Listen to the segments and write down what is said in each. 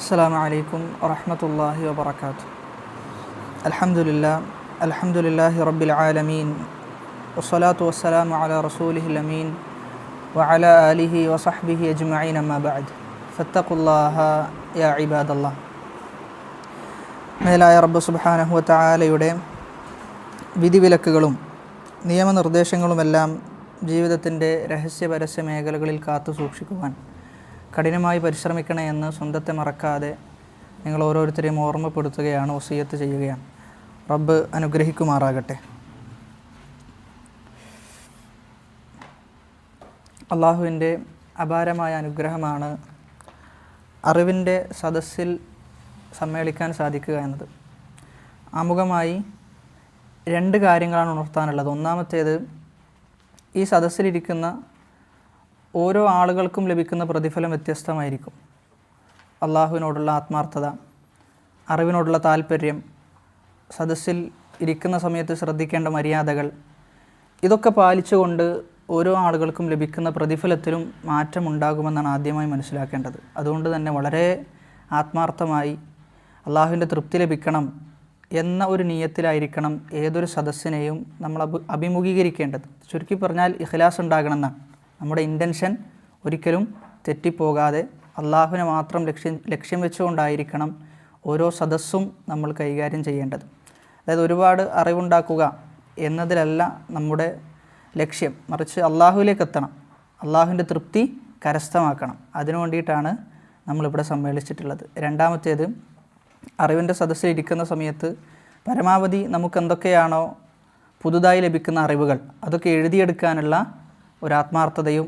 السلام عليكم ورحمة الله وبركاته. الحمد لله رب العالمين والصلاة والسلام على رسوله الأمين وعلى آله وصحبه أجمعين أما بعد فاتقوا الله يا عباد الله. മേലായ റബ്ബ് സുബ്ഹാനഹു വ തആലയുടെ വിധിവിലക്കുകളും നിയമനിർദ്ദേശങ്ങളുമെല്ലാം ജീവിതത്തിൻ്റെ രഹസ്യ പരസ്യ മേഖലകളിൽ കാത്തു സൂക്ഷിക്കുവാൻ കഠിനമായി പരിശ്രമിക്കണേ എന്ന് സ്വന്തത്തെ മറക്കാതെ നിങ്ങൾ ഓരോരുത്തരെയും ഓർമ്മപ്പെടുത്തുകയാണ്, വസിയത്ത് ചെയ്യുകയാണ്. റബ്ബ് അനുഗ്രഹിക്കുമാറാകട്ടെ. അള്ളാഹുവിൻ്റെ അപാരമായ അനുഗ്രഹമാണ് അറിവിൻ്റെ സദസ്സിൽ സമ്മേളിക്കാൻ സാധിക്കുക എന്നത്. ആമുഖമായി രണ്ട് കാര്യങ്ങളാണ് ഉണർത്താനുള്ളത്. ഒന്നാമത്തേത്, ഈ സദസ്സിലിരിക്കുന്ന ഓരോ ആളുകൾക്കും ലഭിക്കുന്ന പ്രതിഫലം വ്യത്യസ്തമായിരിക്കും. അള്ളാഹുവിനോടുള്ള ആത്മാർത്ഥത, അറിവിനോടുള്ള താല്പര്യം, സദസ്സിൽ ഇരിക്കുന്ന സമയത്ത് ശ്രദ്ധിക്കേണ്ട മര്യാദകൾ, ഇതൊക്കെ പാലിച്ചുകൊണ്ട് ഓരോ ആളുകൾക്കും ലഭിക്കുന്ന പ്രതിഫലത്തിലും മാറ്റമുണ്ടാകുമെന്നാണ് ആദ്യമായി മനസ്സിലാക്കേണ്ടത്. അതുകൊണ്ട് തന്നെ വളരെ ആത്മാർത്ഥമായി അള്ളാഹുവിൻ്റെ തൃപ്തി ലഭിക്കണം എന്ന ഒരു നിയ്യത്തിലായിരിക്കണം ഏതൊരു സദസ്സിനെയും നമ്മൾ അഭിമുഖീകരിക്കേണ്ടത്. ചുരുക്കി പറഞ്ഞാൽ ഇഖ്ലാസ് ഉണ്ടാകണം എന്നാണ്. നമ്മുടെ ഇൻറ്റൻഷൻ ഒരിക്കലും തെറ്റിപ്പോകാതെ അള്ളാഹുവിനെ മാത്രം ലക്ഷ്യം വെച്ചുകൊണ്ടായിരിക്കണം ഓരോ സദസ്സും നമ്മൾ കൈകാര്യം ചെയ്യേണ്ടത്. അതായത് ഒരുപാട് അറിവുണ്ടാക്കുക എന്നതിലല്ല നമ്മുടെ ലക്ഷ്യം, മറിച്ച് അള്ളാഹുവിലേക്ക് എത്തണം, അള്ളാഹുവിൻ്റെ തൃപ്തി കരസ്ഥമാക്കണം. അതിനു വേണ്ടിയിട്ടാണ് നമ്മളിവിടെ സമ്മേളിച്ചിട്ടുള്ളത്. രണ്ടാമത്തേത്, അറിവിൻ്റെ സദസ്സിലിരിക്കുന്ന സമയത്ത് പരമാവധി നമുക്ക് എന്തൊക്കെയാണോ പുതുതായി ലഭിക്കുന്ന അറിവുകൾ അതൊക്കെ എഴുതിയെടുക്കാനുള്ള ഒരു ആത്മാർത്ഥതയും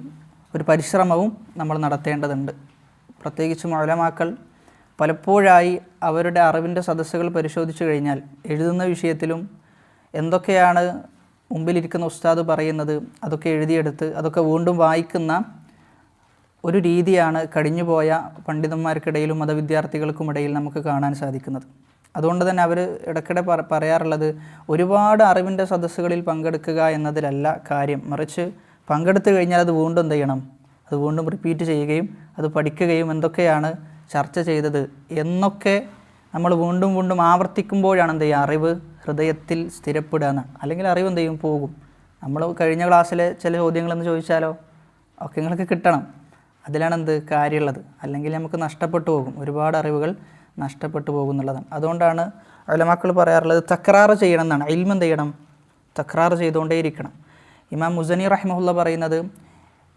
ഒരു പരിശ്രമവും നമ്മൾ നടത്തേണ്ടതുണ്ട്. പ്രത്യേകിച്ചും ഉലമാക്കൾ പലപ്പോഴായി അവരുടെ അറിവിൻ്റെ സദസ്സുകൾ പരിശോധിച്ചു കഴിഞ്ഞാൽ എഴുതുന്ന വിഷയത്തിലും എന്തൊക്കെയാണ് മുമ്പിലിരിക്കുന്ന ഉസ്താദ് പറയുന്നത് അതൊക്കെ എഴുതിയെടുത്ത് അതൊക്കെ വീണ്ടും വായിക്കുന്ന ഒരു രീതിയാണ് കഴിഞ്ഞുപോയ പണ്ഡിതന്മാർക്കിടയിലും മതവിദ്യാർത്ഥികൾക്കുമിടയിൽ നമുക്ക് കാണാൻ സാധിക്കുന്നത്. അതുകൊണ്ട് തന്നെ അവർ ഇടയ്ക്കിടെ പറയാറുള്ളത്, ഒരുപാട് അറിവിൻ്റെ സദസ്സുകളിൽ പങ്കെടുക്കുക എന്നതിലല്ല കാര്യം, മറിച്ച് പങ്കെടുത്തു കഴിഞ്ഞാൽ അത് വീണ്ടും എന്ത് ചെയ്യണം, അത് വീണ്ടും റിപ്പീറ്റ് ചെയ്യുകയും അത് പഠിക്കുകയും എന്തൊക്കെയാണ് ചർച്ച ചെയ്തത് എന്നൊക്കെ നമ്മൾ വീണ്ടും വീണ്ടും ആവർത്തിക്കുമ്പോഴാണ് എന്ത് ചെയ്യുക, അറിവ് ഹൃദയത്തിൽ സ്ഥിരപ്പെടുക എന്ന്. അല്ലെങ്കിൽ അറിവ് എന്ത് ചെയ്യും, പോകും. നമ്മൾ കഴിഞ്ഞ ക്ലാസ്സിലെ ചില ചോദ്യങ്ങളെന്ന് ചോദിച്ചാലോ ഒക്കെ നിങ്ങൾക്ക് കിട്ടണം, അതിലാണ് എന്ത് കാര്യമുള്ളത്. അല്ലെങ്കിൽ നമുക്ക് നഷ്ടപ്പെട്ടു പോകും, ഒരുപാട് അറിവുകൾ നഷ്ടപ്പെട്ടു പോകും എന്നുള്ളതാണ്. അതുകൊണ്ടാണ് ഉലമാക്കൾ പറയാറുള്ളത് തക്രാർ ചെയ്യണം എന്നാണ്. ഇൽമ് എന്ത് ചെയ്യണം, തക്രാർ ചെയ്തുകൊണ്ടേയിരിക്കണം. ഇമാം മുസനി റഹ്മഹുല്ല പറയുന്നത്,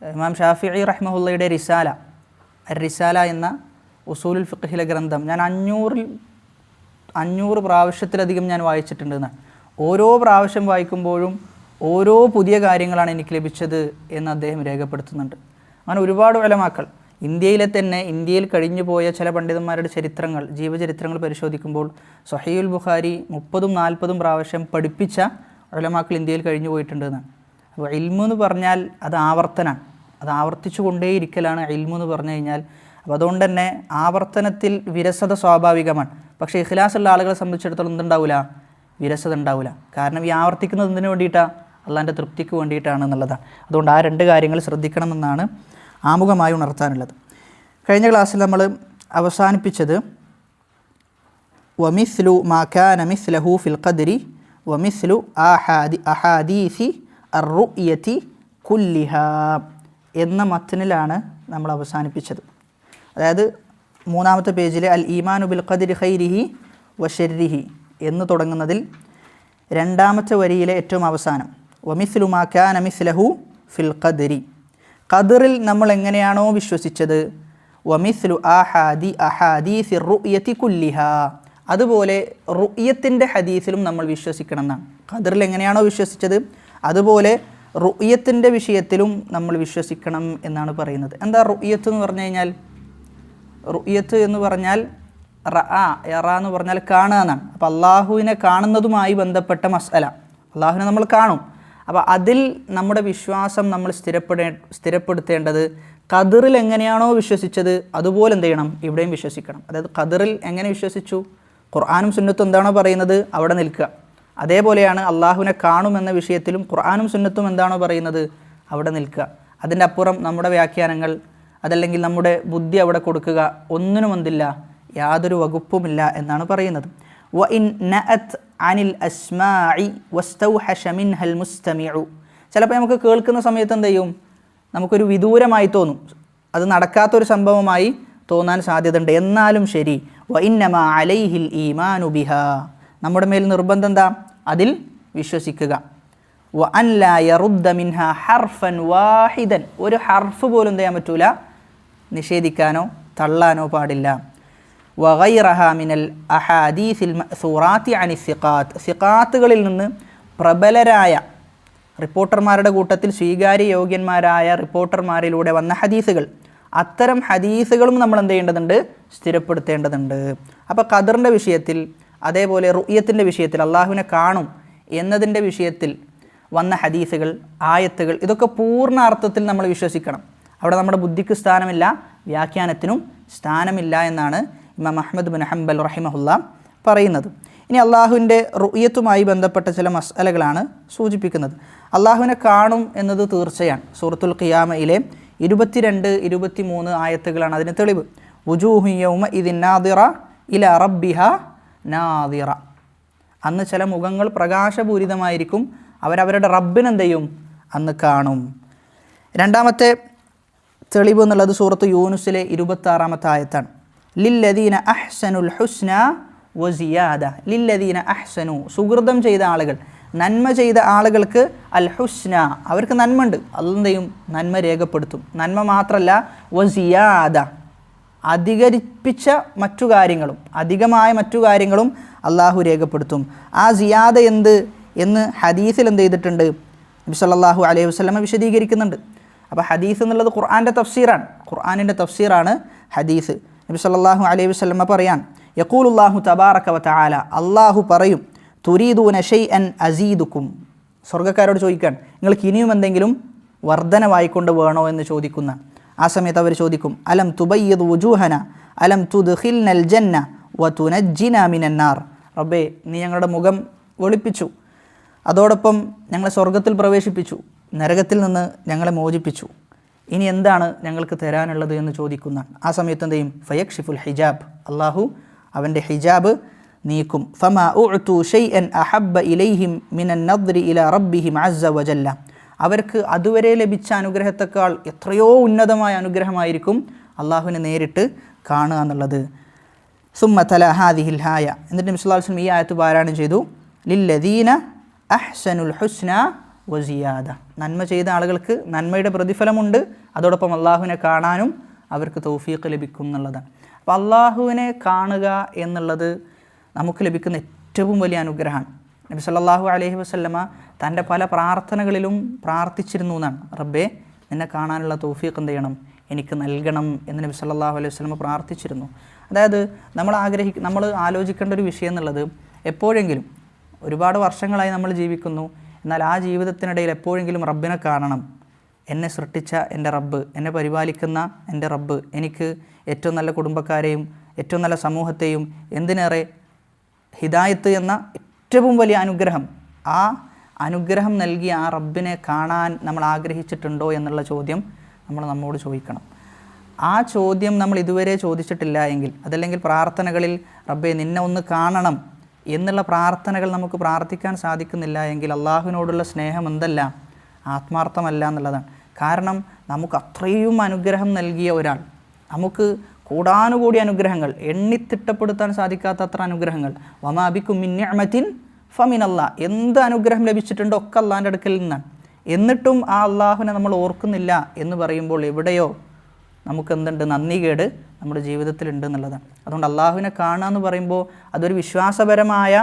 ഇമാം ഷാഫിഈ റഹ്മഹുല്ലയുടെ റിസാല എന്ന ഉസൂലുൽ ഫിഖ്ഹിലെ ഗ്രന്ഥം ഞാൻ 500 പ്രാവശ്യത്തിലധികം ഞാൻ വായിച്ചിട്ടുണ്ടെന്നാണ്. ഓരോ പ്രാവശ്യം വായിക്കുമ്പോഴും ഓരോ പുതിയ കാര്യങ്ങളാണ് എനിക്ക് ലഭിച്ചത് എന്ന് അദ്ദേഹം രേഖപ്പെടുത്തുന്നുണ്ട്. അങ്ങനെ ഒരുപാട് ഉലമാക്കൾ ഇന്ത്യയിൽ കഴിഞ്ഞു പോയ ചില പണ്ഡിതന്മാരുടെ ചരിത്രങ്ങൾ, ജീവചരിത്രങ്ങൾ പരിശോധിക്കുമ്പോൾ സ്വഹീഹുൽ ബുഖാരി 30-40 പ്രാവശ്യം പഠിപ്പിച്ച ഉലമാക്കൾ ഇന്ത്യയിൽ കഴിഞ്ഞു പോയിട്ടുണ്ടെന്നാണ്. അപ്പോൾ ഇൽമു എന്ന് പറഞ്ഞാൽ അത് ആവർത്തനാണ്, അത് ആവർത്തിച്ചു കൊണ്ടേയിരിക്കലാണ് ഇൽമു എന്ന് പറഞ്ഞു കഴിഞ്ഞാൽ. അപ്പോൾ അതുകൊണ്ട് തന്നെ ആവർത്തനത്തിൽ വിരസത സ്വാഭാവികമാണ്. പക്ഷേ ഇഖ്ലാസുള്ള ആളുകളെ സംബന്ധിച്ചിടത്തോളം എന്തുണ്ടാവില്ല, വിരസത ഉണ്ടാവില്ല. കാരണം ഈ ആവർത്തിക്കുന്നത് എന്തിനു വേണ്ടിയിട്ടാണ്, അള്ളാഹിൻ്റെ തൃപ്തിക്ക് വേണ്ടിയിട്ടാണ് എന്നുള്ളതാണ്. അതുകൊണ്ട് ആ രണ്ട് കാര്യങ്ങൾ ശ്രദ്ധിക്കണമെന്നാണ് ആമുഖമായി ഉണർത്താനുള്ളത്. കഴിഞ്ഞ ക്ലാസ്സിൽ നമ്മൾ അവസാനിപ്പിച്ചത് വമിസ്ലു മാ കാന മിസ്ലഹു ഫിൽ ഖദ്രി വമിസ്ലു അഹാദീസി അർറുയതി കുല്ലിഹാ എന്ന മത്നിലാണ് നമ്മൾ അവസാനിപ്പിച്ചത്. അതായത് 3-ാമത്തെ പേജിലെ അൽ ഈമാനു ബിൽ ഖദ്രി ഖൈരിഹി വശർരിഹി എന്ന് തുടങ്ങുന്നതിൽ 2-ാമത്തെ വരിയിലെ ഏറ്റവും അവസാനം വമിസ്ലു മാ കാന മിസ്ലഹു ഫിൽ ഖദ്രി, ഖദറിൽ നമ്മൾ എങ്ങനെയാണോ വിശ്വസിച്ചത്, വമിസ്ലു അഹാദീസി റുയതി കുല്ലിഹാ, അതുപോലെ റുയത്തിൻ്റെ ഹദീസിലും നമ്മൾ വിശ്വസിക്കണം എന്നാണ്. ഖദറിൽ എങ്ങനെയാണോ വിശ്വസിച്ചത് അതുപോലെ റുയത്തിൻ്റെ വിഷയത്തിലും നമ്മൾ വിശ്വസിക്കണം എന്നാണ് പറയുന്നത്. എന്താ റുയത്ത് എന്ന് പറഞ്ഞു കഴിഞ്ഞാൽ? റുയത്ത് എന്ന് പറഞ്ഞാൽ യറ എന്ന് പറഞ്ഞാൽ കാണുക എന്നാണ്. അപ്പോൾ അള്ളാഹുവിനെ കാണുന്നതുമായി ബന്ധപ്പെട്ട മസ്അല, അള്ളാഹുവിനെ നമ്മൾ കാണും. അപ്പോൾ അതിൽ നമ്മുടെ വിശ്വാസം നമ്മൾ സ്ഥിരപ്പെടുത്തേണ്ടത് ഖദറിൽ എങ്ങനെയാണോ വിശ്വസിച്ചത് അതുപോലെ എന്ത് ചെയ്യണം, ഇവിടെയും വിശ്വസിക്കണം. അതായത് ഖദറിൽ എങ്ങനെ വിശ്വസിച്ചു, ഖുർആനും സുന്നത്തും എന്താണോ പറയുന്നത് അവിടെ നിൽക്കുക. അതേപോലെയാണ് അള്ളാഹുവിനെ കാണുമെന്ന വിഷയത്തിലും ഖുർആനും സുന്നത്തും എന്താണോ പറയുന്നത് അവിടെ നിൽക്കുക. അതിൻ്റെ അപ്പുറം നമ്മുടെ വ്യാഖ്യാനങ്ങൾ അതല്ലെങ്കിൽ നമ്മുടെ ബുദ്ധി അവിടെ കൊടുക്കുക ഒന്നിനും എന്തില്ല, യാതൊരു വകുപ്പുമില്ല എന്നാണ് പറയുന്നത്. വ ഇൻ നഅത് അനിൽ അസ്മാഇ വസ്തൗഹശ മിൻഹൽ മുസ്തമിഉ. ചിലപ്പോൾ നമുക്ക് കേൾക്കുന്ന സമയത്ത് എന്ത് ചെയ്യും, നമുക്കൊരു വിദൂരമായി തോന്നും, അത് നടക്കാത്തൊരു സംഭവമായി തോന്നാൻ സാധ്യതയുണ്ട്. എന്നാലും ശരി, വ ഇന്നമാ അലൈഹിൽ ഈമാനു ബിഹാ, നമ്മുടെ മേൽ നിർബന്ധം എന്താ, അതിൽ വിശ്വസിക്കുക. വ അൻ ലാ യറുദ്ദ മിൻഹ ഹർഫൻ വാഹിദൻ, ഒരു ഹർഫ് പോലും എന്ത് ചെയ്യാൻ പറ്റൂല, നിഷേധിക്കാനോ തള്ളാനോ പാടില്ല. വ ഗൈറഹ മിനൽ അഹാദീസിൽ മഅ്സൂറാത്തി അനി സിഖാത്ത്, സിഖാത്തുകളിൽ നിന്ന് പ്രബലരായ റിപ്പോർട്ടർമാരുടെ കൂട്ടത്തിൽ സ്വീകാര്യയോഗ്യന്മാരായ റിപ്പോർട്ടർമാരിലൂടെ വന്ന ഹദീസുകൾ, അത്തരം ഹദീസുകളും നമ്മൾ എന്ത് ചെയ്യേണ്ടതുണ്ട്, സ്ഥിരപ്പെടുത്തേണ്ടതുണ്ട്. അപ്പോൾ ഖദറിൻ്റെ വിഷയത്തിൽ, അതേപോലെ റുയത്തിൻ്റെ വിഷയത്തിൽ, അള്ളാഹുവിനെ കാണും എന്നതിൻ്റെ വിഷയത്തിൽ വന്ന ഹദീസുകൾ, ആയത്തുകൾ, ഇതൊക്കെ പൂർണ്ണ അർത്ഥത്തിൽ നമ്മൾ വിശ്വസിക്കണം. അവിടെ നമ്മുടെ ബുദ്ധിക്ക് സ്ഥാനമില്ല, വ്യാഖ്യാനത്തിനും സ്ഥാനമില്ല എന്നാണ് ഇമാം അഹ്മദ് ബിൻ ഹംബൽ റഹിമഹുല്ല പറയുന്നത്. ഇനി അള്ളാഹുവിൻ്റെ റുയത്തുമായി ബന്ധപ്പെട്ട ചില മസ്അലകളാണ് സൂചിപ്പിക്കുന്നത്. അള്ളാഹുവിനെ കാണും എന്നത് തീർച്ചയാണ്. സൂറത്തുൽ ഖിയാമയിലെ 22, 23 ആയത്തുകളാണ് അതിന് തെളിവ്. വുജൂഹു യൗമഇദിൻ നാദിറ ഇലാ റബ്ബിഹാ നാദിറ. അന്ന് ചില മുഖങ്ങൾ പ്രകാശപൂരിതമായിരിക്കും, അവരവരുടെ റബ്ബിനെന്ത് ചെയ്യും, അന്ന് കാണും. രണ്ടാമത്തെ തെളിവ് എന്നുള്ളത് സൂറത്ത് യൂനുസിലെ 26-ാമത്തെ ആയത്താണ്. ലില്ലദീന അഹ്സനുൽ ഹുസ്ന വസിയാദ. ലില്ലദീന അഹ്സനു, സുഹൃതം ചെയ്ത ആളുകൾ, നന്മ ചെയ്ത ആളുകൾക്ക് അൽ ഹുസ്ന, അവർക്ക് നന്മ ഉണ്ട്, അതെന്തെയും നന്മ രേഖപ്പെടുത്തും. നന്മ മാത്രമല്ല, വസിയാദ, അധികരിപ്പിച്ച മറ്റു കാര്യങ്ങളും, അധികമായ മറ്റു കാര്യങ്ങളും അള്ളാഹു രേഖപ്പെടുത്തും. ആ സിയാദ എന്ത് എന്ന് ഹദീസിൽ എന്ത് ചെയ്തിട്ടുണ്ട്, നബി സല്ലല്ലാഹു അലൈഹി വസല്ലമ വിശദീകരിക്കുന്നുണ്ട്. അപ്പോൾ ഹദീസ് എന്നുള്ളത് ഖുർആൻ്റെ തഫ്സീറാണ്, ഖുർആനിൻ്റെ തഫ്സീറാണ് ഹദീസ്. നബി സല്ലല്ലാഹു അലൈഹി വസല്ലമ പറയാൻ, യഖൂലുല്ലാഹു തബാറക വ തആല, അള്ളാഹു പറയും, തുരീദൂന ഷൈഅൻ അസീദുക്കും, സ്വർഗ്ഗക്കാരോട് ചോദിക്കാൻ, നിങ്ങൾക്ക് ഇനിയും എന്തെങ്കിലും വർധനവായിക്കൊണ്ട് വേണോ എന്ന് ചോദിക്കുന്ന ആ സമയത്ത് അവർ ചോദിക്കും, അലം തുബയ്യിദ് വുജൂഹന അലം തുദ്ഖിൽനൽ ജന്ന വ തുനജ്ജിന മിനന്നാർ. റബ്ബേ, നീ ഞങ്ങളുടെ മുഖം വെളുപ്പിച്ചു, അതോടൊപ്പം ഞങ്ങളെ സ്വർഗ്ഗത്തിൽ പ്രവേശിപ്പിച്ചു, നരകത്തിൽ നിന്ന് ഞങ്ങളെ മോചിപ്പിച്ചു, ഇനി എന്താണ് ഞങ്ങൾക്ക് തരാനുള്ളത് എന്ന് ചോദിക്കുന്ന ആ സമയത്ത് എന്ത് ചെയ്യും, ഫയക്ഷിഫുൽ ഹിജാബ്, അള്ളാഹു അവൻ്റെ ഹിജാബ് നീക്കും. ഫമാ ഉഅ്തു ഷൈഅൻ അഹബ്ബ ഇലൈഹിം മിനൻ നദ്രി ഇലാ റബ്ബിഹിം അസ്സ വജല്ല. അവർക്ക് അതുവരെ ലഭിച്ച അനുഗ്രഹത്തെക്കാൾ എത്രയോ ഉന്നതമായ അനുഗ്രഹമായിരിക്കും അള്ളാഹുവിനെ നേരിട്ട് കാണുക എന്നുള്ളത്. സുമ്മ തല ഹാദിഹിൽ ഹായ, എന്നിട്ട് നബി സല്ലല്ലാഹു അലൈഹി വസല്ലം ഈ ആയത്ത് പാരായണം ചെയ്തു. ലില്ലദീന അഹ്സനുൽ ഹുസ്ന വസിയാദ, നന്മ ചെയ്ത ആളുകൾക്ക് നന്മയുടെ പ്രതിഫലമുണ്ട്, അതോടൊപ്പം അള്ളാഹുവിനെ കാണാനും അവർക്ക് തൗഫീഖ് ലഭിക്കും എന്നുള്ളതാണ്. അപ്പോൾ അള്ളാഹുവിനെ കാണുക എന്നുള്ളത് നമുക്ക് ലഭിക്കുന്ന ഏറ്റവും വലിയ അനുഗ്രഹമാണ്. നബി സല്ലല്ലാഹു അലൈഹി വസല്ലമ തൻ്റെ പല പ്രാർത്ഥനകളിലും പ്രാർത്ഥിച്ചിരുന്നു എന്നാണ്, റബ്ബേ നിന്നെ കാണാനുള്ള തൗഫീഖ് എന്ത് ചെയ്യണം, എനിക്ക് നൽകണം എന്ന് നബി സല്ലല്ലാഹു അലൈഹി വസല്ലമ പ്രാർത്ഥിച്ചിരുന്നു. അതായത് നമ്മൾ ആലോചിക്കേണ്ട ഒരു വിഷയം എന്നുള്ളത്, എപ്പോഴെങ്കിലും, ഒരുപാട് വർഷങ്ങളായി നമ്മൾ ജീവിക്കുന്നു, എന്നാൽ ആ ജീവിതത്തിനിടയിൽ എപ്പോഴെങ്കിലും റബ്ബിനെ കാണണം. എന്നെ സൃഷ്ടിച്ച എൻ്റെ റബ്ബ്, എന്നെ പരിപാലിക്കുന്ന എൻ്റെ റബ്ബ്, എനിക്ക് ഏറ്റവും നല്ല കുടുംബക്കാരെയും ഏറ്റവും നല്ല സമൂഹത്തെയും, എന്തിനേറെ ഹിദായത്ത് എന്ന ഏറ്റവും വലിയ അനുഗ്രഹം, ആ അനുഗ്രഹം നൽകിയ ആ റബ്ബിനെ കാണാൻ നമ്മൾ ആഗ്രഹിച്ചിട്ടുണ്ടോ എന്നുള്ള ചോദ്യം നമ്മൾ നമ്മോട് ചോദിക്കണം. ആ ചോദ്യം നമ്മൾ ഇതുവരെ ചോദിച്ചിട്ടില്ല എങ്കിൽ, അതല്ലെങ്കിൽ പ്രാർത്ഥനകളിൽ റബ്ബേ നിന്നെ ഒന്ന് കാണണം എന്നുള്ള പ്രാർത്ഥനകൾ നമുക്ക് പ്രാർത്ഥിക്കാൻ സാധിക്കുന്നില്ല എങ്കിൽ അള്ളാഹുവിനോടുള്ള സ്നേഹം എന്തല്ല, ആത്മാർത്ഥമല്ല എന്നുള്ളതാണ്. കാരണം നമുക്ക് അത്രയും അനുഗ്രഹം നൽകിയ ഒരാൾ, നമുക്ക് കൂടാനുകൂടി അനുഗ്രഹങ്ങൾ, എണ്ണിത്തിട്ടപ്പെടുത്താൻ സാധിക്കാത്ത അത്ര അനുഗ്രഹങ്ങൾ, വമാ ബിക്കും മിൻ നിഅമത്തിൻ ഫമിനല്ലാഹ്, എന്ത് അനുഗ്രഹം ലഭിച്ചിട്ടുണ്ടോ ഒക്കെ അള്ളാഹിൻ്റെ അടുക്കൽ നിന്നാണ്. എന്നിട്ടും ആ അള്ളാഹുവിനെ നമ്മൾ ഓർക്കുന്നില്ല എന്ന് പറയുമ്പോൾ എവിടെയോ നമുക്ക് എന്തുണ്ട്, നന്ദികേട് നമ്മുടെ ജീവിതത്തിലുണ്ട് എന്നുള്ളതാണ്. അതുകൊണ്ട് അള്ളാഹുവിനെ കാണുക എന്ന് പറയുമ്പോൾ അതൊരു വിശ്വാസപരമായ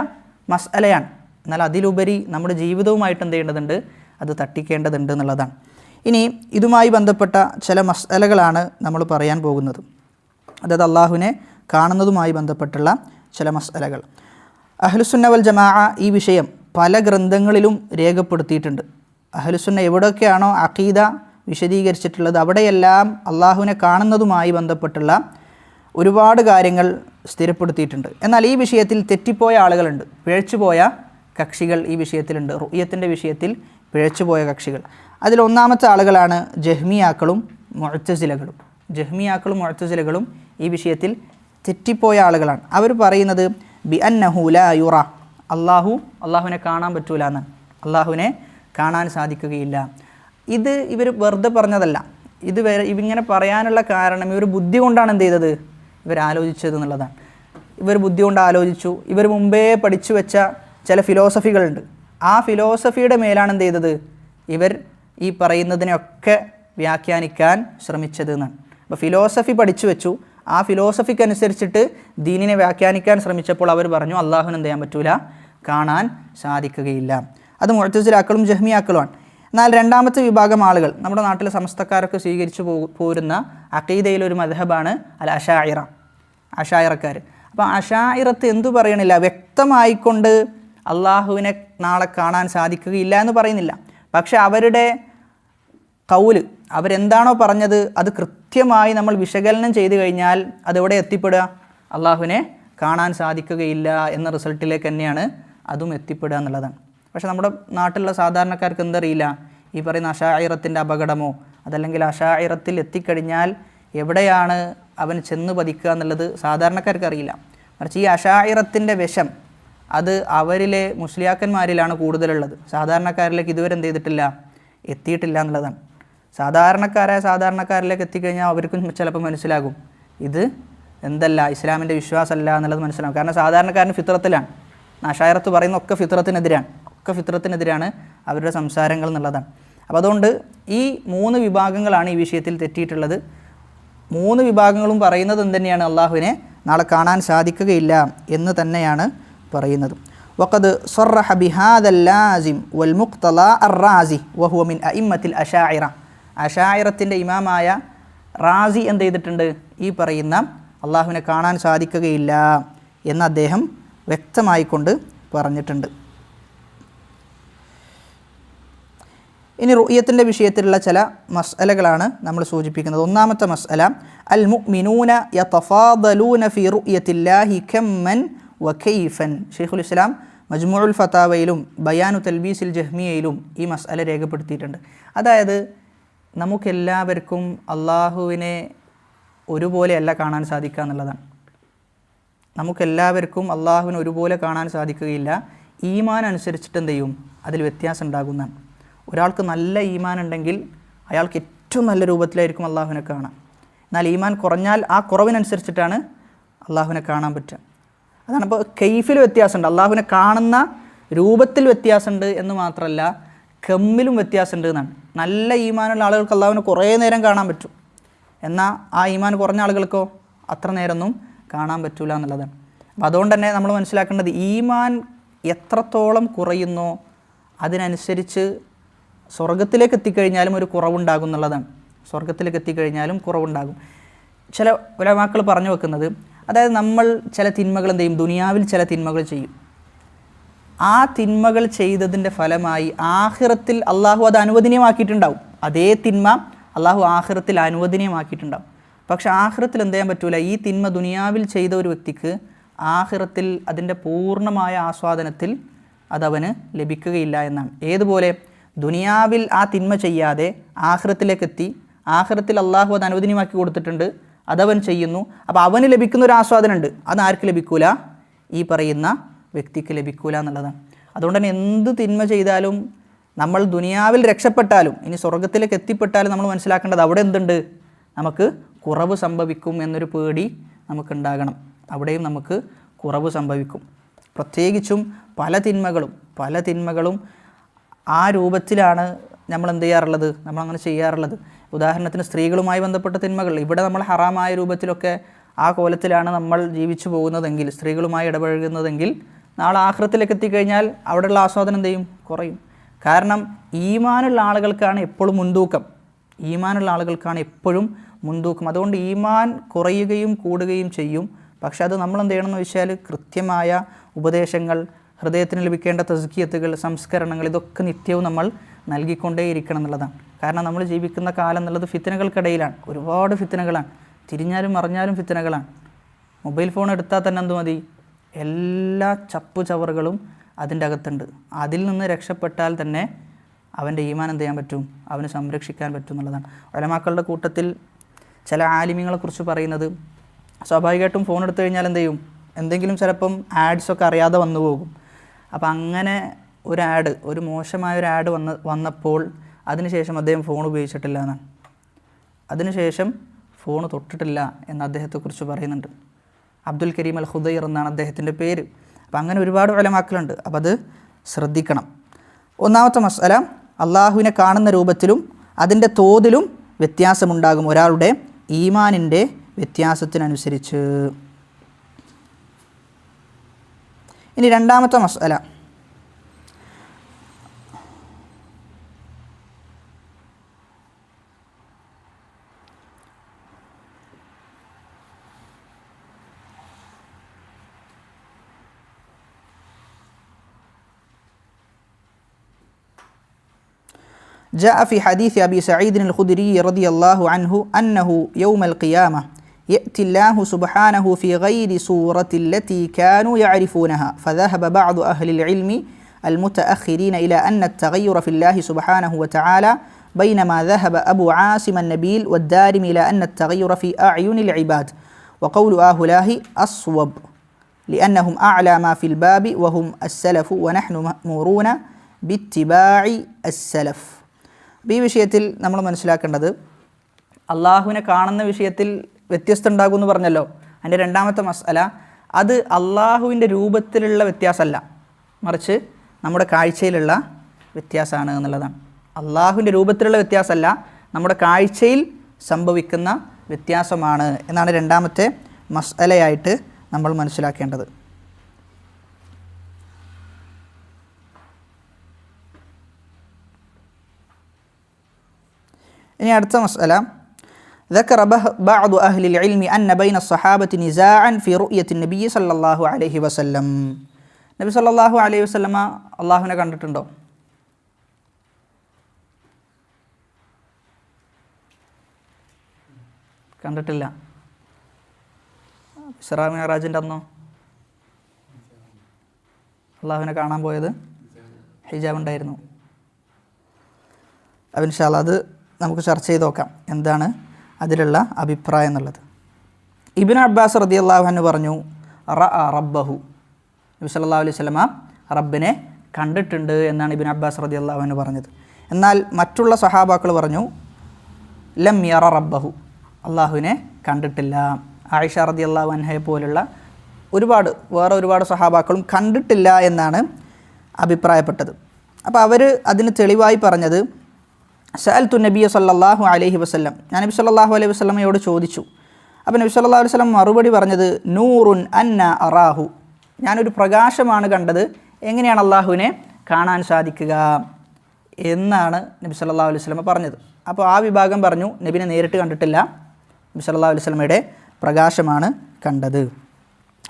മസ്അലയാണ്, എന്നാൽ അതിലുപരി നമ്മുടെ ജീവിതവുമായിട്ട് എന്ത് ചെയ്യേണ്ടതുണ്ട്, അത് തട്ടിക്കേണ്ടതുണ്ട് എന്നുള്ളതാണ്. ഇനി ഇതുമായി ബന്ധപ്പെട്ട ചില മസ്അലകളാണ് നമ്മൾ പറയാൻ പോകുന്നത്. അതായത് അള്ളാഹുവിനെ കാണുന്നതുമായി ബന്ധപ്പെട്ടുള്ള ചില മസ്അലകൾ. അഹ്ലുസുന്ന വൽ ജമാഅ ഈ വിഷയം പല ഗ്രന്ഥങ്ങളിലും രേഖപ്പെടുത്തിയിട്ടുണ്ട്. അഹ്ലുസുന്ന എവിടെയൊക്കെയാണോ അഖീദ വിശദീകരിച്ചിട്ടുള്ളത് അവിടെയെല്ലാം അള്ളാഹുവിനെ കാണുന്നതുമായി ബന്ധപ്പെട്ടുള്ള ഒരുപാട് കാര്യങ്ങൾ സ്ഥിരപ്പെടുത്തിയിട്ടുണ്ട്. എന്നാൽ ഈ വിഷയത്തിൽ തെറ്റിപ്പോയ ആളുകളുണ്ട്, പിഴച്ചുപോയ കക്ഷികൾ ഈ വിഷയത്തിലുണ്ട്. റുയത്തിൻ്റെ വിഷയത്തിൽ പിഴച്ചുപോയ കക്ഷികൾ. അതിലൊന്നാമത്തെ ആളുകളാണ് ജഹ്മിയാക്കളും മുഅ്തസിലകളും. ജഹ്മിയാക്കളും മുഅ്തസിലകളും ഈ വിഷയത്തിൽ തെറ്റിപ്പോയ ആളുകളാണ്. അവർ പറയുന്നത് ബി അന്നഹു ലാ യുറ, അള്ളാഹുവിനെ കാണാൻ പറ്റൂല എന്നാണ്. അള്ളാഹുവിനെ കാണാൻ സാധിക്കുകയില്ല. ഇത് ഇവർ വെറുതെ പറഞ്ഞതല്ല. ഇത് ഇവങ്ങനെ പറയാനുള്ള കാരണം ഇവർ ബുദ്ധി കൊണ്ടാണ് എന്ത് ചെയ്തത്, ഇവർ ആലോചിച്ചത് എന്നുള്ളതാണ്. ഇവർ ബുദ്ധി കൊണ്ട് ആലോചിച്ചു. ഇവർ മുമ്പേ പഠിച്ചു വെച്ച ചില ഫിലോസഫികളുണ്ട്. ആ ഫിലോസഫിയുടെ മേലാണ് എന്ത് ചെയ്തത്, ഇവർ ഈ പറയുന്നതിനെയൊക്കെ വ്യാഖ്യാനിക്കാൻ ശ്രമിച്ചത് എന്നാണ്. അപ്പോൾ ഫിലോസഫി പഠിച്ചു വെച്ചു. ആ ഫിലോസഫിക്ക് അനുസരിച്ചിട്ട് ദീനിനെ വ്യാഖ്യാനിക്കാൻ ശ്രമിച്ചപ്പോൾ അവർ പറഞ്ഞു അള്ളാഹുവിന് എന്ത് ചെയ്യാൻ പറ്റൂല, കാണാൻ സാധിക്കുകയില്ല. അത് മുഅ്തസിലാക്കളും ജഹ്മിയാക്കളുമാണ്. എന്നാൽ രണ്ടാമത്തെ വിഭാഗം ആളുകൾ, നമ്മുടെ നാട്ടിലെ സമസ്തക്കാരൊക്കെ സ്വീകരിച്ചു പോരുന്ന അഖീദയിലൊരു മദ്ഹബാണ് അൽ അശാഇറ, അശായിറക്കാർ. അപ്പോൾ അശായിറത്ത് എന്തു പറയണില്ല, വ്യക്തമായിക്കൊണ്ട് അള്ളാഹുവിനെ നാളെ കാണാൻ സാധിക്കുകയില്ല എന്ന് പറയുന്നില്ല. പക്ഷെ അവരുടെ കൗല്, അവരെന്താണോ പറഞ്ഞത് അത് കൃത്യമായി നമ്മൾ വിശകലനം ചെയ്തു കഴിഞ്ഞാൽ അതെവിടെ എത്തിപ്പെടുക, അള്ളാഹുവിനെ കാണാൻ സാധിക്കുകയില്ല എന്ന റിസൾട്ടിലേക്ക് തന്നെയാണ് അതും എത്തിപ്പെടുക എന്നുള്ളതാണ്. പക്ഷേ നമ്മുടെ നാട്ടിലുള്ള സാധാരണക്കാർക്ക് എന്തറിയില്ല, ഈ പറയുന്ന അശാഇറത്തിൻ്റെ അപകടമോ അതല്ലെങ്കിൽ അശാഇറത്തിൽ എത്തിക്കഴിഞ്ഞാൽ എവിടെയാണ് അവൻ ചെന്ന് പതിക്കുക എന്നുള്ളത് സാധാരണക്കാർക്ക് അറിയില്ല. മറിച്ച് ഈ അശാഇറത്തിൻ്റെ വിഷം അത് അവരിലെ മുസ്ലിയാക്കന്മാരിലാണ് കൂടുതലുള്ളത്. സാധാരണക്കാരിലേക്ക് ഇതുവരെ എന്ത് ചെയ്തിട്ടില്ല, എത്തിയിട്ടില്ല എന്നുള്ളതാണ്. സാധാരണക്കാരിലേക്ക് എത്തിക്കഴിഞ്ഞാൽ അവർക്കും ചിലപ്പോൾ മനസ്സിലാകും ഇത് എന്തല്ല, ഇസ്ലാമിൻ്റെ വിശ്വാസമല്ല എന്നുള്ളത് മനസ്സിലാകും. കാരണം സാധാരണക്കാരന് ഫിത്രത്തിലാണ്. അശായിറത്ത് പറയുന്ന ഒക്കെ ഫിത്രത്തിനെതിരാണ് അവരുടെ സംസാരങ്ങൾ എന്നുള്ളതാണ്. അപ്പോൾ അതുകൊണ്ട് ഈ 3 വിഭാഗങ്ങളാണ് ഈ വിഷയത്തിൽ തെറ്റിയിട്ടുള്ളത്. 3 വിഭാഗങ്ങളും പറയുന്നത് എന്തുതന്നെയാണ്, അള്ളാഹുവിനെ നാളെ കാണാൻ സാധിക്കുകയില്ല എന്ന് തന്നെയാണ് പറയുന്നത്. വഖദ് സ്വറഹ ബിഹാദൽ ലാസിം വൽ മുഖ്തല അർ-റാസി വഹുവ മിൻ അഇമ്മത്തിൽ അശാഇറ. അശാഇറത്തിൻ്റെ ഇമാമായ റാസി എന്ത് ചെയ്തിട്ടുണ്ട്, ഈ പറയുന്ന അള്ളാഹുവിനെ കാണാൻ സാധിക്കുകയില്ല എന്ന് അദ്ദേഹം വ്യക്തമായിക്കൊണ്ട് പറഞ്ഞിട്ടുണ്ട്. ഇനി റുഅ്യത്തിൻ്റെ വിഷയത്തിലുള്ള ചില മസ്അലകളാണ് നമ്മൾ സൂചിപ്പിക്കുന്നത്. ഒന്നാമത്തെ മസ്അല, അൽ മുഅ്മിനൂന യതഫാദലൂന ഫീ റുഅ്യത്തില്ലാഹി കമ്മൻ വകൈഫൻ. ഷെയ്ഖുൽ ഇസ്ലാം മജ്മുഉൽ ഫതാവയിലും ബയാനു തൽബീസിൽ ജഹ്മിയയിലും ഈ മസ്അല രേഖപ്പെടുത്തിയിട്ടുണ്ട്. അതായത് നമുക്കെല്ലാവർക്കും അള്ളാഹുവിനെ ഒരുപോലെയല്ല കാണാൻ സാധിക്കുക എന്നുള്ളതാണ്. നമുക്കെല്ലാവർക്കും അള്ളാഹുവിനെ ഒരുപോലെ കാണാൻ സാധിക്കുകയില്ല. ഈമാൻ അനുസരിച്ചിട്ട് എന്ത് ചെയ്യും, അതിൽ വ്യത്യാസം ഉണ്ടാകുന്നതാണ്. ഒരാൾക്ക് നല്ല ഈമാൻ ഉണ്ടെങ്കിൽ അയാൾക്ക് ഏറ്റവും നല്ല രൂപത്തിലായിരിക്കും അള്ളാഹുവിനെ കാണാം. എന്നാൽ ഈമാൻ കുറഞ്ഞാൽ ആ കുറവിനനുസരിച്ചിട്ടാണ് അള്ളാഹുവിനെ കാണാൻ പറ്റുക. അതാണ്. അപ്പോൾ കെയ്ഫിൽ വ്യത്യാസമുണ്ട്, അള്ളാഹുവിനെ കാണുന്ന രൂപത്തിൽ വ്യത്യാസമുണ്ട് എന്ന് മാത്രമല്ല കമ്മിലും വ്യത്യാസമുണ്ട് എന്നാണ്. നല്ല ഈമാനുള്ള ആളുകൾക്ക് അള്ളാഹുവിനെ കുറേ നേരം കാണാൻ പറ്റും. എന്നാൽ ആ ഈമാൻ കുറഞ്ഞ ആളുകൾക്കോ അത്ര നേരമൊന്നും കാണാൻ പറ്റില്ല എന്നുള്ളതാണ്. അപ്പോൾ അതുകൊണ്ട് തന്നെ നമ്മൾ മനസ്സിലാക്കേണ്ടത് ഈമാൻ എത്രത്തോളം കുറയുന്നോ അതിനനുസരിച്ച് സ്വർഗത്തിലേക്ക് എത്തിക്കഴിഞ്ഞാലും ഒരു കുറവുണ്ടാകും എന്നുള്ളതാണ്. സ്വർഗത്തിലേക്ക് എത്തിക്കഴിഞ്ഞാലും കുറവുണ്ടാകും. ചില ഉലമാക്കൾ പറഞ്ഞു വെക്കുന്നത്, അതായത് നമ്മൾ ചില തിന്മകൾ എന്ത് ചെയ്യും, ദുനിയാവിൽ ചില തിന്മകൾ ചെയ്യും. ആ തിന്മകൾ ചെയ്തതിൻ്റെ ഫലമായി ആഖിറത്തിൽ അള്ളാഹു അത് അനുവദനീയമാക്കിയിട്ടുണ്ടാവും. അതേ തിന്മ അള്ളാഹു ആഖിറത്തിൽ അനുവദനീയമാക്കിയിട്ടുണ്ടാവും. പക്ഷെ ആഖിറത്തിൽ എന്ത് ചെയ്യാൻ പറ്റൂല, ഈ തിന്മ ദുനിയാവിൽ ചെയ്ത ഒരു വ്യക്തിക്ക് ആഖിറത്തിൽ അതിൻ്റെ പൂർണ്ണമായ ആസ്വാദനത്തിൽ അതവന് ലഭിക്കുകയില്ല എന്നാണ്. ഏതുപോലെ ദുനിയാവിൽ ആ തിന്മ ചെയ്യാതെ ആഖിറത്തിലേക്ക് എത്തി, ആഖിറത്തിൽ അള്ളാഹു അത് അനുവദനീയമാക്കി കൊടുത്തിട്ടുണ്ട്, അതവൻ ചെയ്യുന്നു. അപ്പോൾ അവന് ലഭിക്കുന്ന ഒരു ആസ്വാദനമുണ്ട്, അത് ആർക്ക് ലഭിക്കൂല, ഈ പറയുന്ന വ്യക്തിക്ക് ലഭിക്കൂല എന്നുള്ളതാണ്. അതുകൊണ്ട് തന്നെ എന്ത് തിന്മ ചെയ്താലും നമ്മൾ ദുനിയാവിൽ രക്ഷപ്പെട്ടാലും ഇനി സ്വർഗത്തിലേക്ക് എത്തിപ്പെട്ടാലും നമ്മൾ മനസ്സിലാക്കേണ്ടത് അവിടെ എന്തുണ്ട്, നമുക്ക് കുറവ് സംഭവിക്കും എന്നൊരു പേടി നമുക്കുണ്ടാകണം. അവിടെയും നമുക്ക് കുറവ് സംഭവിക്കും. പ്രത്യേകിച്ചും പല തിന്മകളും ആ രൂപത്തിലാണ് നമ്മൾ എന്ത് ചെയ്യാറുള്ളത്, നമ്മളങ്ങനെ ചെയ്യാറുള്ളത്. ഉദാഹരണത്തിന് സ്ത്രീകളുമായി ബന്ധപ്പെട്ട തിന്മകൾ, ഇവിടെ നമ്മൾ ഹറാമായ രൂപത്തിലൊക്കെ ആ കോലത്തിലാണ് നമ്മൾ ജീവിച്ചു പോകുന്നതെങ്കിൽ, സ്ത്രീകളുമായി ഇടപഴകുന്നതെങ്കിൽ നാളെ ആഖിറത്തിലേക്ക് എത്തിക്കഴിഞ്ഞാൽ അവിടെയുള്ള ആസ്വാദനം എന്ത് ചെയ്യും, കുറയും. കാരണം ഈമാനുള്ള ആളുകൾക്കാണ് എപ്പോഴും മുൻതൂക്കം. അതുകൊണ്ട് ഈമാൻ കുറയുകയും കൂടുകയും ചെയ്യും. പക്ഷെ അത് നമ്മൾ എന്ത് ചെയ്യണമെന്ന് വെച്ചാൽ കൃത്യമായ ഉപദേശങ്ങൾ, ഹൃദയത്തിന് ലഭിക്കേണ്ട തസ്കിയത്തുകൾ, സംസ്കരണങ്ങൾ, ഇതൊക്കെ നിത്യവും നമ്മൾ നൽകിക്കൊണ്ടേയിരിക്കണം എന്നുള്ളതാണ്. കാരണം നമ്മൾ ജീവിക്കുന്ന കാലം എന്നുള്ളത് ഫിത്തനകൾക്കിടയിലാണ്. ഒരുപാട് ഫിത്തനകളാണ്, തിരിഞ്ഞാലും മറിഞ്ഞാലും ഫിത്തനകളാണ്. മൊബൈൽ ഫോൺ എടുത്താൽ തന്നെ എന്ത് മതി, എല്ലാ ചവറുകളും അതിൻ്റെ അകത്തുണ്ട്. അതിൽ നിന്ന് രക്ഷപ്പെട്ടാൽ തന്നെ അവൻ്റെ ഈമാൻ എന്ത് ചെയ്യാൻ പറ്റും, അവന് സംരക്ഷിക്കാൻ പറ്റും എന്നുള്ളതാണ്. ഉലമാക്കളുടെ കൂട്ടത്തിൽ ചില ആലിമീങ്ങളെക്കുറിച്ച് പറയുന്നത്, സ്വാഭാവികമായിട്ടും ഫോൺ എടുത്തു കഴിഞ്ഞാൽ എന്ത് ചെയ്യും, എന്തെങ്കിലും ചിലപ്പം ആഡ്സൊക്കെ അറിയാതെ വന്നു പോകും. അപ്പം അങ്ങനെ ഒരു മോശമായ ഒരു ആഡ് വന്നപ്പോൾ അതിനുശേഷം അദ്ദേഹം ഫോൺ ഉപയോഗിച്ചിട്ടില്ല എന്നാണ്. അതിനുശേഷം ഫോൺ തൊട്ടിട്ടില്ല എന്ന് അദ്ദേഹത്തെക്കുറിച്ച് പറയുന്നുണ്ട്. അബ്ദുൽ കരീം അൽ ഖുദൈർ എന്നാണ് അദ്ദേഹത്തിൻ്റെ പേര്. അപ്പം അങ്ങനെ ഒരുപാട് ഉലമാക്കളുണ്ട്. അപ്പം അത് ശ്രദ്ധിക്കണം. ഒന്നാമത്തെ മസ്അല, അള്ളാഹുവിനെ കാണുന്ന രൂപത്തിലും അതിൻ്റെ തോതിലും വ്യത്യാസമുണ്ടാകും ഒരാളുടെ ഈമാനിൻ്റെ വ്യത്യാസത്തിനനുസരിച്ച്. ഇനി രണ്ടാമത്തെ മസ്അല, جاء في حديث أبي سعيد الخدري رضي الله عنه أنه يوم القيامة يأتي الله سبحانه في غير صورة التي كانوا يعرفونها فذهب بعض أهل العلم المتأخرين إلى أن التغير في الله سبحانه وتعالى بينما ذهب أبو عاصم النبيل والدارم إلى أن التغير في أعين العباد وقول هؤلاء أصوب لأنهم أعلى ما في الباب وهم السلف ونحن مأمورون باتباع السلف. ഈ വിഷയത്തിൽ നമ്മൾ മനസ്സിലാക്കേണ്ടത്, അള്ളാഹുവിനെ കാണുന്ന വിഷയത്തിൽ വ്യത്യസ്തം ഉണ്ടാകുമെന്ന് പറഞ്ഞല്ലോ. അതിൻ്റെ രണ്ടാമത്തെ മസ്അല, അത് അള്ളാഹുവിൻ്റെ രൂപത്തിലുള്ള വ്യത്യാസമല്ല, മറിച്ച് നമ്മുടെ കാഴ്ചയിലുള്ള വ്യത്യാസമാണ് എന്നുള്ളതാണ്. അള്ളാഹുവിൻ്റെ രൂപത്തിലുള്ള വ്യത്യാസമല്ല, നമ്മുടെ കാഴ്ചയിൽ സംഭവിക്കുന്ന വ്യത്യാസമാണ് എന്നാണ് രണ്ടാമത്തെ മസ്അലയായിട്ട് നമ്മൾ മനസ്സിലാക്കേണ്ടത്. ഇനി അടുത്ത മസ്അല, ذكر بعض أهل العلم أن بين الصحابة نزاعا في رؤية النبي صلى الله عليه وسلم. നബി സല്ലല്ലാഹു അലൈഹി വസല്ലമ അള്ളാഹുവിനെ കണ്ടിട്ടുണ്ടോ? കണ്ടിട്ടില്ല. ഇസ്രാ മിഅ്റാജിൻ്റെ അന്നോ അള്ളാഹുവിനെ കാണാൻ പോയത് ഹിജാബ് ഉണ്ടായിരുന്നു. അപ്പോൾ ഇൻഷാ അല്ലാഹ് അത് നമുക്ക് ചർച്ച ചെയ്ത് നോക്കാം, എന്താണ് അതിലുള്ള അഭിപ്രായം എന്നുള്ളത്. ഇബ്നു അബ്ബാസ് റളിയല്ലാഹു അൻഹു പറഞ്ഞു, റഅ റബ്ബഹു, നബി സല്ലല്ലാഹു അലൈഹി വസല്ലമ റബ്ബിനെ കണ്ടിട്ടുണ്ട് എന്നാണ് ഇബ്നു അബ്ബാസ് റളിയല്ലാഹു അൻഹു പറഞ്ഞത്. എന്നാൽ മറ്റുള്ള സഹാബാക്കൾ പറഞ്ഞു, ലം യറ റബ്ബഹു, അള്ളാഹുവിനെ കണ്ടിട്ടില്ല. ആയിഷ റളിയല്ലാഹു അൻഹയെ പോലുള്ള വേറെ ഒരുപാട് സഹാബാക്കളും കണ്ടിട്ടില്ല എന്നാണ് അഭിപ്രായപ്പെട്ടത്. അപ്പോൾ അവർ അതിന് തെളിവായി പറഞ്ഞത്, സഅൽതു നബിയ സല്ലല്ലാഹു അലൈഹി വസല്ലം, ഞാൻ നബി സല്ലല്ലാഹു അലൈഹി വസല്ലമയോട് ചോദിച്ചു. അപ്പോൾ നബി സല്ലല്ലാഹു അലൈഹി വസല്ലം മറുപടി പറഞ്ഞത്, നൂറുൻ അന്ന അറാഹു, ഞാനൊരു പ്രകാശമാണ് കണ്ടത്, എങ്ങനെയാണ് അള്ളാഹുവിനെ കാണാൻ സാധിക്കുക എന്നാണ് നബി സല്ലല്ലാഹു അലൈഹി വസല്ലമ പറഞ്ഞത്. അപ്പോൾ ആ വിഭാഗം പറഞ്ഞു, നബിനെ നേരിട്ട് കണ്ടിട്ടില്ല, നബി സല്ലല്ലാഹു അലൈഹി വസല്ലമയുടെ പ്രകാശമാണ് കണ്ടത്.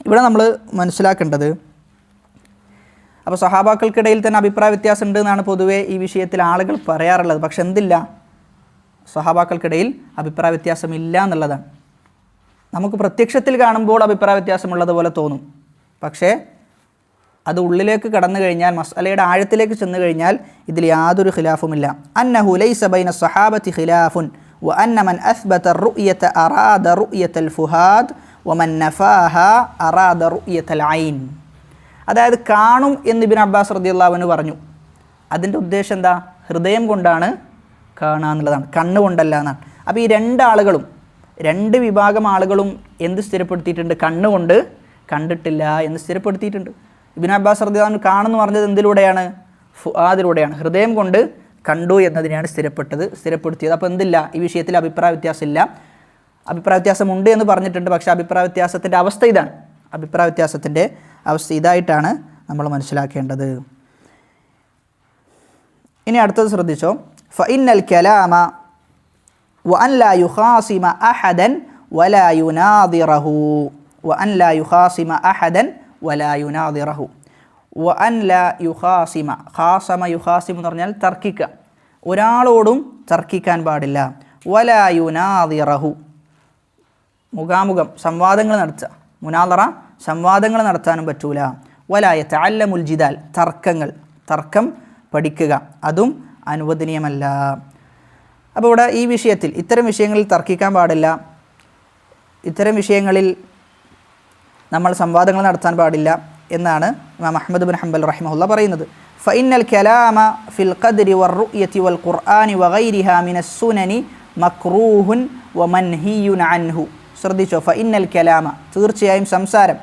ഇവിടെ നമ്മൾ മനസ്സിലാക്കേണ്ടത്, അപ്പോൾ സഹാബാക്കൾക്കിടയിൽ തന്നെ അഭിപ്രായ വ്യത്യാസം ഉണ്ട് എന്നാണ് പൊതുവേ ഈ വിഷയത്തിൽ ആളുകൾ പറയാറുള്ളത്. പക്ഷെ എന്തില്ല, സഹാബാക്കൾക്കിടയിൽ അഭിപ്രായ വ്യത്യാസമില്ല എന്നുള്ളതാണ്. നമുക്ക് പ്രത്യക്ഷത്തിൽ കാണുമ്പോൾ അഭിപ്രായ വ്യത്യാസമുള്ളതുപോലെ തോന്നും, പക്ഷേ അത് ഉള്ളിലേക്ക് കടന്നു കഴിഞ്ഞാൽ, മസ്അലയുടെ ആഴത്തിലേക്ക് ചെന്ന് കഴിഞ്ഞാൽ ഇതിൽ യാതൊരു ഖിലാഫുമില്ല. അന്നഹു ലൈസ ബൈന സ്വഹാബത്തി ഖിലാഫുൻ വ അന്ന മൻ അസ്ബത റുഅ്യത അറാദ റുഅ്യതൽ ഫുഹാദ് വമൻ നഫാഹ അറാദ റുഅ്യതൽ ഐൻ. അതായത് കാണും എന്ന് ഇബ്നു അബ്ബാസ് റളിയല്ലാഹു അൻഹു പറഞ്ഞു. അതിൻ്റെ ഉദ്ദേശം എന്താ? ഹൃദയം കൊണ്ടാണ് കാണുക എന്നുള്ളതാണ്, കണ്ണുകൊണ്ടല്ല എന്നാണ്. അപ്പോൾ ഈ രണ്ട് വിഭാഗം ആളുകളും എന്ത് സ്ഥിരപ്പെടുത്തിയിട്ടുണ്ട്? കണ്ണുകൊണ്ട് കണ്ടിട്ടില്ല എന്ന് സ്ഥിരപ്പെടുത്തിയിട്ടുണ്ട്. ഇബ്നു അബ്ബാസ് റളിയല്ലാഹു അൻഹു കാണുന്നു പറഞ്ഞത് എന്തിലൂടെയാണ്? ഫുആദിലൂടെയാണ്, ഹൃദയം കൊണ്ട് കണ്ടു എന്നതിനെയാണ് സ്ഥിരപ്പെടുത്തിയത്. അപ്പോൾ എന്തില്ല, ഈ വിഷയത്തിൽ അഭിപ്രായ വ്യത്യാസമില്ല. അഭിപ്രായ വ്യത്യാസമുണ്ട് എന്ന് പറഞ്ഞിട്ടുണ്ട്, പക്ഷേ അഭിപ്രായ വ്യത്യാസത്തിൻ്റെ അവസ്ഥ ഇതാണ്. അഭിപ്രായ വ്യത്യാസത്തിൻ്റെ അവസ്ഥ ഇതായിട്ടാണ് നമ്മൾ മനസ്സിലാക്കേണ്ടത്. ഇനി അടുത്തത് ശ്രദ്ധിച്ചോ, ഫഇന്നൽ കലാമ വഅൻ ലാ യുഖാസിമ അഹദൻ വലാ യുനാദിറഹു, വഅൻ ലാ യുഖാസിമ അഹദൻ വലാ യുനാദിറഹു, വഅൻ ലാ യുഖാസിമ, ഖാസമ യുഖാസിമ എന്ന് പറഞ്ഞാൽ തർക്കിക്കുക, ഒരാളോടും തർക്കിക്കാൻ പാടില്ല. വലാ യുനാദിറഹു, മുഖാമുഖം സംവാദങ്ങൾ നടത്തുക, മുനാദറ സംവാദങ്ങൾ നടത്താനും പറ്റൂല. വലാ യതഅല്ലമുൽ ജിദാൽ, തർക്കം പഠിക്കുക, അതും അനുവദനീയമല്ല. അപ്പോൾ ഇവിടെ ഈ വിഷയത്തിൽ ഇത്തരം വിഷയങ്ങളിൽ തർക്കിക്കാൻ പാടില്ല ഇത്തരം വിഷയങ്ങളിൽ നമ്മൾ സംവാദങ്ങൾ നടത്താൻ പാടില്ല എന്നാണ് ഇമാം അഹ്മദ് ബിൻ ഹംബൽ റഹിമഹുല്ലാ പറയുന്നത്. ഫഇന്നൽ കലാമ ഫിൽ ഖദ്രി വറുയതി വൽ ഖുർആനി വഗൈരിഹാ മിനസ് സുനനി മക്റൂഹുൻ വമൻഹിയുൻ അൻഹു. ശ്രദ്ധിച്ചോ, ഫഇന്നൽ കലാമ തീർച്ചയായും സംസാരം,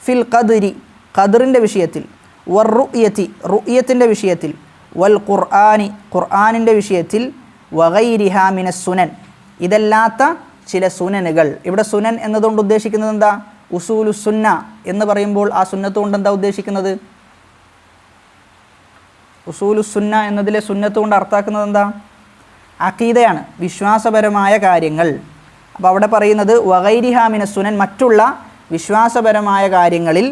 ഫിൽ ഖദ്രി ഖദ്റിൻ്റെ വിഷയത്തിൽ, വറുയതി റുയത്തിൻ്റെ വിഷയത്തിൽ, വൽ ഖുർആനി ഖുർആനിൻ്റെ വിഷയത്തിൽ, വഗൈരിഹാ മിനസ് സുനൻ ഇതല്ലാത്ത ചില സുനനുകൾ. ഇവിടെ സുനൻ എന്നതുകൊണ്ട് ഉദ്ദേശിക്കുന്നത് എന്താ? ഉസൂലു സുന്ന എന്ന് പറയുമ്പോൾ ആ സുന്നത്ത് കൊണ്ട് എന്താ ഉദ്ദേശിക്കുന്നത്? ഉസൂലു സുന്ന എന്നതിലെ സുന്നത്ത് കൊണ്ട് അർത്ഥാക്കുന്നത് എന്താ? അഖീദയാണ്, വിശ്വാസപരമായ കാര്യങ്ങൾ. അപ്പോൾ അവിടെ പറയുന്നത് വഗൈരിഹാ മിനസ് സുനൻ മറ്റുള്ള വിശ്വാസപരമായ കാര്യങ്ങളിൽ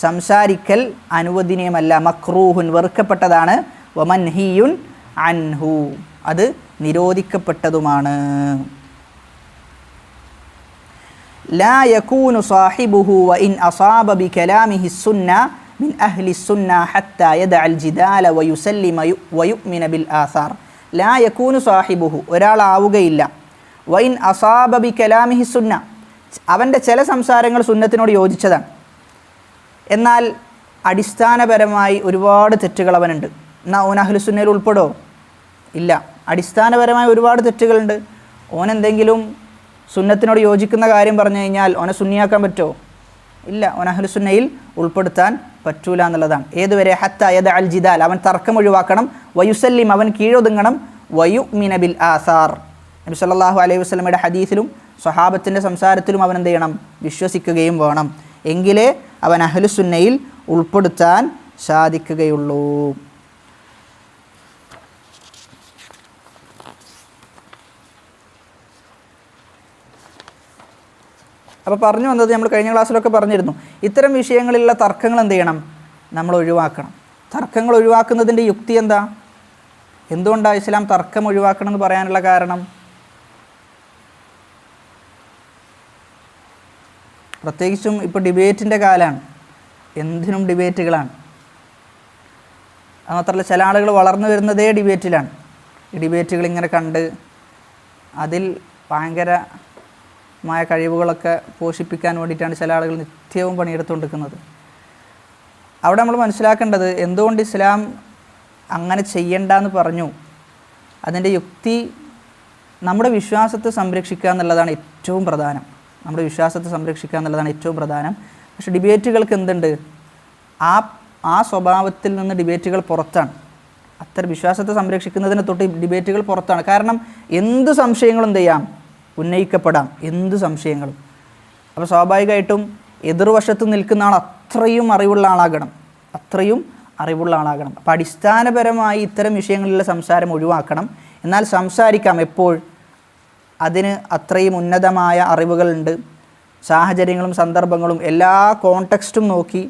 സംസാരിക്കൽ അനുവദനീയമല്ല, മക്റൂഹുൻ വെറുക്കപ്പെട്ടതാണ്, വമൻഹിയുൻ അൻഹു അത് നിരോധിക്കപ്പെട്ടതുമാണ്. ലാ യകൂനു സാഹിബുഹു വഇൻ അസാബ ബികലാമിഹി സുന്ന മിൻ അഹ്ലി സുന്ന ഹത്താ യദഅൽ ജിദാല വയുസല്ലിമ വയുഅ്മിന ബിൽ ആസാർ. ലാ യകൂനു സാഹിബുഹു ഒരാളാവുകയില്ല, വഇൻ അസാബ ബികലാമിഹി സുന്ന അവൻ്റെ ചില സംസാരങ്ങൾ സുന്നത്തിനോട് യോജിച്ചതാണ്, എന്നാൽ അടിസ്ഥാനപരമായി ഒരുപാട് തെറ്റുകൾ അവനുണ്ട്. എന്നാൽ ഓൻ അഹ്ലു സുന്നയിൽ ഉൾപ്പെടോ? ഇല്ല. അടിസ്ഥാനപരമായ ഒരുപാട് തെറ്റുകളുണ്ട്. ഓനെന്തെങ്കിലും സുന്നത്തിനോട് യോജിക്കുന്ന കാര്യം പറഞ്ഞു കഴിഞ്ഞാൽ ഓനെ സുന്നിയാക്കാൻ പറ്റുമോ? ഇല്ല. ഓൻ അഹ്ലു സുന്നയിൽ ഉൾപ്പെടുത്താൻ പറ്റൂല എന്നുള്ളതാണ്. ഏതുവരെ? ഹത്ത യദ അൽ ജിദാൽ അവൻ തർക്കം ഒഴിവാക്കണം, വയുസല്ലിം അവൻ കീഴൊതുങ്ങണം, വയുഅ്മിന ബിൽ ആസാർ നബി സല്ലല്ലാഹു അലൈഹി വസല്ലമയുടെ ഹദീസിലും സ്വഹാബത്തിൻ്റെ സംസാരത്തിലും അവൻ എന്ത് ചെയ്യണം? വിശ്വസിക്കുകയും വേണം. എങ്കിലേ അവൻ അഹ്ലു സുന്നയിൽ ഉൾപ്പെടുത്താൻ സാധിക്കുകയുള്ളൂ. അപ്പോൾ പറഞ്ഞു വന്നത് നമ്മൾ കഴിഞ്ഞ ക്ലാസ്സിലൊക്കെ പറഞ്ഞിരുന്നു, ഇത്തരം വിഷയങ്ങളിലുള്ള തർക്കങ്ങൾ എന്ത് ചെയ്യണം? നമ്മൾ ഒഴിവാക്കണം. തർക്കങ്ങൾ ഒഴിവാക്കുന്നതിൻ്റെ യുക്തി എന്താ? എന്തുകൊണ്ടാണ് ഇസ്ലാം തർക്കം ഒഴിവാക്കണം എന്ന് പറയാനുള്ള കാരണം? പ്രത്യേകിച്ചും ഇപ്പോൾ ഡിബേറ്റിൻ്റെ കാലമാണ്, എന്തിനും ഡിബേറ്റുകളാണ്. അത് മാത്രമല്ല ചില ആളുകൾ വളർന്നു വരുന്നതേ ഡിബേറ്റിലാണ്. ഈ ഡിബേറ്റുകൾ ഇങ്ങനെ കണ്ട് അതിൽ ഭയങ്കരമായ കഴിവുകളൊക്കെ പോഷിപ്പിക്കാൻ വേണ്ടിയിട്ടാണ് ചില ആളുകൾ നിത്യവും പണിയെടുത്തുകൊണ്ടിരിക്കുന്നത്. അവിടെ നമ്മൾ മനസ്സിലാക്കേണ്ടത് എന്തുകൊണ്ട് ഇസ്ലാം അങ്ങനെ ചെയ്യണ്ടെന്ന് പറഞ്ഞു. അതിൻ്റെ യുക്തി നമ്മുടെ വിശ്വാസത്തെ സംരക്ഷിക്കുക എന്നുള്ളതാണ് ഏറ്റവും പ്രധാനം. നമ്മുടെ വിശ്വാസത്തെ സംരക്ഷിക്കുക എന്നുള്ളതാണ് ഏറ്റവും പ്രധാനം. പക്ഷേ ഡിബേറ്റുകൾക്ക് എന്തുണ്ട്? ആ സ്വഭാവത്തിൽ നിന്ന് ഡിബേറ്റുകൾ പുറത്താണ്. അത്തരം വിശ്വാസത്തെ സംരക്ഷിക്കുന്നതിനെ തൊട്ട് ഡിബേറ്റുകൾ പുറത്താണ്. കാരണം എന്ത് സംശയങ്ങളും എന്ത് ചെയ്യാം? ഉന്നയിക്കപ്പെടാം, എന്ത് സംശയങ്ങളും. അപ്പോൾ സ്വാഭാവികമായിട്ടും എതിർവശത്ത് നിൽക്കുന്ന ആൾ അത്രയും അറിവുള്ള ആളാകണം. അപ്പോൾ അടിസ്ഥാനപരമായി ഇത്തരം വിഷയങ്ങളിലുള്ള സംസാരം ഒഴിവാക്കണം. എന്നാൽ സംസാരിക്കാം എപ്പോൾ? അതിന് അത്രയും ഉന്നതമായ അറിവുകളുണ്ട്. സാഹചര്യങ്ങളും സന്ദർഭങ്ങളും എല്ലാ കോണ്ടെക്സ്റ്റും നോക്കി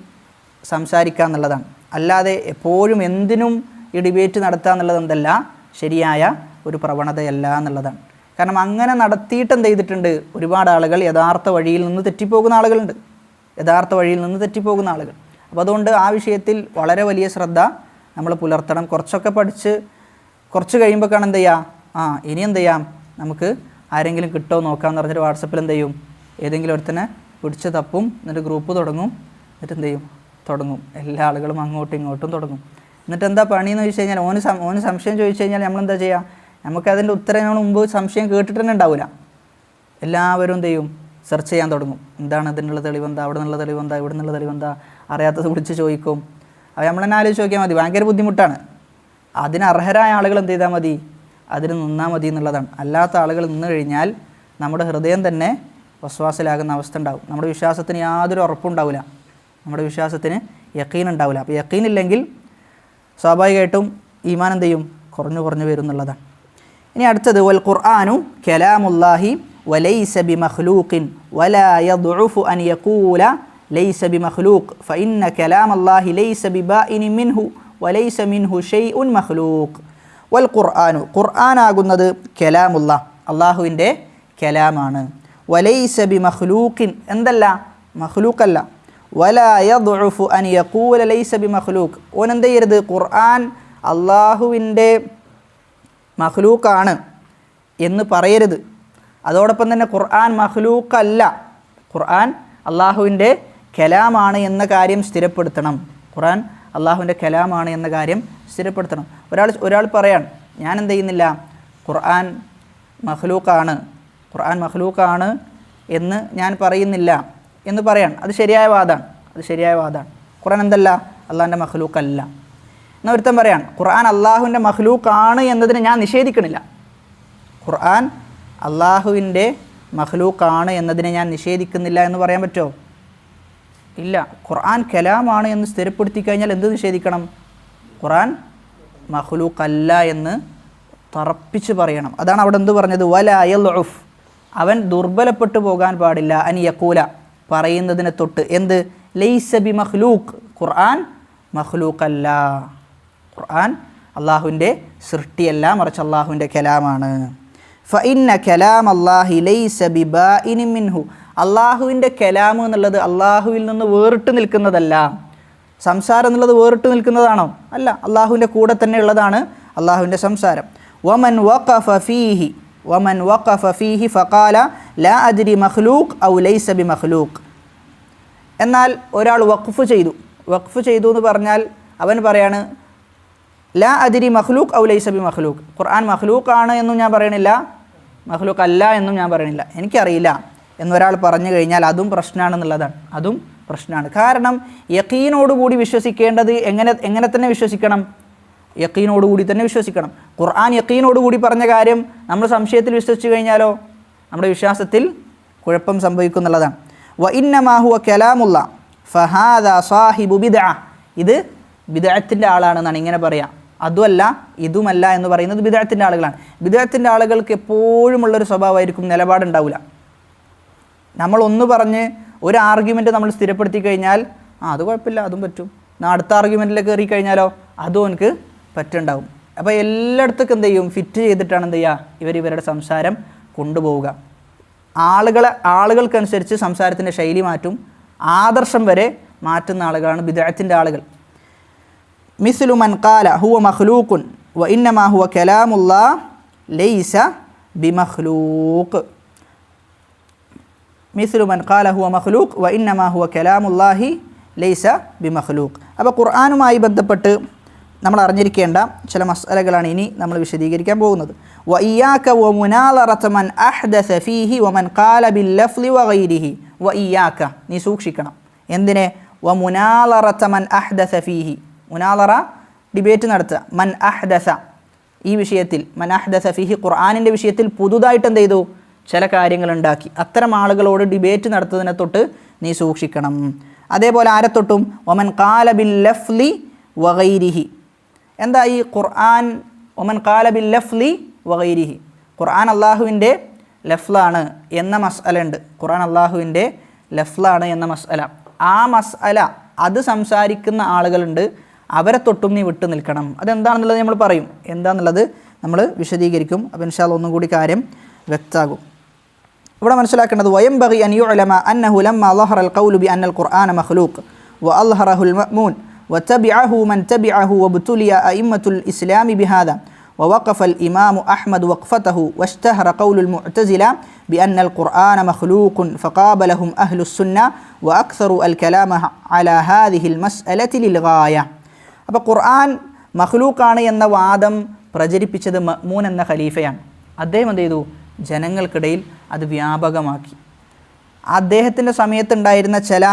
സംസാരിക്കുക എന്നുള്ളതാണ്. അല്ലാതെ എപ്പോഴും എന്തിനും ഈ ഡിബേറ്റ് നടത്തുക എന്നുള്ളത് എന്തല്ല, ശരിയായ ഒരു പ്രവണതയല്ല എന്നുള്ളതാണ്. കാരണം അങ്ങനെ നടത്തിയിട്ട് എന്ത് ചെയ്തിട്ടുണ്ട്? ഒരുപാട് ആളുകൾ യഥാർത്ഥ വഴിയിൽ നിന്ന് തെറ്റിപ്പോകുന്ന ആളുകളുണ്ട്. അപ്പോൾ അതുകൊണ്ട് ആ വിഷയത്തിൽ വളരെ വലിയ ശ്രദ്ധ നമ്മൾ പുലർത്തണം. കുറച്ചൊക്കെ പഠിച്ച് കുറച്ച് കഴിയുമ്പോൾ കാണാൻ എന്ത് ചെയ്യുക? ഇനി എന്ത് ചെയ്യാം? നമുക്ക് ആരെങ്കിലും കിട്ടുമോ നോക്കാമെന്ന് പറഞ്ഞിട്ട് വാട്സപ്പിൽ എന്ത് ചെയ്യും? ഏതെങ്കിലും ഒരുത്തനെ പിടിച്ച് തപ്പും, എന്നിട്ട് ഗ്രൂപ്പ് തുടങ്ങും, എന്നിട്ട് എന്ത് ചെയ്യും? തുടങ്ങും. എല്ലാ ആളുകളും അങ്ങോട്ടും ഇങ്ങോട്ടും തുടങ്ങും. എന്നിട്ട് എന്താ പണിയെന്ന് ചോദിച്ചു കഴിഞ്ഞാൽ ഓന് സംശയം ചോദിച്ചു കഴിഞ്ഞാൽ നമ്മളെന്താ ചെയ്യുക? നമുക്കതിൻ്റെ ഉത്തരം നമ്മൾ മുമ്പ് സംശയം കേട്ടിട്ട് തന്നെ ഉണ്ടാവില്ല. എല്ലാവരും എന്ത് ചെയ്യും? സെർച്ച് ചെയ്യാൻ തുടങ്ങും. എന്താണ് ഇതിനുള്ള തെളിവെന്താ, അവിടെ നിന്നുള്ള തെളിവെന്താ, ഇവിടെ നിന്നുള്ള തെളിവെന്താ, അറിയാത്തത് വിളിച്ച് ചോദിക്കും. അത് നമ്മൾ തന്നെ ആലോചിച്ച് നോക്കിയാൽ മതി. ഭയങ്കര ബുദ്ധിമുട്ടാണ്. അതിന് അർഹരായ ആളുകൾ എന്ത് ചെയ്താൽ മതി? അതിന് നിന്നാൽ മതി എന്നുള്ളതാണ്. അല്ലാത്ത ആളുകൾ നിന്ന് കഴിഞ്ഞാൽ നമ്മുടെ ഹൃദയം തന്നെ വസ്വാസിലാകുന്ന അവസ്ഥ ഉണ്ടാവും. നമ്മുടെ വിശ്വാസത്തിന് യാതൊരു ഉറപ്പുണ്ടാവില്ല, നമ്മുടെ വിശ്വാസത്തിന് യഖീൻ ഉണ്ടാവില്ല. അപ്പോൾ യഖീനില്ലെങ്കിൽ സ്വാഭാവികമായിട്ടും ഈമാൻ എന്ത് ചെയ്യും? കുറഞ്ഞു വരും എന്നുള്ളതാണ്. ഇനി അടുത്തത് വൽ ഖുർആനു കലാമുല്ലാഹി വലൈസ ബിമഖ്ലൂഖിൻ വലാ യദ്ഉഫു അൻ യഖൂല ലൈസ ബിമഖ്ലൂഖ് ഫഇന്ന കലാമല്ലാഹി ലൈസ ബിബാഇനി മിൻഹു വലൈസ മിൻഹു ഷൈഉൻ മഖ്ലൂഖ്. വൽ ഖുർആനു ഖുർആനാകുന്നത് കലാമുല്ലാഹ് അള്ളാഹുവിൻ്റെ കലാമാണ്. വലൈസ ബിമഖ്ലൂഖിൻ എന്തല്ല? മഖ്ലൂഖല്ല. വലാ യദ്ഉഫു അൻ യഖൂല ലൈസ ബിമഖ്ലൂഖ് ഓൻ എന്ത് ചെയ്യരുത്? ഖുർആൻ അള്ളാഹുവിൻ്റെ മഖ്ലൂഖാണ് എന്ന് പറയരുത്. അതോടൊപ്പം തന്നെ ഖുർആൻ മഖ്ലൂഖല്ല ഖുർആൻ അള്ളാഹുവിൻ്റെ കലാമാണ് എന്ന കാര്യം സ്ഥിരപ്പെടുത്തണം. ഖുർആൻ അള്ളാഹുവിൻ്റെ കലാമാണ് എന്ന കാര്യം സ്ഥിരപ്പെടുത്തണം. ഒരാൾ പറയാൻ ഞാൻ എന്ത് ചെയ്യുന്നില്ല, ഖുർആൻ മഖ്ലൂക്കാണ് എന്ന് ഞാൻ പറയുന്നില്ല എന്ന് പറയാൻ, അത് ശരിയായ വാദമാണ്. ഖുർആൻ എന്തല്ല, അള്ളാഹിൻ്റെ മഖ്ലൂക്കല്ല. എന്നാൽ ഒരുത്തൻ പറയാൻ ഖുർആൻ അള്ളാഹുവിൻ്റെ മഖ്ലൂക്കാണ് എന്നതിനെ ഞാൻ നിഷേധിക്കണില്ല. ഖുർആൻ അള്ളാഹുവിൻ്റെ മഖ്ലൂക്കാണ് എന്നതിനെ ഞാൻ നിഷേധിക്കുന്നില്ല എന്ന് പറയാൻ പറ്റുമോ? ഇല്ല. ഖുർആൻ കലാമാണ് എന്ന് സ്ഥിരപ്പെടുത്തി കഴിഞ്ഞാൽ എന്ത് നിഷേധിക്കണം? ഖുർആൻ മഖ്ലൂക്കല്ല എന്ന് തറപ്പിച്ച് പറയണം. അതാണ് അവിടെ എന്ത് പറഞ്ഞത്, വലാ യൽഉഫ്, അവൻ ദുർബലപ്പെട്ടു പോകാൻ പാടില്ല, അൻ യഖൂല, പറയുന്നതിനെ തൊട്ട്, എന്ത്, ലൈസ ബി മഖ്ലൂഖ്, ഖുർആൻ മഖ്ലൂക്കല്ല, ഖുർആൻ അള്ളാഹുവിൻ്റെ സൃഷ്ടിയല്ല, മറിച്ച് അള്ളാഹുവിൻ്റെ കലാമാണ്. ഫഇന്ന കലാം അല്ലാഹി ലൈസ ബിബാഇനി മിൻഹു, അള്ളാഹുവിൻ്റെ കലാം എന്നുള്ളത് അള്ളാഹുവിൽ നിന്ന് വേറിട്ട് നിൽക്കുന്നതല്ല. സംസാരം എന്നുള്ളത് വേറിട്ട് നിൽക്കുന്നതാണോ? അല്ല, അള്ളാഹുവിൻ്റെ കൂടെ തന്നെ ഉള്ളതാണ് അള്ളാഹുവിൻ്റെ സംസാരം. വമൻ വഖഫ ഫീഹി ഫഖാല ലാ അദ്രി മഖ്ലൂഖ് ഔ ലൈസ ബി മഖ്ലൂഖ്. എന്നാൽ ഒരാൾ വഖഫ് ചെയ്തു എന്ന് പറഞ്ഞാൽ അവൻ പറയാണ് ലാ അദ്രി മഖ്ലൂഖ് ഔ ലൈസ ബി മഖ്ലൂഖ്, ഖുർആൻ മഖ്ലൂഖാണ് എന്നും ഞാൻ പറയണില്ല, മഖ്ലൂഖ് അല്ല എന്നും ഞാൻ പറയണില്ല, എനിക്കറിയില്ല എന്നൊരാൾ പറഞ്ഞു കഴിഞ്ഞാൽ അതും പ്രശ്നമാണ്. കാരണം യഖീനോടുകൂടി വിശ്വസിക്കേണ്ടത് എങ്ങനെ തന്നെ വിശ്വസിക്കണം? യഖീനോടുകൂടി തന്നെ വിശ്വസിക്കണം. ഖുർആൻ യഖീനോടുകൂടി പറഞ്ഞ കാര്യം നമ്മൾ സംശയത്തിൽ വിശ്വസിച്ച് കഴിഞ്ഞാലോ നമ്മുടെ വിശ്വാസത്തിൽ കുഴപ്പം സംഭവിക്കുന്നുള്ളതാണ്. വ ഇന്നമാ ഹുവ കലാമുല്ലാ ഫഹാദാ സാഹിബു ബിദ്അ, ഇത് ബിദ്അത്തിൻ്റെ ആളാണെന്നാണ് ഇങ്ങനെ പറയാം. അതുമല്ല ഇതുമല്ല എന്ന് പറയുന്നത് ബിദ്അത്തിൻ്റെ ആളുകളാണ്. ബിദ്അത്തിൻ്റെ ആളുകൾക്ക് എപ്പോഴുമുള്ളൊരു സ്വഭാവമായിരിക്കും, നിലപാടുണ്ടാവില്ല. നമ്മളൊന്ന് പറഞ്ഞ് ഒരു ആർഗ്യുമെൻറ്റ് നമ്മൾ സ്ഥിരപ്പെടുത്തി കഴിഞ്ഞാൽ അത് കുഴപ്പമില്ല, അതും പറ്റും. അടുത്ത ആർഗ്യുമെൻറ്റിലേക്ക് കയറി കഴിഞ്ഞാലോ അതും എനിക്ക് പറ്റുണ്ടാവും. അപ്പോൾ എല്ലായിടത്തേക്കും എന്ത് ചെയ്യും, ഫിറ്റ് ചെയ്തിട്ടാണ് എന്ത് ചെയ്യുക, ഇവരുടെ സംസാരം കൊണ്ടുപോവുക. ആളുകൾക്കനുസരിച്ച് സംസാരത്തിൻ്റെ ശൈലി മാറ്റും, ആദർശം വരെ മാറ്റുന്ന ആളുകളാണ് ബിദ്അത്തിൻ്റെ ആളുകൾ. മിസ്ലു മൻ ഖാല ഹുവ മഖ്ലൂഖുൻ വ ഇന്നമാ ഹുവ കലാമുല്ലാഹ് ലൈസ ബിമഖ്ലൂഖ്. മിസ്ലു മൻ ഖാല ഹുവ മഖ്ലൂഖ് വ ഇന്നമാ ഹുവ കലാമുല്ലാഹി ലൈസ ബിമഖ്ലൂഖ്. അപ്പോൾ ഖുർആനുമായി ബന്ധപ്പെട്ട് നമ്മൾ അറിഞ്ഞിരിക്കേണ്ട ചില മസ്അലകളാണ് ഇനി നമ്മൾ വിശദീകരിക്കാൻ പോകുന്നത്. വ ഇയ്യാക വ മുനാലറത മൻ അഹ്ദസ ഫീഹി വ മൻ ഖാല ബിൽ ലഫ്ളി വ ഗൈരിഹി. വ ഇയ്യാക, നീ സൂക്ഷിക്കണം. എന്തിനെ? വ മുനാലറത മൻ അഹ്ദസ ഫീഹി, മുനാലറ ഡിബേറ്റ് നടത്തുക. മൻ അഹ്ദസ, ഈ വിഷയത്തിൽ, മൻ അഹ്ദസ ഫീഹി, ഖുർആനിൻ്റെ വിഷയത്തിൽ പുതുതായിട്ട് എന്ത് ചെയ്തു, ചില കാര്യങ്ങളുണ്ടാക്കി. അത്തരം ആളുകളോട് ഡിബേറ്റ് നടത്തുന്നതിനെ തൊട്ട് നീ സൂക്ഷിക്കണം. അതേപോലെ ആരെ തൊട്ടും വമൻ ഖാല ബിൽ ലഫ്ളി വഗൈരിഹി. എന്താ ഈ ഖുർആൻ വമൻ ഖാല ബിൽ ലഫ്ളി വഗൈരിഹി, ഖുർആൻ അള്ളാഹുവിൻ്റെ ലഫ്ലാണ് എന്ന മസ്അല ഉണ്ട്. ഖുർആൻ അള്ളാഹുവിൻ്റെ ലഫ്ലാണ് എന്ന മസ്അല, ആ മസ്അല അത് സംസാരിക്കുന്ന ആളുകളുണ്ട്, അവരെ തൊട്ടും നീ വിട്ടു നിൽക്കണം. അതെന്താണെന്നുള്ളത് നമ്മൾ പറയും, എന്താണെന്നുള്ളത് നമ്മൾ വിശദീകരിക്കും. അപ്പോൾ ഇൻഷാ അല്ലാഹ് ഒന്നും കൂടി കാര്യം വ്യക്തമാകും. ഇവിടെ മനസ്സിലാക്കേണ്ടത് വയംബഗി അൻ യുഅലമ അന്നഹു ലമ്മ ളഹറൽ ഖൗലു ബി അന്നൽ ഖുർആന മഖ്ലൂഖ് വഅൽഹറഹുൽ മഅ്മൂൻ വതബിഅഹു മൻ തബിഅഹു വബ്തുലിയ അഇമ്മത്തുൽ ഇസ്ലാമി ബിഹാദാ ووقف الإمام أحمد وقفته واشتهر قول المعتزلة بأن القرآن مخلوق فقابلهم أهل السنة وأكثروا الكلام على هذه المسألة للغاية. അപ്പോൾ ഖുർആൻ മഖ്ലൂക്കാണ് എന്ന വാദം പ്രചരിപ്പിച്ചത് മഅ്മൂൻ എന്ന ഖലീഫയാണ്. അദ്ദേഹം എന്ത് ചെയ്തു, ജനങ്ങൾക്കിടയിൽ അത് വ്യാപകമാക്കി. അദ്ദേഹത്തിൻ്റെ സമയത്തുണ്ടായിരുന്ന ചില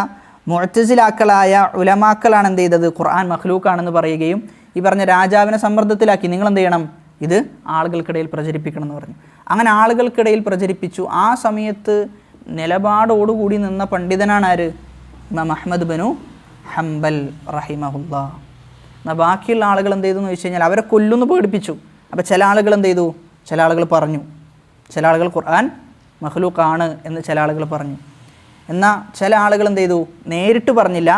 മുഅ്തസിലാക്കളായ ഉലമാക്കളാണ് എന്ത് ചെയ്തത്, ഖുർആൻ മഖ്ലൂക്കാണെന്ന് പറയുകയും ഈ പറഞ്ഞ രാജാവിനെ സമ്മർദ്ദത്തിലാക്കി, നിങ്ങളെന്ത് ചെയ്യണം, ഇത് ആളുകൾക്കിടയിൽ പ്രചരിപ്പിക്കണം എന്ന് പറഞ്ഞു. അങ്ങനെ ആളുകൾക്കിടയിൽ പ്രചരിപ്പിച്ചു. ആ സമയത്ത് നിലപാടോടുകൂടി നിന്ന പണ്ഡിതനാണ് ആര്, ഇമാം അഹ്മദ് ബിനു ഹംബൽ റഹിമഹുല്ലാ. എന്നാൽ ബാക്കിയുള്ള ആളുകൾ എന്ത് ചെയ്തു എന്ന് വെച്ച് കഴിഞ്ഞാൽ അവരെ കൊല്ലുന്നു പേടിപ്പിച്ചു. അപ്പോൾ ചില ആളുകൾ എന്ത് ചെയ്തു, ചില ആളുകൾ പറഞ്ഞു, ചില ആളുകൾ ഖുർആൻ മഖ്ലൂക്കാണ് എന്ന് ചില ആളുകൾ പറഞ്ഞു. എന്നാൽ ചില ആളുകൾ എന്ത് ചെയ്തു, നേരിട്ട് പറഞ്ഞില്ല,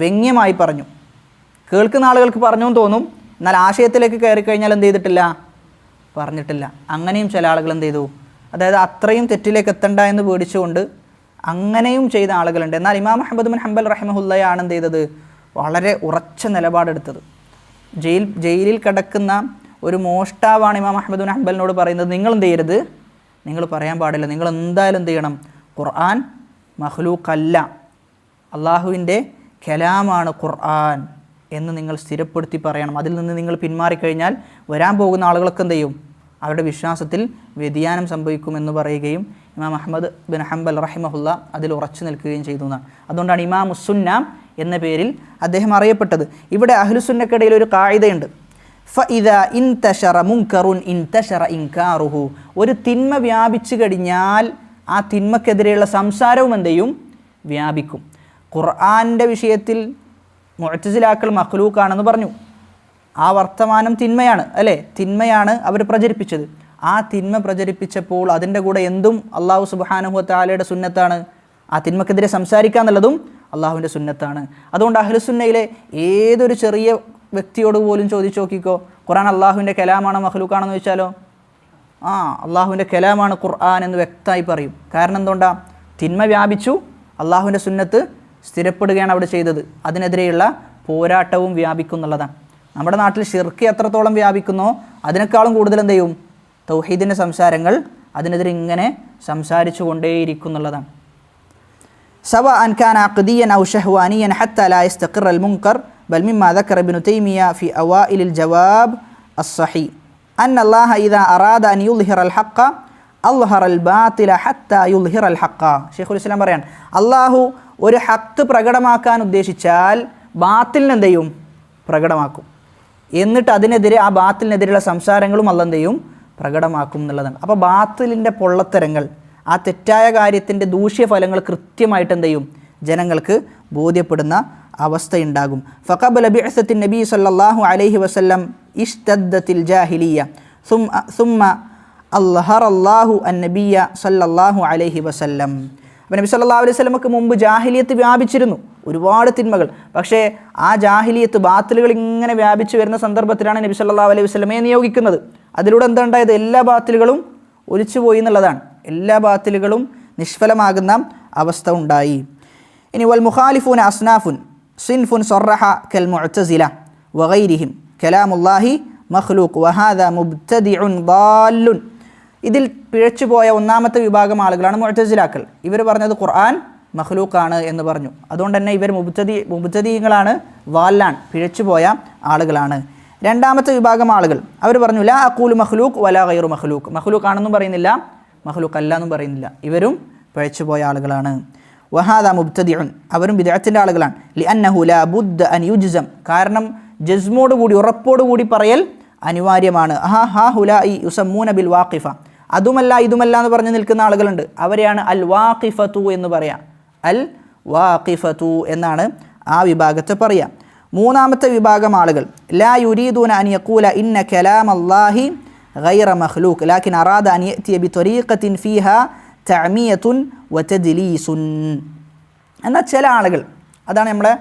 വ്യംഗ്യമായി പറഞ്ഞു. കേൾക്കുന്ന ആളുകൾക്ക് പറഞ്ഞു എന്ന് തോന്നും, എന്നാൽ ആശയത്തിലേക്ക് കയറി കഴിഞ്ഞാൽ എന്ത് ചെയ്തിട്ടില്ല, പറഞ്ഞിട്ടില്ല. അങ്ങനെയും ചില ആളുകൾ എന്ത് ചെയ്തു, അതായത് അത്രയും തെറ്റിലേക്ക് എത്തണ്ട എന്ന് പേടിച്ചുകൊണ്ട് അങ്ങനെയും ചെയ്ത ആളുകളുണ്ട്. എന്നാൽ ഇമാം അഹ്മദ് ബിൻ ഹംബൽ റഹിമഹുല്ലയാണ് എന്ത് ചെയ്തത്, വളരെ ഉറച്ച നിലപാടെടുത്തത്. ജയിലിൽ കിടക്കുന്ന ഒരു മോഷ്ടാവാണ് ഇമാം അഹ്മദ് ബിൻ ഹംബലിനോട് പറയുന്നത്, നിങ്ങൾ എന്ത് ചെയ്യരുത്, നിങ്ങൾ പറയാൻ പാടില്ല, നിങ്ങൾ എന്തായാലും എന്ത് ചെയ്യണം, ഖുർആൻ മഖ്ലൂഖല്ല, അള്ളാഹുവിൻ്റെ കലാമാണ് ഖുർആൻ എന്ന് നിങ്ങൾ സ്ഥിരപ്പെടുത്തി പറയണം. അതിൽ നിന്ന് നിങ്ങൾ പിന്മാറിക്കഴിഞ്ഞാൽ വരാൻ പോകുന്ന ആളുകളൊക്കെ എന്ത് ചെയ്യും? അവരുടെ വിശ്വാസത്തിൽ വ്യതിയാനം സംഭവിക്കുമെന്ന് പറയുകയും ഇമാം അഹ്മദ് ബിൻ ഹംബൽ റഹിമഹുല്ല അതിൽ ഉറച്ചു നിൽക്കുകയും ചെയ്തു എന്നാണ്. അതുകൊണ്ടാണ് ഇമാം ഉസ്സുന്ന എന്ന പേരിൽ അദ്ദേഹം അറിയപ്പെട്ടത്. ഇവിടെ അഹ്ലുസുന്നക്കിടയിൽ ഒരു കായിദയുണ്ട്. ഫഇദാ ഇൻതശറ മുൻകറുൻ ഇൻതശറ ഇൻകാറുഹു. ഒരു തിന്മ വ്യാപിച്ചു കഴിഞ്ഞാൽ ആ തിന്മക്കെതിരെയുള്ള സംസാരവും എന്ത് ചെയ്യും? വ്യാപിക്കും. ഖുർആൻ്റെ വിഷയത്തിൽ മുഅ്തസിലാക്കൾ മഖ്ലൂഖാണെന്ന് പറഞ്ഞു. ആ വർത്തമാനം തിന്മയാണ്, അല്ലേ? തിന്മയാണ് അവർ പ്രചരിപ്പിച്ചത്. ആ തിന്മ പ്രചരിപ്പിച്ചപ്പോൾ അതിൻ്റെ കൂടെ എന്തും അള്ളാഹു സുബ്ഹാനഹു വ തആലയുടെ സുന്നത്താണ്. ആ തിന്മക്കെതിരെ സംസാരിക്കുക എന്നുള്ളതും അള്ളാഹുവിൻ്റെ സുന്നത്താണ്. അതുകൊണ്ട് അഹ്ലുസുന്നയിലെ ഏതൊരു ചെറിയ വ്യക്തിയോട് പോലും ചോദിച്ചു നോക്കിക്കോ, ഖുർആൻ അള്ളാഹുവിൻ്റെ കലാമാണോ മഖ്ലൂഖാണെന്ന് ചോദിച്ചാലോ അള്ളാഹുവിൻ്റെ കലാമാണ് ഖുർആൻ എന്ന് വ്യക്തമായി പറയും. കാരണം എന്തുകൊണ്ടാണ്? തിന്മ വ്യാപിച്ചു, അള്ളാഹുവിൻ്റെ സുന്നത്ത് സ്ഥിരപ്പെടുകയാണ് അവിടെ ചെയ്തത്. അതിനെതിരെയുള്ള പോരാട്ടവും വ്യാപിക്കും എന്നുള്ളതാണ്. നമ്മുടെ നാട്ടിൽ ശിർക്ക് എത്രത്തോളം വ്യാപിക്കുന്നോ അതിനേക്കാളും കൂടുതൽ എന്ത് ചെയ്യും? തൗഹീദിൻ്റെ സംസാരങ്ങൾ അതിനെതിരെ ഇങ്ങനെ സംസാരിച്ചു കൊണ്ടേയിരിക്കും എന്നുള്ളതാണ്. സവഅൻ കാന അഖ്ദിയൻ ഔ ശഹ്വാനിയൻ ഹത്താ ലാ യസ്തഖിറ അൽ മുൻകർ ബൽ മിമ്മാ ദക്കറ ഇബ്നു തൈമിയ ഫി അവാഇൽ അൽ ജവാബ് അസ്സഹീഹ് അന്ന അല്ലാഹ ഇദാ അറാദ അൻ യുദ്ഹിറ അൽ ഹഖ്ഖ അൽഹറ അൽ ബാതില ഹത്താ യുദ്ഹിറ അൽ ഹഖ്ഖ. ശൈഖുൽ ഇസ്ലാം പറയാൻ, അല്ലാഹു ഒരു ഹഖ് പ്രകടമാക്കാൻ ഉദ്ദേശിച്ചാൽ ബാത്തിലിനെ എന്ത് ചെയ്യും? പ്രകടമാക്കും. എന്നിട്ട് അതിനെതിരെ ആ ബാത്തിലിനെതിരെയുള്ള സംസാരങ്ങളും അല്ലാഹ് എന്ത് ചെയ്യും? പ്രകടമാക്കും എന്നുള്ളതാണ്. അപ്പോൾ ബാത്തിലിൻ്റെ പൊള്ളത്തരങ്ങൾ, ആ തെറ്റായ കാര്യത്തിൻ്റെ ദൂഷ്യഫലങ്ങൾ കൃത്യമായിട്ട് എന്ത് ചെയ്യും? ജനങ്ങൾക്ക് ബോധ്യപ്പെടുന്ന അവസ്ഥയുണ്ടാകും. ഫഖബല ബിഅസത്തിൻ നബി സല്ലല്ലാഹു അലൈഹി വസല്ലം ഇഷ്തദ്ദത്തിൽ ജാഹിലിയ്യ സുമ്മ അൽഹറല്ലാഹു അൻ-നബിയ്യ സല്ലല്ലാഹു അലൈഹി വസല്ലം. അപ്പോൾ നബി സല്ലല്ലാഹു അലൈഹി വസല്ലമക്ക് മുമ്പ് ജാഹിലിയത്ത് വ്യാപിച്ചിരുന്നു, ഒരുപാട് തിന്മകൾ. പക്ഷേ ആ ജാഹിലിയത്ത് ബാത്തിലുകൾ ഇങ്ങനെ വ്യാപിച്ചു വരുന്ന സന്ദർഭത്തിലാണ് നബി സല്ലല്ലാഹു അലൈഹി വസല്ലമയെ നിയോഗിക്കുന്നത്. അതിലൂടെ എന്താ ഉണ്ടായത്? എല്ലാ ബാത്തിലുകളും ഒലിച്ചു പോയി എന്നുള്ളതാണ്. എല്ലാ ബാത്തിലുകളും നിഷ്ഫലമാകുന്ന അവസ്ഥ ഉണ്ടായി. ഇനി വൽ മുഖാലിഫൂന അസ്നാഫുൻ സിൻഫുൻ സറഹ കൽ മുഅ്തസില വഗൈരിഹിം കലാമുല്ലാഹി മഖ്ലൂഖ് വഹാദാ മുബ്തദിഉൻ ضالٌ. ഇതിൽ പിഴച്ചുപോയ ഒന്നാമത്തെ വിഭാഗം ആളുകളാണ് മുഅ്തസിലാക്കൾ. ഇവർ പറഞ്ഞത് ഖുർആൻ മഖ്ലൂഖാണ് എന്ന് പറഞ്ഞു. അതുകൊണ്ട് തന്നെ ഇവർ മുബ്തദികളാണ്, ضالാൻ, പിഴച്ചുപോയ ആളുകളാണ്. രണ്ടാമത്തെ വിഭാഗം ആളുകൾ അവർ പറഞ്ഞു ലാ അഖൂലു മഖ്ലൂഖ് വലാ ഗൈറു മഖ്ലൂഖ്. മഖ്ലൂഖ് ആണെന്നും പറയുന്നില്ല, മഖ്ലൂഖ് അല്ല എന്നും പറയുന്നില്ല. ഇവരും പിഴച്ചുപോയ ആളുകളാണ്. വഹാദാ മുബ്തദിഉൻ, അവരും ബിദ്അത്തിൻ്റെ ആളുകളാണ്. ലിഅന്നഹു ലാ ബുദ്ദ അൻ യുജ്സം, കാരണം ജസ്മോടുകൂടി ഉറപ്പോടുകൂടി പറയൽ അനിവാര്യമാണ്. ഹുലാഇ യുസമ്മൂന ബിൽ വാഖിഫ, അതുമല്ല ഇതുമല്ല എന്ന് പറഞ്ഞു നിൽക്കുന്ന ആളുകളുണ്ട്. അവരെയാണ് അൽ വാഖിഫത്തു എന്ന് പറയാം. അൽ വാഖിഫത്തു എന്നാണ് ആ വിഭാഗത്തെ പറയാം. മൂന്നാമത്തെ വിഭാഗം ആളുകൾ ലാ യുരീദൂന അൻ യഖൂല ഇന്ന കലാമല്ലാഹി ഗൈറ മഖ്ലൂഖ് ലാകിൻ അറാദ അൻ യഅതിയ ബിത്വരീഖത്തിൻ ഫീഹാ തഅമിയത്തുൻ വതദ്ലീസുൻ. എന്നാൽ ചില ആളുകൾ, അതാണ് നമ്മുടെ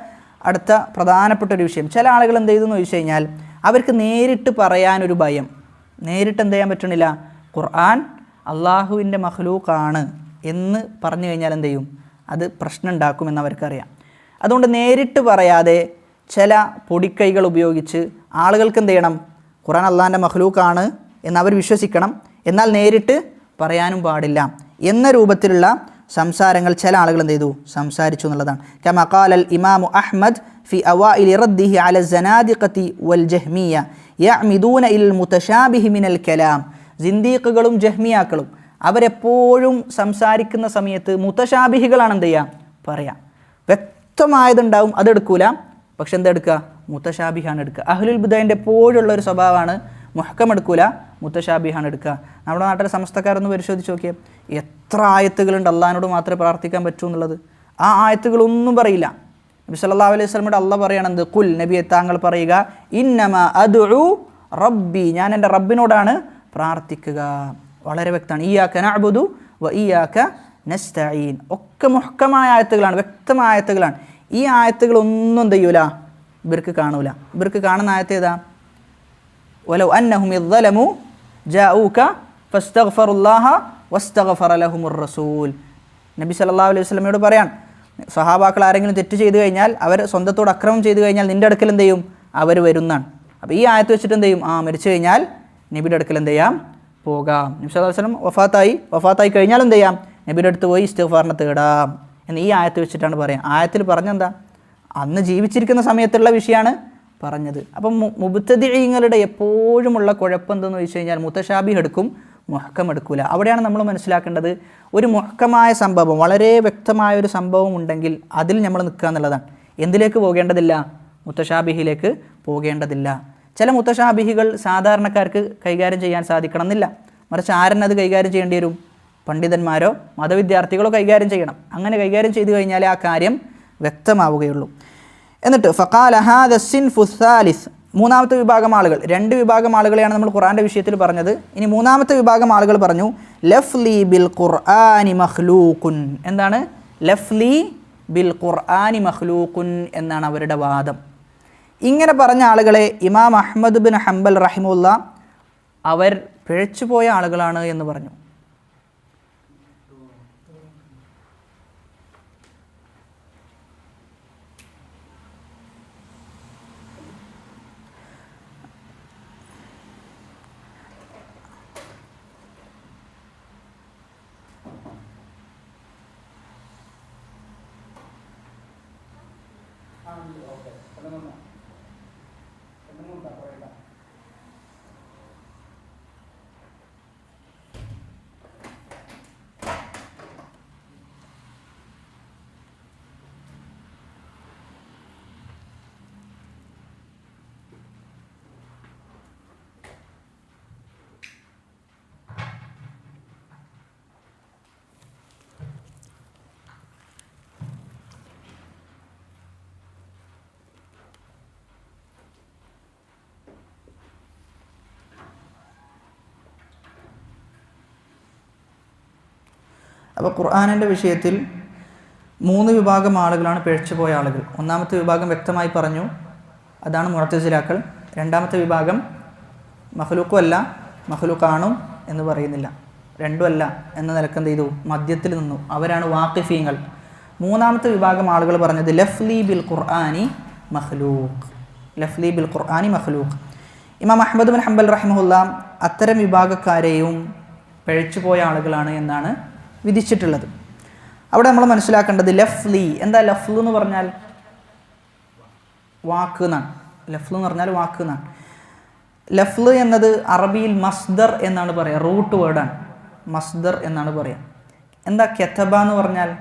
അടുത്ത പ്രധാനപ്പെട്ട ഒരു വിഷയം. ചില ആളുകൾ എന്ത് ചെയ്തു എന്ന് ചോദിച്ചു കഴിഞ്ഞാൽ അവർക്ക് നേരിട്ട് പറയാനൊരു ഭയം. നേരിട്ട് എന്ത് ചെയ്യാൻ പറ്റണില്ല? ഖുർആൻ അള്ളാഹുവിൻ്റെ മഖ്ലൂഖാണ് എന്ന് പറഞ്ഞു കഴിഞ്ഞാൽ എന്ത് ചെയ്യും? അത് പ്രശ്നം ഉണ്ടാക്കുമെന്ന് അവർക്കറിയാം. അതുകൊണ്ട് നേരിട്ട് പറയാതെ ചില പൊടിക്കൈകൾ ഉപയോഗിച്ച് ആളുകൾക്ക് എന്ത് ചെയ്യണം? ഖുർആൻ അള്ളാഹിൻ്റെ മഖ്ലൂഖാണ് എന്ന് അവർ വിശ്വസിക്കണം, എന്നാൽ നേരിട്ട് പറയാനും പാടില്ല എന്ന രൂപത്തിലുള്ള സംസാരങ്ങൾ ചില ആളുകൾ എന്ത് ചെയ്തു? സംസാരിച്ചു എന്നുള്ളതാണ്. കമാ ഖാലൽ ഇമാമു അഹ്മദ് ഫി അവൈലി റദ്ദിഹി അല സനാദിഖത്തി വൽ ജഹ്മിയ യഅ്മിദൂന ഇൽ മുതശാബിഹി മിനൽ കലാം. സിന്ദീഖുകളും ജഹ്മിയാക്കളും അവരെപ്പോഴും സംസാരിക്കുന്ന സമയത്ത് മുതശാബിഹികളാണ് എന്ത് ചെയ്യുക? പറയാം. വ്യക്തമായതുണ്ടാവും, അതെടുക്കൂല. പക്ഷെ എന്തെടുക്കുക? മുതശാബിഹാണ് എടുക്കുക. അഹ്ലുൽ ബിദ്അന്റെ എപ്പോഴുള്ള ഒരു സ്വഭാവമാണ് മുഹ്കം എടുക്കൂല, മുതശാബിഹാണ് എടുക്കുക. നമ്മുടെ നാട്ടിലെ സമസ്തക്കാരൊന്ന് പരിശോധിച്ച് നോക്കിയേ, എത്ര ആയത്തുകളുണ്ട് അള്ളാഹിനോട് മാത്രമേ പ്രാർത്ഥിക്കാൻ പറ്റൂ എന്നുള്ളത്. ആ ആയത്തുകളൊന്നും പറയില്ല. നബി സല്ലല്ലാഹു അലൈഹി വസല്ലമയുടെ അള്ളാഹ് പറയണത് കുൽ, നബിയെ താങ്കൾ പറയുക, ഇന്നമാ അദ്ഉ റബ്ബി, ഞാൻ എൻ്റെ റബ്ബിനോടാണ് പ്രാർത്ഥിക്കുക. വളരെ വ്യക്തമാണ്. ഇയ്യാക നഅ്ബുദു വ ഇയ്യാക നസ്തഈൻ. ഒക്കെ മുഹ്കമായ ആയത്തുകളാണ്, വ്യക്തമായ ആയത്തുകളാണ്. ഈ ആയത്തുകളൊന്നും എന്ത് ചെയ്യൂല? ഇവർക്ക് കാണൂല. ഇവർക്ക് കാണുന്ന ആയത്ത് ഏതാ? വലൗ അന്നഹും ഇദ്ദലമു ജാഊക ഫസ്തഗ്ഫറുല്ലാഹ വസ്തഗ്ഫറ ലഹുമുർ റസൂൽ. നബി സല്ലല്ലാഹു അലൈഹി വസല്ലമയോട് പറയാൻ, സഹാബാക്കൾ ആരെങ്കിലും തെറ്റ് ചെയ്തു കഴിഞ്ഞാൽ, അവർ സ്വന്തത്തോട് അക്രമം ചെയ്തു കഴിഞ്ഞാൽ നിൻ്റെ അടുക്കൽ എന്ത് ചെയ്യും? അവർ വരുന്നാണ്. അപ്പോൾ ഈ ആയത്ത് വെച്ചിട്ട് എന്ത് ചെയ്യും? മരിച്ചു കഴിഞ്ഞാൽ നബിയുടെ അടുക്കൽ എന്ത് ചെയ്യാം? പോകാം. നബി സല്ലല്ലാഹു അലൈഹി വസല്ലം വഫാത്തായി കഴിഞ്ഞാൽ എന്ത് ചെയ്യാം? നബിയുടെ അടുത്ത് പോയി ഇസ്തിഗ്ഫാറിനെ തേടാം എന്ന് ഈ ആയത്ത് വെച്ചിട്ടാണ് പറയാം. ആയത്തിൽ പറഞ്ഞെന്താ, അന്ന് ജീവിച്ചിരിക്കുന്ന സമയത്തുള്ള വിഷയമാണ് പറഞ്ഞത്. അപ്പം മുബ്തദിഈങ്ങളുടെ എപ്പോഴുമുള്ള കുഴപ്പം എന്തെന്ന് ചോദിച്ചു കഴിഞ്ഞാൽ മുതശാബിഹ് എടുക്കും, മുഹ്കം എടുക്കൂല. അവിടെയാണ് നമ്മൾ മനസ്സിലാക്കേണ്ടത്, ഒരു മുഹ്കമായ സംഭവം, വളരെ വ്യക്തമായ ഒരു സംഭവം ഉണ്ടെങ്കിൽ അതിൽ നമ്മൾ നിൽക്കുക എന്നുള്ളതാണ്. എന്തിലേക്ക് പോകേണ്ടതില്ല? മുതശാബിഹിലേക്ക് പോകേണ്ടതില്ല. ചില മുതശാബിഹികൾ സാധാരണക്കാർക്ക് കൈകാര്യം ചെയ്യാൻ സാധിക്കണം എന്നില്ല, മറിച്ച് ആരെന്നത് കൈകാര്യം ചെയ്യേണ്ടി വരും? പണ്ഡിതന്മാരോ മതവിദ്യാർത്ഥികളോ കൈകാര്യം ചെയ്യണം. അങ്ങനെ കൈകാര്യം ചെയ്തു കഴിഞ്ഞാൽ ആ കാര്യം വ്യക്തമാവുകയുള്ളൂ. എന്നിട്ട് ഫഖാല ഹാദ സിൻഫു സാലിസ്, മൂന്നാമത്തെ വിഭാഗം ആളുകൾ, 2 വിഭാഗം ആളുകളെയാണ് നമ്മൾ ഖുർആൻ്റെ വിഷയത്തിൽ പറഞ്ഞത്. ഇനി മൂന്നാമത്തെ വിഭാഗം ആളുകൾ പറഞ്ഞു ലഫ്ലി ബിൽ ഖുർആനി മഖ്ലൂഖുൻ. എന്താണ് ലഫ്ലി ബിൽ ഖുർആനി മഖ്ലൂഖുൻ എന്നാണ് അവരുടെ വാദം. ഇങ്ങനെ പറഞ്ഞ ആളുകളെ ഇമാം അഹ്മദ് ബിൻ ഹംബൽ റഹിമുല്ല അവർ പിഴച്ചുപോയ ആളുകളാണ് എന്ന് പറഞ്ഞു. അപ്പോൾ ഖുർആനിൻ്റെ വിഷയത്തിൽ 3 വിഭാഗം ആളുകളാണ് പിഴച്ചുപോയ ആളുകൾ. ഒന്നാമത്തെ വിഭാഗം വ്യക്തമായി പറഞ്ഞു, അതാണ് മുഅ്തസിലാക്കൾ. രണ്ടാമത്തെ വിഭാഗം മഖ്ലൂഖും അല്ല മഖ്ലൂഖാണും എന്ന് പറയുന്നില്ല, രണ്ടുമല്ല എന്ന നിലക്ക് എന്ത് ചെയ്തു, മധ്യത്തിൽ നിന്നു. അവരാണ് വാഖിഫീങ്ങൾ. മൂന്നാമത്തെ വിഭാഗം ആളുകൾ പറഞ്ഞത് ലഫ്ലി ബിൽ ഖുർആനി മഖ്ലൂഖ്, ലഫ്ലി ബിൽ ഖുർആനി മഖ്ലൂഖ്. ഇമാം അഹ്മദ് ബിൻ ഹംബൽ റഹിമഹുല്ല അത്തരം വിഭാഗക്കാരെയും പിഴച്ചുപോയ ആളുകളാണ് എന്നാണ് വിധിച്ചിട്ടുള്ളത്. അവിടെ നമ്മൾ മനസ്സിലാക്കേണ്ടത് ലഫ്ലി, എന്താ ലഫ്ലു എന്ന് പറഞ്ഞാൽ? വാക്ക് എന്നാണ്. ലഫ്ലു എന്ന് പറഞ്ഞാൽ വാക്ക് എന്നാണ്. ലഫ്ല് എന്നത് അറബിയിൽ മസ്ദർ എന്നാണ് പറയുക, റൂട്ട് വേർഡാണ്, മസ്ദർ എന്നാണ് പറയുക. എന്താ കെതബ എന്ന് പറഞ്ഞാൽ?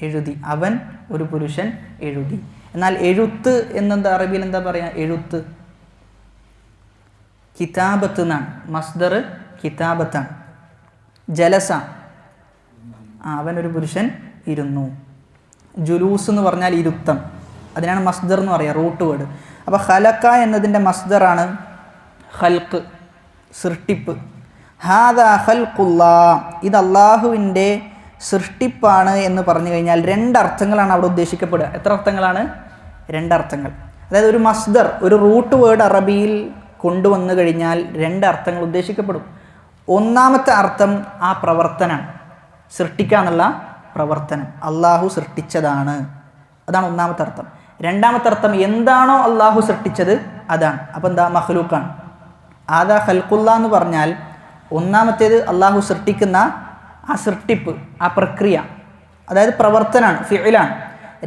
എഴുതി, അവൻ ഒരു പുരുഷൻ എഴുതി. എന്നാൽ എഴുത്ത് എന്നെന്താ അറബിയിൽ എന്താ പറയുക? എഴുത്ത്, കിതാബത്ത് എന്നാണ്. മസ്ദർ കിതാബത്താണ്. ജലസ, അവനൊരു പുരുഷൻ ഇരുന്നു. ജുലൂസ് എന്ന് പറഞ്ഞാൽ ഇരുത്തം, അതിനാണ് മസ്ദർ എന്ന് പറയുക, റൂട്ട് വേർഡ്. അപ്പോൾ ഖലഖ എന്നതിൻ്റെ മസ്ദറാണ് ഖൽഖ്, സൃഷ്ടിപ്പ്. ഹാദാ ഖൽഖുല്ലാ, ഇത് അള്ളാഹുവിൻ്റെ സൃഷ്ടിപ്പാണ് എന്ന് പറഞ്ഞു കഴിഞ്ഞാൽ 2 അർത്ഥങ്ങളാണ് അവിടെ ഉദ്ദേശിക്കപ്പെടുക. എത്ര അർത്ഥങ്ങളാണ്? 2 അർത്ഥങ്ങൾ. അതായത് ഒരു മസ്ദർ, ഒരു റൂട്ട് വേർഡ് അറബിയിൽ കൊണ്ടുവന്നു കഴിഞ്ഞാൽ 2 അർത്ഥങ്ങൾ ഉദ്ദേശിക്കപ്പെടും. ഒന്നാമത്തെ അർത്ഥം ആ പ്രവർത്തനമാണ്, സൃഷ്ടിക്കുക എന്നുള്ള പ്രവർത്തനം, അള്ളാഹു സൃഷ്ടിച്ചതാണ്, അതാണ് ഒന്നാമത്തെ അർത്ഥം. രണ്ടാമത്തെ അർത്ഥം എന്താണോ അള്ളാഹു സൃഷ്ടിച്ചത് അതാണ്. അപ്പോൾ എന്താ? മഖ്ലൂഖാണ്. ആദാ ഖൽഖുല്ലാ എന്ന് പറഞ്ഞാൽ ഒന്നാമത്തേത് അള്ളാഹു സൃഷ്ടിക്കുന്ന ആ സൃഷ്ടിപ്പ്, ആ പ്രക്രിയ, അതായത് പ്രവർത്തനമാണ്, ഫിഇലാണ്.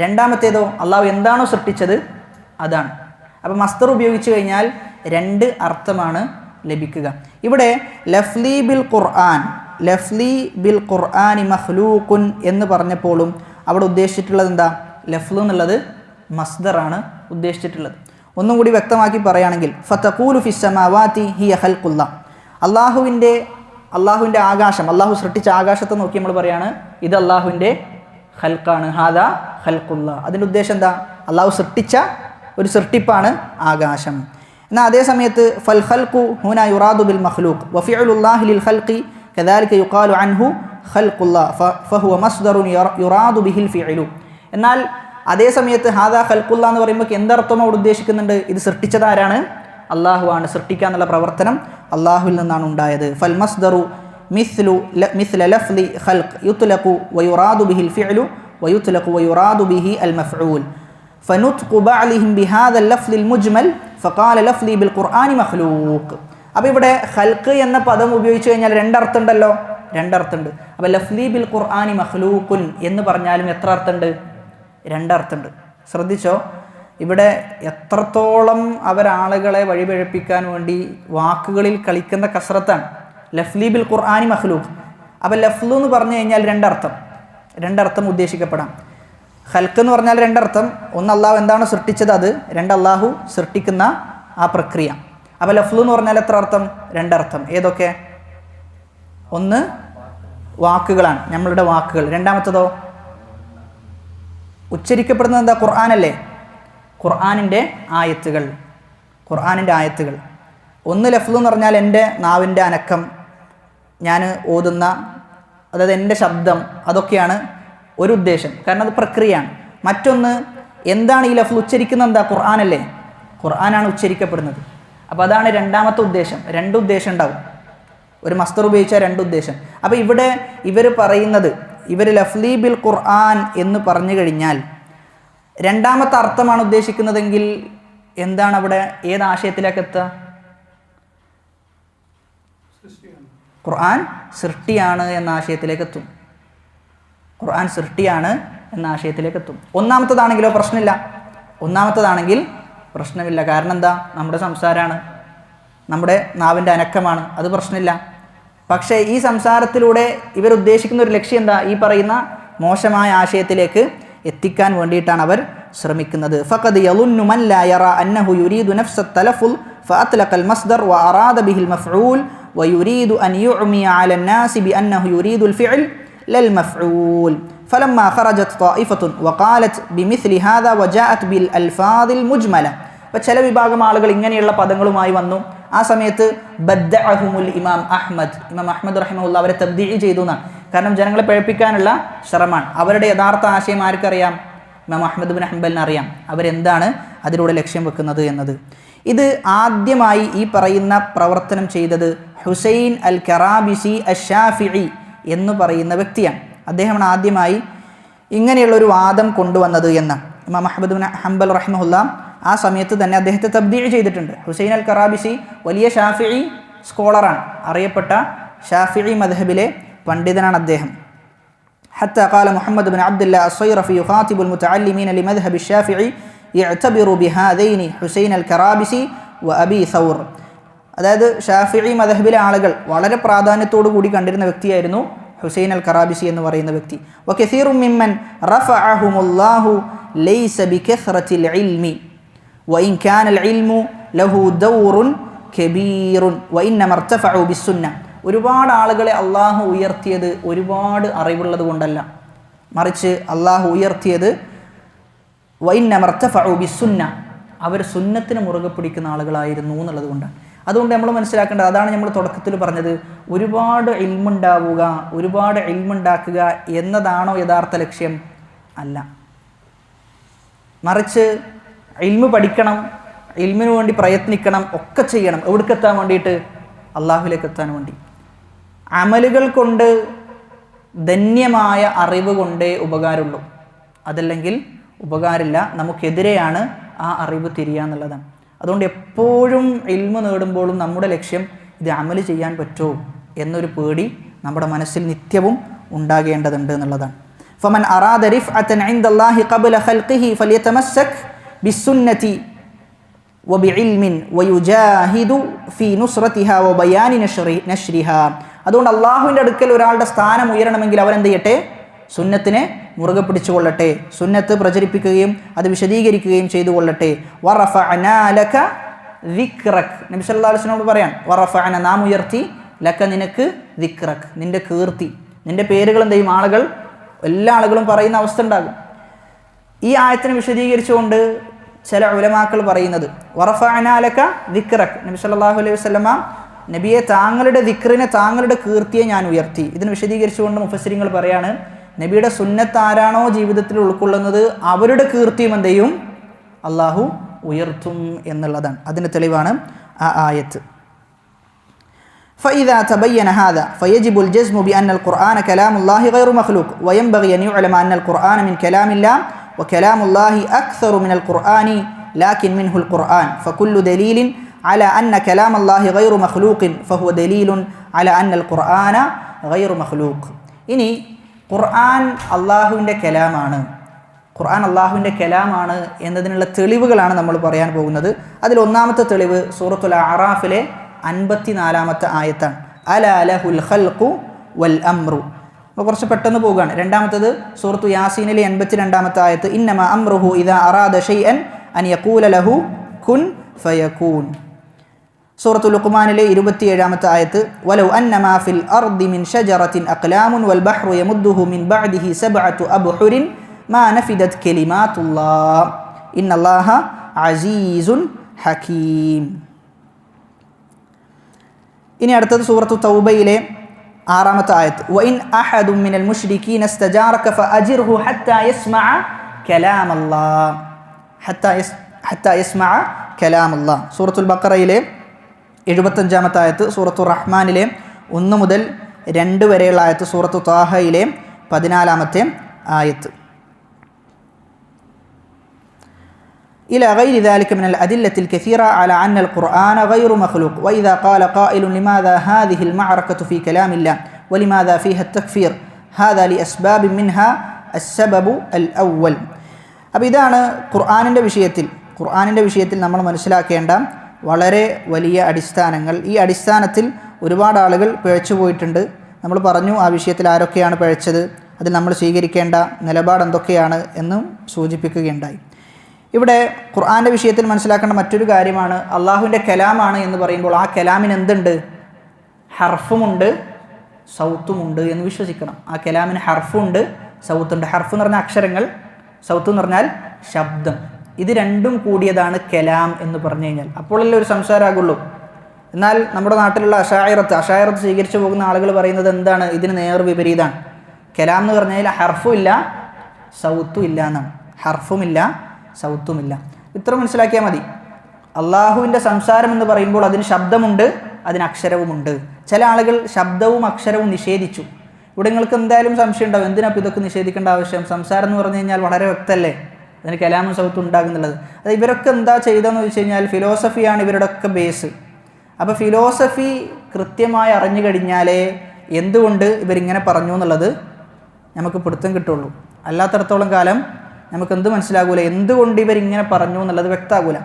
രണ്ടാമത്തേതോ അള്ളാഹു എന്താണോ സൃഷ്ടിച്ചത് അതാണ്. അപ്പോൾ മസ്ദർ ഉപയോഗിച്ച് കഴിഞ്ഞാൽ 2 അർത്ഥമാണ് ലഭിക്കുക. ഇവിടെ ലഫ്ലി ബിൽ ഖുർആൻ, ലഫ്ലി ബിൽ ഖുർആനി മഖ്ലൂഖുൻ എന്ന് പറഞ്ഞപ്പോഴും അവിടെ ഉദ്ദേശിച്ചിട്ടുള്ളത് എന്താ? ലഫ്ലു എന്നുള്ളത് മസ്ദറാണ് ഉദ്ദേശിച്ചിട്ടുള്ളത്. ഒന്നും കൂടി വ്യക്തമാക്കി പറയുകയാണെങ്കിൽ ഫതഖൂലു ഫിസ് സമാവാതി ഹിയ ഖൽഖുല്ലാ, അള്ളാഹുവിൻ്റെ ആകാശം, അള്ളാഹു സൃഷ്ടിച്ച ആകാശത്തെ നോക്കി നമ്മൾ പറയാണ് ഇത് അള്ളാഹുവിൻ്റെ ഖൽഖാണ്, ഹാദാ ഖൽഖുല്ലാ. അതിൻ്റെ ഉദ്ദേശം എന്താ? അള്ളാഹു സൃഷ്ടിച്ച ഒരു സൃഷ്ടിപ്പാണ് ആകാശം. എന്നാൽ അതേ സമയത്ത് ഫൽ ഖൽഖു ഹുന യുറാദു ബിൽ മഖ്ലൂഖ് വഫിഉലുല്ലാഹി ലിൽ ഖൽഖി കദാലിക യുഖാലു അൻഹു ഖൽഖുല്ലാ ഫഹുവ മസ്ദറുൻ യുറാദു ബിഹിൽ ഫിഇലു. എന്നാൽ അതേ സമയത്ത് ഹാദാ ഖൽഖുല്ലാ എന്ന് പറയുമ്പോൾ എന്തർത്ഥം അവിടെ ഉദ്ദേശിക്കുന്നുണ്ട്? ഇത് സൃഷ്ടിച്ചത് ആരാണ്? അള്ളാഹുവാണ്. സൃഷ്ടിക്കുക എന്നുള്ള പ്രവർത്തനം അള്ളാഹുവിൽ നിന്നാണ് ഉണ്ടായത്. ഫൽ മസ്ദറു മിസ്ല ലഫ്ലി ഖൽഖ് യുത്ലഖു വയുറാദു ബിഹിൽ ഫിഇലു വയുത്ലഖു വയുറാദു ബിഹി അൽ മഫ്ഊൽ ഫനുത്ഖു ബഅലിഹിം ബിഹാദൽ ലഫ്ലിൽ മുജ്മൽ ഫഖാല ലഫ്ലി ബിൽ ഖുർആനി മഖ്ലൂഖ്. അപ്പോൾ ഇവിടെ ഖൽഖ് എന്ന പദം ഉപയോഗിച്ച് കഴിഞ്ഞാൽ 2 അർത്ഥം ഉണ്ടല്ലോ. രണ്ടർത്ഥമുണ്ട്. അപ്പോൾ ലഫ്ലി ബിൽ ഖുർആനി മഖ്ലൂഖുൻ എന്ന് പറഞ്ഞാലും എത്ര അർത്ഥമുണ്ട്? രണ്ടർത്ഥമുണ്ട്. ശ്രദ്ധിച്ചോ, ഇവിടെ എത്രത്തോളം അവരാളുകളെ വഴിപഴപ്പിക്കാൻ വേണ്ടി വാക്കുകളിൽ കളിക്കുന്ന കസ്രത്താണ്. ലഫ്ലി ബിൽ ഖുർആനി മഖ്ലൂഖ്. അപ്പോൾ ലഫ്ലു എന്ന് പറഞ്ഞു കഴിഞ്ഞാൽ രണ്ടർത്ഥം ഉദ്ദേശിക്കപ്പെടാം. ഖൽഖ് എന്ന് പറഞ്ഞാൽ രണ്ടർത്ഥം. ഒന്ന് അള്ളാഹു എന്താണ് സൃഷ്ടിച്ചത് അത്, രണ്ട് അള്ളാഹു സൃഷ്ടിക്കുന്ന ആ പ്രക്രിയ. അപ്പോൾ ലഫ്ലു എന്ന് പറഞ്ഞാൽ എത്ര അർത്ഥം? രണ്ടർത്ഥം. ഏതൊക്കെ? ഒന്ന് വാക്കുകളാണ്, നമ്മളുടെ വാക്കുകൾ. രണ്ടാമത്തതോ ഉച്ചരിക്കപ്പെടുന്നത് എന്താ? ഖുർആനല്ലേ, ഖുർആനിൻ്റെ ആയത്തുകൾ. ഒന്ന് ലഫ്ലു എന്ന് പറഞ്ഞാൽ എൻ്റെ നാവിൻ്റെ അനക്കം, ഞാൻ ഓതുന്ന, അതായത് എൻ്റെ ശബ്ദം, അതൊക്കെയാണ് ഒരു ഉദ്ദേശം, കാരണം അത് പ്രക്രിയയാണ്. മറ്റൊന്ന് എന്താണ് ഈ ലഫ്ലു ഉച്ചരിക്കുന്നത്? എന്താ? ഖുർആനല്ലേ, ഖുർആനാണ് ഉച്ചരിക്കപ്പെടുന്നത്. അപ്പോൾ അതാണ് രണ്ടാമത്തെ ഉദ്ദേശം. രണ്ട് ഉദ്ദേശം ഉണ്ടാവും, ഒരു മസ്തർ ഉപയോഗിച്ച രണ്ട് ഉദ്ദേശം. അപ്പോൾ ഇവിടെ ഇവർ പറയുന്നത്, ഇവർ ലഫ്ലി ബിൽ ഖുർആൻ എന്ന് പറഞ്ഞു കഴിഞ്ഞാൽ രണ്ടാമത്തെ അർത്ഥമാണ് ഉദ്ദേശിക്കുന്നതെങ്കിൽ എന്താണ് അവിടെ, ഏത് ആശയത്തിലേക്ക് എത്തുക? ഖുർആൻ സൃഷ്ടിയാണ് എന്ന ആശയത്തിലേക്ക് എത്തും. ഒന്നാമത്തതാണെങ്കിലോ പ്രശ്നമില്ല. കാരണം എന്താ? നമ്മുടെ സംസാരമാണ്, നമ്മുടെ നാവിൻ്റെ അനക്കമാണ്, അത് പ്രശ്നമില്ല. പക്ഷേ ഈ സംസാരത്തിലൂടെ ഇവരുദ്ദേശിക്കുന്ന ഒരു ലക്ഷ്യം എന്താ? ഈ പറയുന്ന മോശമായ ആശയത്തിലേക്ക് എത്തിക്കാൻ വേണ്ടിയിട്ടാണ് അവർ ശ്രമിക്കുന്നത്. ഫഖദ് യളുന്നു മൻ ലാ യറാ അന്നഹു യുരീദു നഫ്സ തലഫുൽ ഫഅത്ലഖൽ മസ്ദർ വഅറാദ ബിഹിൽ മഫ്ഊൽ വയുരീദു അൻ യുഅ്മിയ അല الناس ബിഅന്നഹു യുരീദുൽ ഫിഅൽ ലൽ മഫ്ഊൽ فلما خرجت طائفة وقالت بمثل هذا وجاءت بالألفاظ المجملة. അപ്പോൾ ചില വിഭാഗം ആളുകൾ ഇങ്ങനെയുള്ള പദങ്ങളുമായി വന്നു. ആ സമയത്ത് ബദ്ദഅഹുമുൽ ഇമാം അഹ്മദ് റഹിമഹുല്ലാ അവരെ തബ്ദീഇ ചെയ്തു എന്നാണ്. കാരണം ജനങ്ങളെ പഴപ്പിക്കാനുള്ള ശ്രമമാണ്. അവരുടെ യഥാർത്ഥ ആശയം ആർക്കറിയാം? ഇമാം അഹ്മദ് ബിൻ ഹംബലിന് അറിയാം അവരെന്താണ് അതിലൂടെ ലക്ഷ്യം വെക്കുന്നത് എന്നത്. ഇത് ആദ്യമായി ഈ പറയുന്ന പ്രവർത്തനം ചെയ്തത് ഹുസൈൻ അൽ കറാബിസി അഷ്ശാഫിഈ എന്ന് പറയുന്ന വ്യക്തിയാണ്. അദ്ദേഹമാണ് ആദ്യമായി ഇങ്ങനെയുള്ളൊരു വാദം കൊണ്ടുവന്നത് എന്ന് ഇമാം അഹ്മദ് ബിൻ ഹംബൽ റഹിമഹുല്ലാ ആ സമയത്ത് തന്നെ അദ്ദേഹത്തെ തബ്ദീഇ ചെയ്തിട്ടുണ്ട്. ഹുസൈൻ അൽ കറാബിസി വലിയ ഷാഫിഈ സ്കോളറാണ്, അറിയപ്പെട്ട ഷാഫിഈ മദ്ഹബിലെ പണ്ഡിതനാണ് അദ്ദേഹം. حتى قال محمد بن عبد الله الصيرفي يخاطب المتعلمين لمذهب الشافعي يعتبر بهذين حسين الكرابسي وأبي ثور. അതായത് ഷാഫിഈ മദ്ഹബിലെ ആളുകൾ വളരെ പ്രാധാന്യത്തോടു കൂടി കണ്ടിരുന്ന വ്യക്തിയായിരുന്നു ഹുസൈൻ അൽ കറാബിസി എന്ന് പറയുന്ന വ്യക്തി. വകസീറു മിമ്മൻ റഫഅഹുമുല്ലാഹു ലൈസ ബികസ്റത്തിൽ ഇൽമി വഇൻ കാനൽ ഇൽമു ലഹു ദൗറുൻ കബീറുൻ വഇന്നമ ഇർതഫഉ ബിസ്സുന്ന. ഒരുപാട് ആളുകളെ അള്ളാഹു ഉയർത്തിയത് ഒരുപാട് അറിവുള്ളത് കൊണ്ടല്ല, മറിച്ച് അള്ളാഹു ഉയർത്തിയത് വഇന്നമ ഇർതഫഉ ബിസ്സുന്ന, അവർ സുന്നത്തിന് മുറുകെ പിടിക്കുന്ന ആളുകളായിരുന്നു എന്നുള്ളത് കൊണ്ടാണ്. അതുകൊണ്ട് നമ്മൾ മനസ്സിലാക്കേണ്ടത്, അതാണ് നമ്മൾ തുടക്കത്തിൽ പറഞ്ഞത്, ഒരുപാട് ഇൽമുണ്ടാവുക, ഒരുപാട് ഇൽമുണ്ടാക്കുക എന്നതാണോ യഥാർത്ഥ ലക്ഷ്യം? അല്ല, മറിച്ച് ഇൽമു പഠിക്കണം, ഇൽമിനു വേണ്ടി പ്രയത്നിക്കണം, ഒക്കെ ചെയ്യണം. എവിടേക്കെത്താൻ വേണ്ടിയിട്ട്? അള്ളാഹുലേക്ക് എത്താൻ വേണ്ടി. അമലുകൾ കൊണ്ട്, ധന്യമായ അറിവ് കൊണ്ടേ ഉപകാരമുള്ളൂ, അതല്ലെങ്കിൽ ഉപകാരമില്ല. നമുക്കെതിരെയാണ് ആ അറിവ് തിരിയുക എന്നുള്ളതാണ്. അതുകൊണ്ട് എപ്പോഴും ഇൽമു നേടുമ്പോഴും നമ്മുടെ ലക്ഷ്യം ഇത് അമല് ചെയ്യാൻ പറ്റുമോ എന്നൊരു പേടി നമ്മുടെ മനസ്സിൽ നിത്യവും ഉണ്ടാകേണ്ടതുണ്ട് എന്നുള്ളതാണ്. ഫമൻ അറാദ റിഫഅതൻ ഇൻദല്ലാഹി ഖബ്ല ഖൽഖിഹി ഫലിയതമസ്സക് ബിസ്സുന്നതി വബിഇൽമിൻ വയുജാഹിദു ഫീ നുസ്റതിഹാ വബയാനി നശ്രിഹാ. അതുകൊണ്ട് അള്ളാഹുവിൻ്റെ അടുക്കൽ ഒരാളുടെ സ്ഥാനം ഉയരണമെങ്കിൽ അവരെന്ത് ചെയ്യട്ടെ? സുന്നത്തിനെ മുറുകെ പിടിച്ചുകൊള്ളട്ടെ, സുന്നത്ത് പ്രചരിപ്പിക്കുകയും അത് വിശദീകരിക്കുകയും ചെയ്തു കൊള്ളട്ടെ. വറഫഅനാ ലക ദിക്റക്, നബി സല്ലല്ലാഹു അലൈഹി വസല്ലം പറയാൻ, വറഫഅന, നാം ഉയർത്തി, ലക, നിനക്ക്, ദിക്റക്, നിന്റെ കീർത്തി, നിന്റെ പേരുകൾ എന്ത് ചെയ്യും? ആളുകൾ, എല്ലാ ആളുകളും പറയുന്ന അവസ്ഥ ഉണ്ടാകും. ഈ ആയത്തിനെ വിശദീകരിച്ചുകൊണ്ട് ചില ഉലമാക്കൾ പറയുന്നത്, വറഫഅനാ ലക ദിക്റക്, നബി സല്ലല്ലാഹു അലൈഹി വസല്ലമ നബിയെ, താങ്കളുടെ ദിക്റിനെ, താങ്കളുടെ കീർത്തിയെ ഞാൻ ഉയർത്തി. ഇതിന് വിശദീകരിച്ചുകൊണ്ട് മുഫസ്സിരിങ്ങൾ പറയാണ്, നബിയുടെ സുന്നത്ത് ആരാണോ ജീവിതത്തിൽ ഉൾക്കൊള്ളുന്നത് അവരുടെ കീർത്തിയും എന്ത് ചെയ്യും? അള്ളാഹു ഉയർത്തും എന്നുള്ളതാണ്. അതിന് തെളിവാണ് ആ ആയത്ത്. فإذا تبين هذا فيجب الجزم بأن القرآن كلام الله غير مخلوق وينبغي أن يعلم أن القرآن من كلام الله وكلام الله أكثر من القرآن لكن منه القرآن فكل دليل على أن كلام الله غير مخلوق فهو دليل على أن القرآن غير مخلوق. ഇനി ഖുർആൻ അള്ളാഹുവിൻ്റെ കലാമാണ്, ഖുർആൻ അള്ളാഹുവിൻ്റെ കലാമാണ് എന്നതിനുള്ള തെളിവുകളാണ് നമ്മൾ പറയാൻ പോകുന്നത്. അതിൽ ഒന്നാമത്തെ തെളിവ് സൂറത്തുൽ അറാഫിലെ 54-ാമത്തെ ആയത്താണ്. അലാ ലഹുൽ ഖൽഖു വൽ അംറു. കുറച്ച് പെട്ടെന്ന് പോവുകയാണ്. രണ്ടാമത്തത് സൂറത്തു യാസീനിലെ 82-ാമത്തെ ആയത്ത്, ഇന്നമാ അംറുഹു ഇദാ അറാദ ഷൈഅൻ അൻ യഖൂല ലഹു കുൻ ഫയകൂൻ. സൂറത്തു ലുഖ്മാനിലെ 27-ാമത്തെ ആയത്ത്, വലൗ അന്നമാ ഫിൽ അർദി മിൻ ഷജറത്തിൻ അഖ്ലാമുൻ വൽ ബഹ്റു യമുദ്ദുഹു മിൻ ബഅദിഹി സബ്അതു അബ്ഹുരിൻ മാ നഫിദത് കലിമാതുല്ലാഹ് ഇന്നല്ലാഹ അസീസുൻ ഹകീം. ഇനി അടുത്തത് സൂറത്തു തൗബയിലെ 6-ാമത്തെ ആയത്ത്, വഇൻ അഹദും മിനൽ മുശ്രികീന ഇസ്തജാറക ഫഅജിർഹു ഹത്താ യസ്മഅ കലാമല്ലാഹ് ഹത്താ യസ്മഅ കലാമല്ലാഹ്. സൂറത്തുൽ ബഖറയിലെ 75-ാമത്തെ ആയത്ത്, സൂറത്തു റഹ്മാനിലെ 1 മുതൽ 2 വരെയുള്ള ആയത്ത്, സൂറത്തു ത്വാഹയിലെ 14-ാമത്തെ ആയത്ത്. إلى غير ذلك من الأدلة الكثيرة على أن القرآن غير مخلوق. وإذا قال قائل لماذا هذه المعركة في كلام الله ولماذا فيها التكفير هذا لأسباب منها السبب الأول. അപ്പോൾ ഇതാണ് ഖുർആനിൻ്റെ വിഷയത്തിൽ നമ്മൾ മനസ്സിലാക്കേണ്ട വളരെ വലിയ അടിസ്ഥാനങ്ങൾ. ഈ അടിസ്ഥാനത്തിൽ ഒരുപാട് ആളുകൾ പിഴച്ചു പോയിട്ടുണ്ട്. നമ്മൾ പറഞ്ഞു ആ വിഷയത്തിൽ ആരൊക്കെയാണ് പിഴച്ചത്, അതിൽ നമ്മൾ സ്വീകരിക്കേണ്ട നിലപാട് എന്തൊക്കെയാണ് എന്നും സൂചിപ്പിക്കുകയുണ്ടായി. ഇവിടെ ഖുർആൻ്റെ വിഷയത്തിൽ മനസ്സിലാക്കേണ്ട മറ്റൊരു കാര്യമാണ്, അള്ളാഹുവിൻ്റെ കലാമാണ് എന്ന് പറയുമ്പോൾ ആ കലാമിന് എന്തുണ്ട്? ഹർഫുമുണ്ട്, സൗത്തുമുണ്ട് എന്ന് വിശ്വസിക്കണം. ആ കലാമിന് ഹർഫുണ്ട്, സൗത്തുണ്ട്. ഹർഫ് എന്ന് പറഞ്ഞാൽ അക്ഷരങ്ങൾ, സൗത്ത് എന്ന് പറഞ്ഞാൽ ശബ്ദം. ഇത് രണ്ടും കൂടിയതാണ് കലാം എന്ന് പറഞ്ഞു കഴിഞ്ഞാൽ. അപ്പോഴല്ലേ ഒരു സംസാരമാകുള്ളൂ. എന്നാൽ നമ്മുടെ നാട്ടിലുള്ള അഷായിറത്ത് സ്വീകരിച്ചു പോകുന്ന ആളുകൾ പറയുന്നത് എന്താണ്? ഇതിന് നേർ വിപരീതമാണ്. കലാം എന്ന് പറഞ്ഞാൽ ഹർഫും ഇല്ല സൗത്തും ഇല്ല എന്നാണ്. ഹർഫുമില്ല സൗത്തുമില്ല. ഇത്ര മനസ്സിലാക്കിയാൽ മതി. അള്ളാഹുവിൻ്റെ സംസാരം എന്ന് പറയുമ്പോൾ അതിന് ശബ്ദമുണ്ട്, അതിന് അക്ഷരവുമുണ്ട്. ചില ആളുകൾ ശബ്ദവും അക്ഷരവും നിഷേധിച്ചു. ഇവിടെ നിങ്ങൾക്ക് എന്തായാലും സംശയം ഉണ്ടാവും, എന്തിനാ ഇതൊക്കെ നിഷേധിക്കേണ്ട ആവശ്യം? സംസാരം എന്ന് പറഞ്ഞു കഴിഞ്ഞാൽ വളരെ വ്യക്തമല്ലേ, അതിന് കലാമും സൗത്തും ഉണ്ടാകുന്നുള്ളത്. അത് ഇവരൊക്കെ എന്താ ചെയ്തതെന്ന് വെച്ച് കഴിഞ്ഞാൽ ഫിലോസഫിയാണ് ഇവരുടെയൊക്കെ ബേസ്. അപ്പോൾ ഫിലോസഫി കൃത്യമായി അറിഞ്ഞു കഴിഞ്ഞാലേ എന്തുകൊണ്ട് ഇവരിങ്ങനെ പറഞ്ഞു എന്നുള്ളത് നമുക്ക് പിടുത്തം കിട്ടുള്ളൂ. അല്ലാത്തടത്തോളം കാലം നമുക്ക് എന്ത് മനസ്സിലാകൂല, എന്തുകൊണ്ട് ഇവരിങ്ങനെ പറഞ്ഞു എന്നുള്ളത് വ്യക്തമാകൂല.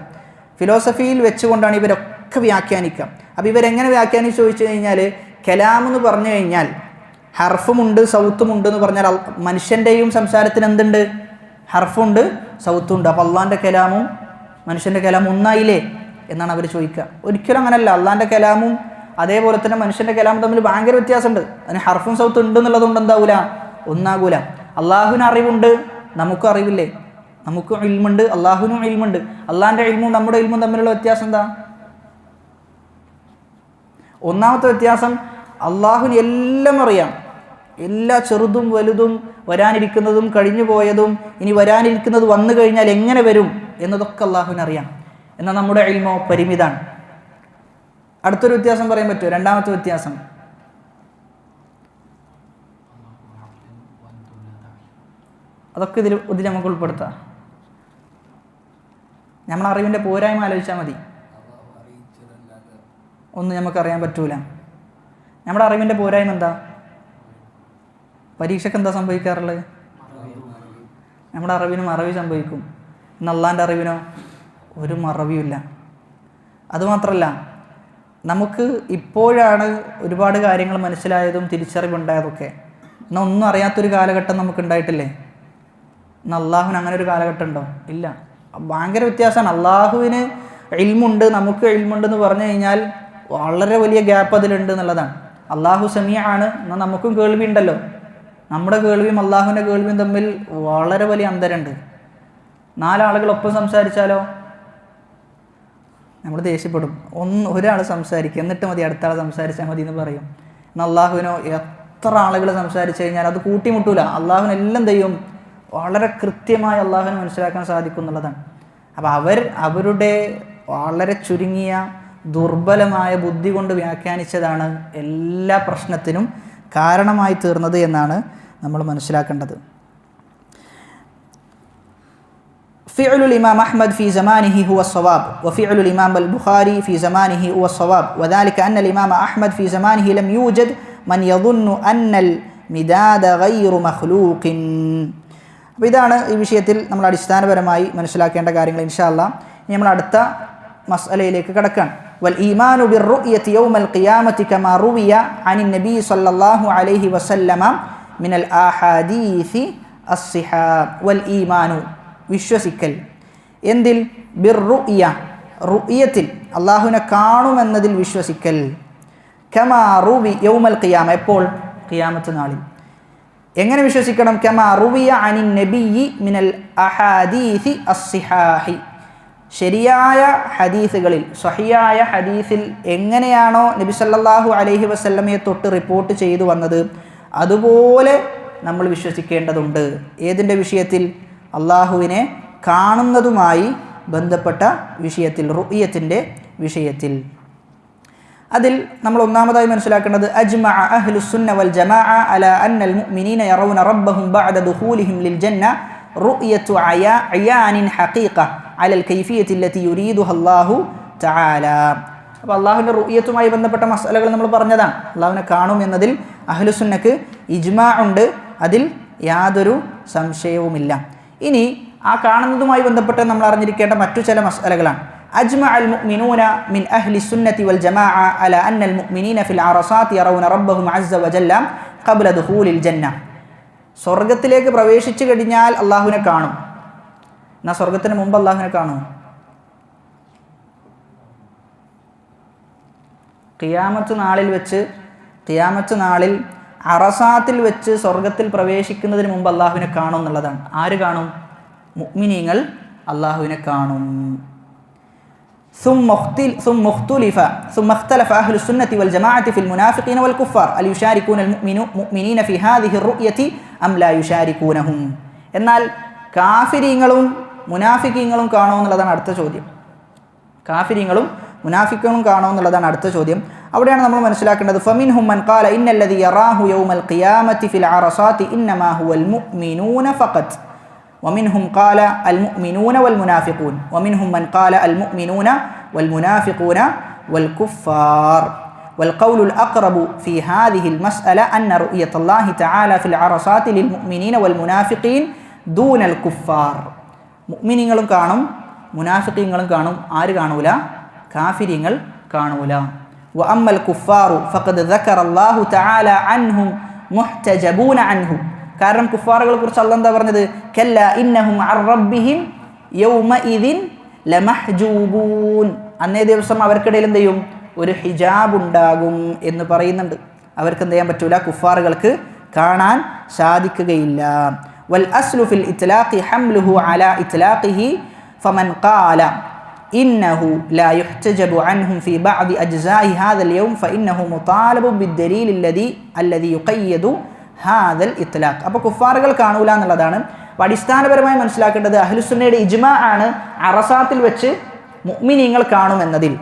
ഫിലോസഫിയിൽ വെച്ചുകൊണ്ടാണ് ഇവരൊക്കെ വ്യാഖ്യാനിക്കുക. അപ്പോൾ ഇവരെങ്ങനെ വ്യാഖ്യാനിച്ച് ചോദിച്ചു കഴിഞ്ഞാൽ, കലാമെന്ന് പറഞ്ഞു കഴിഞ്ഞാൽ ഹർഫുമുണ്ട് സൗത്തുമുണ്ട് എന്ന് പറഞ്ഞാൽ മനുഷ്യൻ്റെയും സംസാരത്തിന് എന്തുണ്ട്? ഹർഫുണ്ട് സൗത്തുണ്ട്. അപ്പോൾ അള്ളാൻ്റെ കലാമും മനുഷ്യൻ്റെ കലാമും ഒന്നായില്ലേ എന്നാണ് അവർ ചോദിക്കുക. ഒരിക്കലും അങ്ങനെയല്ല. അള്ളാൻ്റെ കലാമും അതേപോലെ തന്നെ മനുഷ്യൻ്റെ കലാമും തമ്മിൽ ഭയങ്കര വ്യത്യാസമുണ്ട്. അതിന് ഹർഫും സൗത്തും ഉണ്ട് എന്നുള്ളതുകൊണ്ട് എന്താവൂല, ഒന്നാകൂല. അള്ളാഹുവിന് അറിവുണ്ട്, നമുക്കും അറിവില്ലേ. നമുക്കും ഇൽമുണ്ട്, അള്ളാഹുവിനും ഇൽമുണ്ട്. അള്ളാഹിൻ്റെ ഇൽമും നമ്മുടെ ഇൽമും തമ്മിലുള്ള വ്യത്യാസം എന്താ? ഒന്നാമത്തെ വ്യത്യാസം, അള്ളാഹുവിന് എല്ലാം അറിയാം. എല്ലാ ചെറുതും വലുതും വരാനിരിക്കുന്നതും കഴിഞ്ഞു പോയതും ഇനി വരാനിരിക്കുന്നത് വന്നു കഴിഞ്ഞാൽ എങ്ങനെ വരും എന്നതൊക്കെ അള്ളാഹുവിന് അറിയാം. എന്നാൽ നമ്മുടെ ഇൽമോ പരിമിതാണ്. അടുത്തൊരു വ്യത്യാസം പറയാൻ പറ്റുമോ? രണ്ടാമത്തെ വ്യത്യാസം, അതൊക്കെ ഇതിൽ നമുക്ക് ഉൾപ്പെടുത്താം. നമ്മളെ അറിവിൻ്റെ പോരായ്മ ആലോചിച്ചാൽ മതി. ഒന്നും നമുക്കറിയാൻ പറ്റൂല. നമ്മുടെ അറിവിൻ്റെ പോരായ്മ എന്താ? പരീക്ഷയ്ക്ക് എന്താ സംഭവിക്കാറുള്ളത്? നമ്മുടെ അറിവിന് മറവി സംഭവിക്കും. എന്നാൽ അള്ളാൻ്റെ അറിവിനോ ഒരു മറവിയില്ല. അതുമാത്രമല്ല, നമുക്ക് ഇപ്പോഴാണ് ഒരുപാട് കാര്യങ്ങൾ മനസ്സിലായതും തിരിച്ചറിവുണ്ടായതൊക്കെ. എന്നാൽ ഒന്നും അറിയാത്തൊരു കാലഘട്ടം നമുക്ക് ഉണ്ടായിട്ടില്ലേ? എന്നാൽ അള്ളാഹുവിന് അങ്ങനെ ഒരു കാലഘട്ടം ഉണ്ടോ? ഇല്ല. ഭയങ്കര വ്യത്യാസമാണ്. അള്ളാഹുവിന് ഇൽമുണ്ട്, നമുക്ക് ഇൽമുണ്ടെന്ന് പറഞ്ഞു കഴിഞ്ഞാൽ വളരെ വലിയ ഗ്യാപ്പ് അതിലുണ്ട് എന്നുള്ളതാണ്. അള്ളാഹു സമീഅാണ്, എന്നാൽ നമുക്കും കേൾവി ഉണ്ടല്ലോ. നമ്മുടെ കേൾവിയും അള്ളാഹുവിൻ്റെ കേൾവിയും തമ്മിൽ വളരെ വലിയ അന്തരമുണ്ട്. 4 ആളുകൾ ഒപ്പം സംസാരിച്ചാലോ നമ്മൾ ദേഷ്യപ്പെടും. ഒരാൾ സംസാരിക്കുക, എന്നിട്ട് മതി അടുത്ത ആൾ സംസാരിച്ചാൽ മതി എന്ന് പറയും. എന്നാൽ അള്ളാഹുവിനോ എത്ര ആളുകൾ സംസാരിച്ചു കഴിഞ്ഞാൽ അത് കൂട്ടിമുട്ടൂല. അള്ളാഹുവിന് എല്ലാം ചെയ്യും, വളരെ കൃത്യമായി അള്ളാഹുവിനെ മനസ്സിലാക്കാൻ സാധിക്കും എന്നുള്ളതാണ്. അപ്പോൾ അവരുടെ വളരെ ചുരുങ്ങിയ ദുർബലമായ ബുദ്ധി കൊണ്ട് വ്യാഖ്യാനിച്ചതാണ് എല്ലാ പ്രശ്നത്തിനും കാരണമായി തീർന്നത് എന്നാണ് നമ്മൾ മനസ്സിലാക്കേണ്ടത്. فعل الإمام أحمد في زمانه هو الصواب وفعل الإمام البخاري في زمانه هو الصواب وذلك أن الإمام أحمد في زمانه لم يوجد من يظن أن المداد غير مخلوق. അപ്പോൾ ഇതാണ് ഈ വിഷയത്തിൽ നമ്മൾ അടിസ്ഥാനപരമായി മനസ്സിലാക്കേണ്ട കാര്യങ്ങൾ. ഇൻഷാ അല്ലാഹ് നമ്മൾ അടുത്ത മസ്അലയിലേക്ക് കടക്കാൻ. വൽ ഈമാനു ബിർറുഅ്യതി യൗമൽ ഖിയാമത്തി കമാ റുവിയ അനിൻ നബി സല്ലല്ലാഹു അലൈഹി വസല്ലമ മിനൽ ആഹാദീസി അസ്സിഹാ. വൽ ഈമാനു വിശ്വസിക്കൽ എന്തിൽ? ബിർറുഅ്യ റുഅ്യത്തിൽ അല്ലാഹുവിനെ കാണുമെന്നതിൽ വിശ്വസിക്കൽ. കമാ റുവി യൗമൽ ഖിയാമ എപ്പോൾ? ഖിയാമത്ത് നാളിൽ. എങ്ങനെ വിശ്വസിക്കണം? കമാ റുവിയ അനിൻ നബിയ്യി മിനൽ അഹാദീസി അസ്സിഹാഹി ശരിയായ ഹദീസുകളിൽ സ്വഹിയായ ഹദീസിൽ എങ്ങനെയാണോ നബി സല്ലല്ലാഹു അലൈഹി വസല്ലമയെ തൊട്ട് റിപ്പോർട്ട് ചെയ്തു വന്നത് അതുപോലെ നമ്മൾ വിശ്വസിക്കേണ്ടതുണ്ട്. ഏതിൻ്റെ വിഷയത്തിൽ? അള്ളാഹുവിനെ കാണുന്നതുമായി ബന്ധപ്പെട്ട വിഷയത്തിൽ, റുഅ്യത്തിൻ്റെ വിഷയത്തിൽ. അതിൽ നമ്മൾ ഒന്നാമതായി മനസ്സിലാക്കേണ്ടത് അജ്മഅ അഹ്ലുസുന്ന വൽ ജമാഅ അലാ അന്നൽ മുഅ്മിനീന യറൗന റബ്ബഹും ബഅദ ദുഖൂലിഹിം ലിൽ ജന്ന റുഅ്യതു അയാനിൻ ഹഖീഖ അലൽ കൈഫിയത്തി അല്ലതി യുരീദുഹ അല്ലാഹു തആല. അപ്പോൾ അള്ളാഹുവിൻ്റെ റുഅ്യത്തുമായി ബന്ധപ്പെട്ട മസലകൾ നമ്മൾ പറഞ്ഞതാണ്. അള്ളാഹുവിനെ കാണും എന്നതിൽ അഹ്ലുസുന്നക്ക് ഇജ്മാ ഉണ്ട്, അതിൽ യാതൊരു സംശയവുമില്ല. ഇനി ആ കാണുന്നതുമായി ബന്ധപ്പെട്ട് നമ്മൾ അറിഞ്ഞിരിക്കേണ്ട മറ്റു ചില മസലകളാണ്. أجمع المؤمنون من أهل السنة والجماعة على أن المؤمنين في العرصات يرون ربهم عز وجل قبل دخول الجنة. സ്വർഗത്തിലേക്ക് പ്രവേശിച്ചു കഴിഞ്ഞാൽ അള്ളാഹുവിനെ കാണും. എന്നാൽ സ്വർഗത്തിന് മുമ്പ് അള്ളാഹുവിനെ കാണും? ഖിയാമത്ത് നാളിൽ അറസാത്തിൽ വെച്ച് സ്വർഗത്തിൽ പ്രവേശിക്കുന്നതിന് മുമ്പ് അള്ളാഹുവിനെ കാണും എന്നുള്ളതാണ്. ആര് കാണും? മുഅ്മിനീങ്ങൾ അള്ളാഹുവിനെ കാണും. ثم اختلف أهل السنة والجماعة في المنافقين والكفار هل يشاركون المؤمنين في هذه الرؤية أم لا يشاركونهم. എന്നാൽ കാഫിരീങ്ങളും മുനാഫിക്കീങ്ങളും കാണോ എന്നുള്ളതാണ് അടുത്ത ചോദ്യം. കാഫിരീങ്ങളും മുനാഫിക്കുകളും കാണോ എന്നുള്ളതാണ് അടുത്ത ചോദ്യം. അവിടെയാണ് നമ്മൾ മനസ്സിലാക്കേണ്ടത് فمنهم من قال إن الذي يراه يوم القيامة في العرصات إنما هو المؤمنون فقط ومنهم قال المؤمنون والمنافقون ومنهم من قال المؤمنون والمنافقون والكفار. والقول الأقرب في هذه المسألة أن رؤية الله تعالى في العرصات للمؤمنين والمنافقين دون الكفار. മുഅ്മിനീങ്ങളും കാണും, മുനാഫിഖീങ്ങളും കാണും. ആര് കാണൂല? കാഫിരീങ്ങൾ കാണൂല. وأما الكفار فقد ذكر الله تعالى عنهم محتجبون عنه. കാരണം കുഫാറുകളെ കുറിച്ച് അല്ലാഹു എന്താ പറഞ്ഞത്? കല്ല ഇന്നഹും അൻ റബ്ബിഹിം യൗമഇദിൻ ലമഹ്ജൂബൂൻ. അന്നേ ദിവസം അവർക്കിടയിൽ എന്ത് ചെയ്യും? ഒരു ഹിജാബ് ഉണ്ടാകും എന്ന് പറയുന്നുണ്ട്. അവർക്ക് എന്ത് ചെയ്യാൻ പറ്റൂല? കുഫാറുകൾക്ക് കാണാൻ സാധിക്കുകയില്ല. വൽ അസ്ലു ഫിൽ ഇത്ലാഖി ഹംലുഹു അലാ ഇത്ലാഖിഹി ഫമൻ ഖാല ഇന്നഹു ലാ യുഹ്തജബു അൻഹും ഫീ ബഅദി അജ്സാഇ ഹാദൽ യൗം ഫഇന്നഹു മുതാലബു ബിദ്ദലീൽ അല്ലദി യുഖയ്യദു ഹാദൽ ഇത്ലാഖ്. അപ്പോൾ കുഫാറുകൾ കാണൂല എന്നുള്ളതാണ്. അടിസ്ഥാനപരമായി മനസ്സിലാക്കേണ്ടത് അഹ്ലുസുന്നയുടെ ഇജ്മാ ആണ് അറസാത്തിൽ വെച്ച് മുഅ്മിനീങ്ങൾ കാണുമെന്നതിൽ.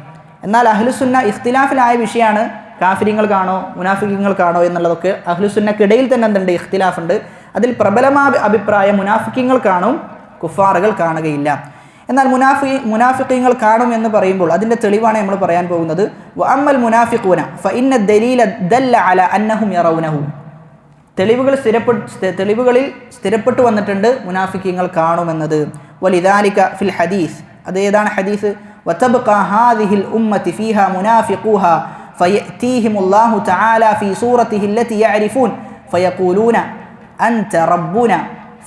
എന്നാൽ അഹ്ലുസുന്ന ഇഖ്തിലാഫിലായ വിഷയമാണ് കാഫിരീങ്ങൾ കാണോ മുനാഫിഖീങ്ങൾ കാണോ എന്നുള്ളതൊക്കെ. അഹ്ലുസുന്നക്കിടയിൽ തന്നെ എന്തുണ്ട്? ഇഖ്തിലാഫുണ്ട്. അതിൽ പ്രബലമായ അഭിപ്രായം മുനാഫിഖീങ്ങൾ കാണും, കുഫാറുകൾ കാണുകയില്ല. എന്നാൽ മുനാഫിഖീങ്ങൾ കാണും എന്ന് പറയുമ്പോൾ അതിൻ്റെ തെളിവാണ് നമ്മൾ പറയാൻ പോകുന്നത്. വഅമ്മൽ മുനാഫിഖൂന ഫഇന്ന ദലീല ദല്ല അലാ അന്നഹും യറൗനഹു. തെളിവുകളിൽ സ്ഥിരപ്പെട്ടു വന്നിട്ടുണ്ട് മുനാഫിക്കീങ്ങൾ കാണുമെന്നത്. വലിദാലിക ഫിൽ ഹദീസ്. അത് ഏതാണ് ഹദീസ്? വതബ്ഖാ ഹാദിഹിൽ ഉമ്മത്തി ഫീഹാ മുനാഫിഖൂഹാ ഫയഅതീഹിമുല്ലാഹു തആല ഫീ സൂറത്തിഹി അല്ലതി യഅരിഫൂൻ ഫയഖൂലൂന അൻത റബ്ബുന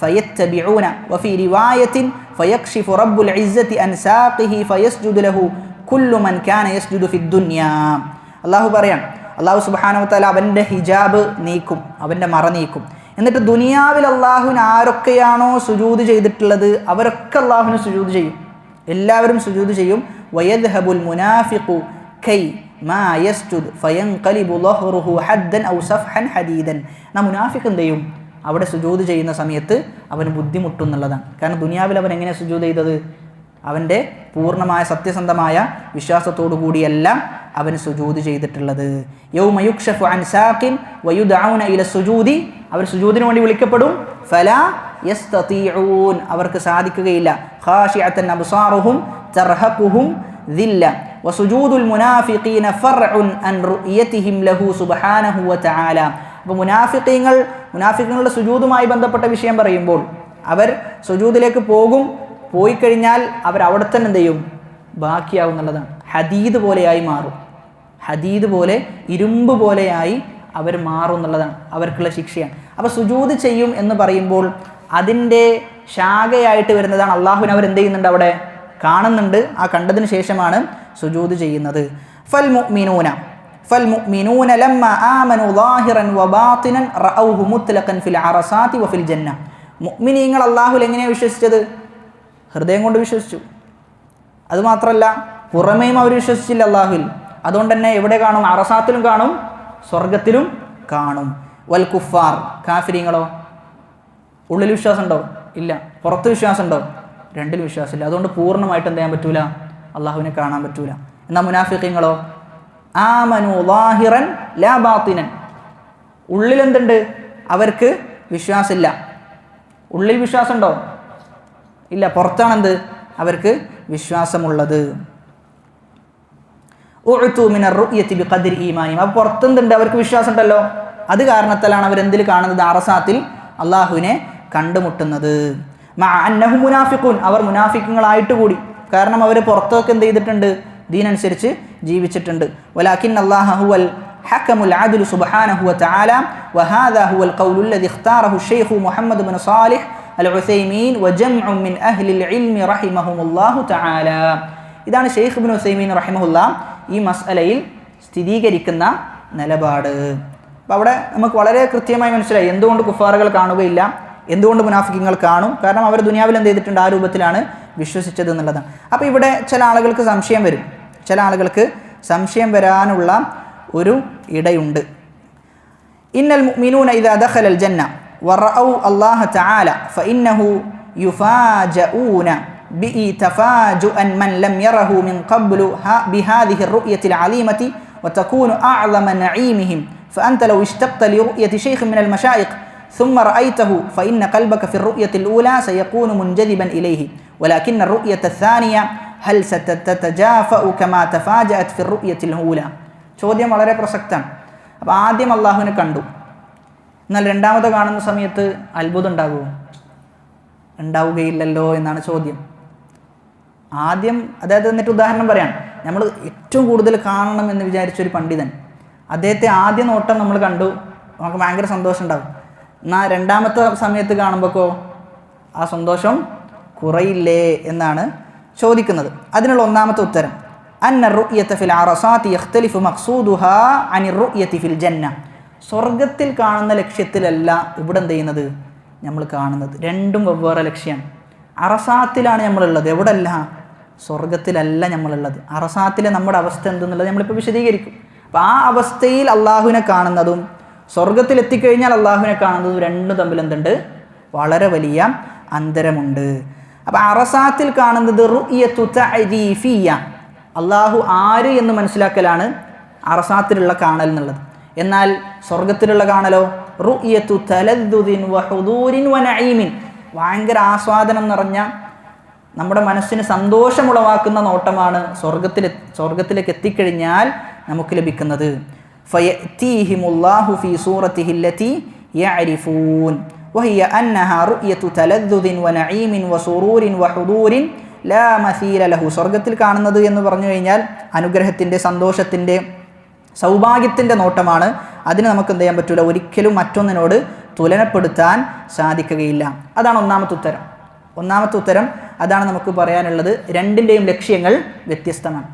ഫയത്തബിഊന വഫീ റിവായത്തിൻ ഫയക്ഷിഫു റബ്ബുൽ ഇസ്സത്തി അൻ സാഖിഹി ഫയസ്ജുദു ലഹു കുല്ലു മൻ കാന യസ്ജുദു ഫിദ് ദുനിയാ. അല്ലാഹു പറയാൻ, അള്ളാഹു സുബ്ഹാനഹു വ തആല അവൻ്റെ ഹിജാബ് നീക്കും, അവൻ്റെ മറ നീക്കും. എന്നിട്ട് ദുനിയാവിൽ അള്ളാഹുവിന് ആരൊക്കെയാണോ സുജൂദ് ചെയ്തിട്ടുള്ളത് അവരൊക്കെ അള്ളാഹുവിന് സുജൂദ് ചെയ്യും. എല്ലാവരും സുജൂദ് ചെയ്യും. വയദ്ഹബുൽ മുനാഫിഖു കൈ മാ യസ്ജുദ് ഫയൻഖലിബു ളഹ്റുഹു ഹദ്ദൻ ഔ സഫ്ഹൻ ഹദീദൻ. മുനാഫിഖ് എന്ത് ചെയ്യും? അവിടെ സുജൂദ് ചെയ്യുന്ന സമയത്ത് അവന് ബുദ്ധിമുട്ടും എന്നുള്ളതാണ്. കാരണം ദുനിയാവിൽ അവൻ എങ്ങനെ സുജൂദ് ചെയ്തത്? അവൻ്റെ പൂർണ്ണമായ സത്യസന്ധമായ വിശ്വാസത്തോടു കൂടിയല്ല അവന് സുജൂദ് ചെയ്തിട്ടുള്ളത്. യൗമ യുക്ശഫു അൻ സാഖിൻ വയുദഊന ഇല സുജൂദി. അവർ സുജൂദിന് വേണ്ടി വിളിക്കപ്പെടും. ഫലാ യസ്തതീഊൻ അവർക്ക് സാധിക്കുകയില്ല. ഖാശിഅത്തൻ അബ്സാറുഹും തർഹഖുഹും ദില്ല വസുജൂദുൽ മുനാഫിഖീന ഫർഉൻ അൻ റുയതിഹിം ലഹു സുബ്ഹാനഹു വതആല. അപ്പോൾ മുനാഫിഖീങ്ങളുടെ സുജൂദുമായി ബന്ധപ്പെട്ട വിഷയം പറയുമ്പോൾ അവർ സുജൂദിലേക്ക് പോയി കഴിഞ്ഞാൽ അവർ അവിടെ തന്നെ എന്ത് ചെയ്യും? ബാക്കിയാവും എന്നുള്ളതാണ്. ഹദീദ് പോലെയായി മാറും. ഹദീദ് പോലെ, ഇരുമ്പ് പോലെയായി അവർ മാറും എന്നുള്ളതാണ് അവർക്കുള്ള ശിക്ഷയാണ്. അപ്പോൾ സുജൂദ് ചെയ്യും എന്ന് പറയുമ്പോൾ അതിൻ്റെ ശാഖയായിട്ട് വരുന്നതാണ് അള്ളാഹുവിനെ അവർ എന്ത് ചെയ്യുന്നുണ്ട്? അവിടെ കാണുന്നുണ്ട്. ആ കണ്ടതിന് ശേഷമാണ് സുജൂദ് ചെയ്യുന്നത്. ഫൽ മുഅ്മിനൂന ലമ്മ ആമനു ളാഹിറൻ വബാത്തിനൻ റഅൗഹു മുത്ലഖൻ ഫിൽ അറസാതി വഫിൽ ജന്ന. മുഅ്മിനീങ്ങൾ അള്ളാഹുവിൽ എങ്ങനെയാണ് വിശ്വസിച്ചത്? ഹൃദയം കൊണ്ട് വിശ്വസിച്ചു. അതുമാത്രമല്ല പുറമേയും അവർ വിശ്വസിച്ചില്ല അള്ളാഹുവിൽ. അതുകൊണ്ട് തന്നെ എവിടെ കാണും? അറസാത്തിലും കാണും, സ്വർഗത്തിലും കാണും. വൽ കുഫാർ കാഫിരീങ്ങളോ? ഉള്ളിൽ വിശ്വാസമുണ്ടോ? ഇല്ല. പുറത്ത് വിശ്വാസമുണ്ടോ? രണ്ടിലും വിശ്വാസമില്ല. അതുകൊണ്ട് പൂർണ്ണമായിട്ട് എന്ത് ചെയ്യാൻ പറ്റൂല? അള്ളാഹുവിനെ കാണാൻ പറ്റൂല. എന്നാൽ മുനാഫിഖീങ്ങളോ? ആമനു ളാഹിറൻ ലാ ബാത്തിനൻ. ഉള്ളിൽ എന്തുണ്ട്? അവർക്ക് വിശ്വാസമില്ല. ഉള്ളിൽ വിശ്വാസമുണ്ടോ? ഇല്ല. പുറത്താണെന്ത്? അവർക്ക് വിശ്വാസമുള്ളത്. ഉഅ്തു മിനർ റുഅ്യതി ബിഖദ്രി ഈമാനിഹിം. അപ്പോൾ പുറത്തെന്തുണ്ട്? അവർക്ക് വിശ്വാസം ഉണ്ടല്ലോ. അത് കാരണത്താലാണ് അവരെന്തിൽ കാണുന്നത്? അറസാത്തിൽ അള്ളാഹുവിനെ കണ്ടുമുട്ടുന്നത്. മഅ അന്നഹും മുനാഫിഖൂൻ അവർ മുനാഫിഖുകളായിട്ട് കൂടി. കാരണം അവർ പുറത്തൊക്കെ എന്ത് ചെയ്തിട്ടുണ്ട്? ദീനനുസരിച്ച് ജീവിച്ചിട്ടുണ്ട്. വലാകിൻ അല്ലാഹ ഹുവൽ ഹക്കമുൽ അദ്ലു സുബ്ഹാനഹു വതആല വഹാദാ ഹുവൽ ഖൗലു അല്ലദി ഇഖ്താറഹു ശൈഖ് മുഹമ്മദ് ബിൻ സാലിഹ് അൽ ഉസൈമീൻ വജംഉ മിൻ അഹ്ലിൽ ഇൽമി റഹിമഹുമുല്ലാഹു തആല. ഇതാണ് ഷെയ്ഖ് ഇബ്നു ഉസൈമീൻ റഹിമഹുല്ലാ ഈ മസ്അലയിൽ സ്ഥിരീകരിക്കുന്ന നിലപാട്. അപ്പോൾ അവിടെ നമുക്ക് വളരെ കൃത്യമായി മനസ്സിലായി എന്തുകൊണ്ട് കുഫാറുകൾ കാണുകയില്ല, എന്തുകൊണ്ട് മുനാഫിഖീങ്ങൾ കാണും. കാരണം അവർ ദുനിയാവിൽ എന്ത് ചെയ്തിട്ടുണ്ട്? ആ രൂപത്തിലാണ് വിശ്വസിച്ചത് എന്നുള്ളതാണ്. അപ്പോൾ ഇവിടെ ചില ആളുകൾക്ക് സംശയം വരും. ചില ആളുകൾക്ക് സംശയം വരാനുള്ള ഒരു ഇടയുണ്ട്. ഇന്നൽ മുഅ്മിനൂന ഇദാ ദഖലൽ ജന്ന വറഔ അല്ലാഹ തആല ഫഇന്നഹു യുഫാജഊന ബിഇ തഫാജുഅൻ മൻ ലം യറഹു മിൻ ഖബ്ലു ബിഹാദിഹി الرؤية العليمة وتكون أعظم نعيمهم فأنت لو اشتقت لرؤية شيخ من المشايخ ثم رأيته فإن قلبك في الرؤية الأولى سيكون منجذبا إليه ولكن الرؤية الثانية هل ستتجافأ كما تفاجأت في الرؤية الأولى. ചോദ്യം വളരെ പ്രസക്തമാണ്. അപ്പോൾ ആദ്യം അള്ളാഹുവിനെ കണ്ടു, എന്നാൽ രണ്ടാമത് കാണുന്ന സമയത്ത് അത്ഭുതം ഉണ്ടാകുമോ? ഉണ്ടാവുകയില്ലല്ലോ എന്നാണ് ചോദ്യം. ആദ്യം അതായത് എന്നിട്ട് ഉദാഹരണം പറയാം. നമ്മൾ ഏറ്റവും കൂടുതൽ കാണണം എന്ന് വിചാരിച്ചൊരു പണ്ഡിതൻ, അദ്ദേഹത്തെ ആദ്യ നോട്ടം നമ്മൾ കണ്ടു, നമുക്ക് ഭയങ്കര സന്തോഷം ഉണ്ടാകും. എന്നാൽ രണ്ടാമത്തെ സമയത്ത് കാണുമ്പോഴോ ആ സന്തോഷം കുറയില്ലേ എന്നാണ് ചോദിക്കുന്നത്. അതിനുള്ള ഒന്നാമത്തെ ഉത്തരം അന്ന റുഅ്യത ഫിൽ അറസാതി യഖ്തലിഫു മഖ്സൂദുഹാ അനി റുഅ്യതി ഫിൽ ജന്ന. സ്വർഗത്തിൽ കാണുന്ന ലക്ഷ്യത്തിലല്ല ഇവിടെ എന്ത് ചെയ്യുന്നത്? നമ്മൾ കാണുന്നത് രണ്ടും വെവ്വേറെ ലക്ഷ്യമാണ്. അറസാത്തിലാണ് നമ്മളുള്ളത്, എവിടെയല്ല? സ്വർഗത്തിലല്ല നമ്മളുള്ളത്. അറസാത്തിലെ നമ്മുടെ അവസ്ഥ എന്തെന്നുള്ളത് നമ്മളിപ്പോൾ വിശദീകരിക്കും. അപ്പോൾ ആ അവസ്ഥയിൽ അള്ളാഹുവിനെ കാണുന്നതും സ്വർഗത്തിൽ എത്തിക്കഴിഞ്ഞാൽ അള്ളാഹുവിനെ കാണുന്നതും രണ്ടും തമ്മിൽ എന്തുണ്ട്? വളരെ വലിയ അന്തരമുണ്ട്. അപ്പോൾ അറസാത്തിൽ കാണുന്നത് റുഅ്യതു തഅരീഫിയ്യ, അള്ളാഹു ആര് എന്ന് മനസ്സിലാക്കലാണ് അറസാത്തിലുള്ള കാണൽ എന്നുള്ളത്. എന്നാൽ സ്വർഗത്തിലുള്ള കാണലോ റുഅ്യതു തലദ്ദുദിൻ വഹുദൂരിൻ വനഈമിൻ, ഭയങ്കര ആസ്വാദനം നിറഞ്ഞ നമ്മുടെ മനസ്സിന് സന്തോഷമുളവാക്കുന്ന നോട്ടമാണ് സ്വർഗത്തിലേക്ക് എത്തിക്കഴിഞ്ഞാൽ നമുക്ക് ലഭിക്കുന്നത്. ഫയഅതീഹിമുല്ലാഹു ഫീ സൂറത്തിഹി അല്ലതി യഅരിഫൂൻ വഹിയ അന്നഹാ റുഅ്യതു തലദ്ദുദിൻ വനഈമിൻ വസുറൂരിൻ വഹുദൂരിൻ ലാ മസീല ലഹു. സ്വർഗത്തിൽ കാണുന്നത് എന്ന് പറഞ്ഞു കഴിഞ്ഞാൽ അനുഗ്രഹത്തിൻ്റെ, സന്തോഷത്തിൻ്റെ, സൗഭാഗ്യത്തിൻ്റെ നോട്ടമാണ്. അതിന് നമുക്ക് എന്ത് ചെയ്യാൻ പറ്റില്ല? ഒരിക്കലും മറ്റൊന്നിനോട് തുലനപ്പെടുത്താൻ സാധിക്കുകയില്ല. അതാണ് ഒന്നാമത്തെ ഉത്തരം. ഒന്നാമത്തെ ഉത്തരം അതാണ് നമുക്ക് പറയാനുള്ളത്. രണ്ടിൻ്റെയും ലക്ഷ്യങ്ങൾ വ്യത്യസ്തമാണ്.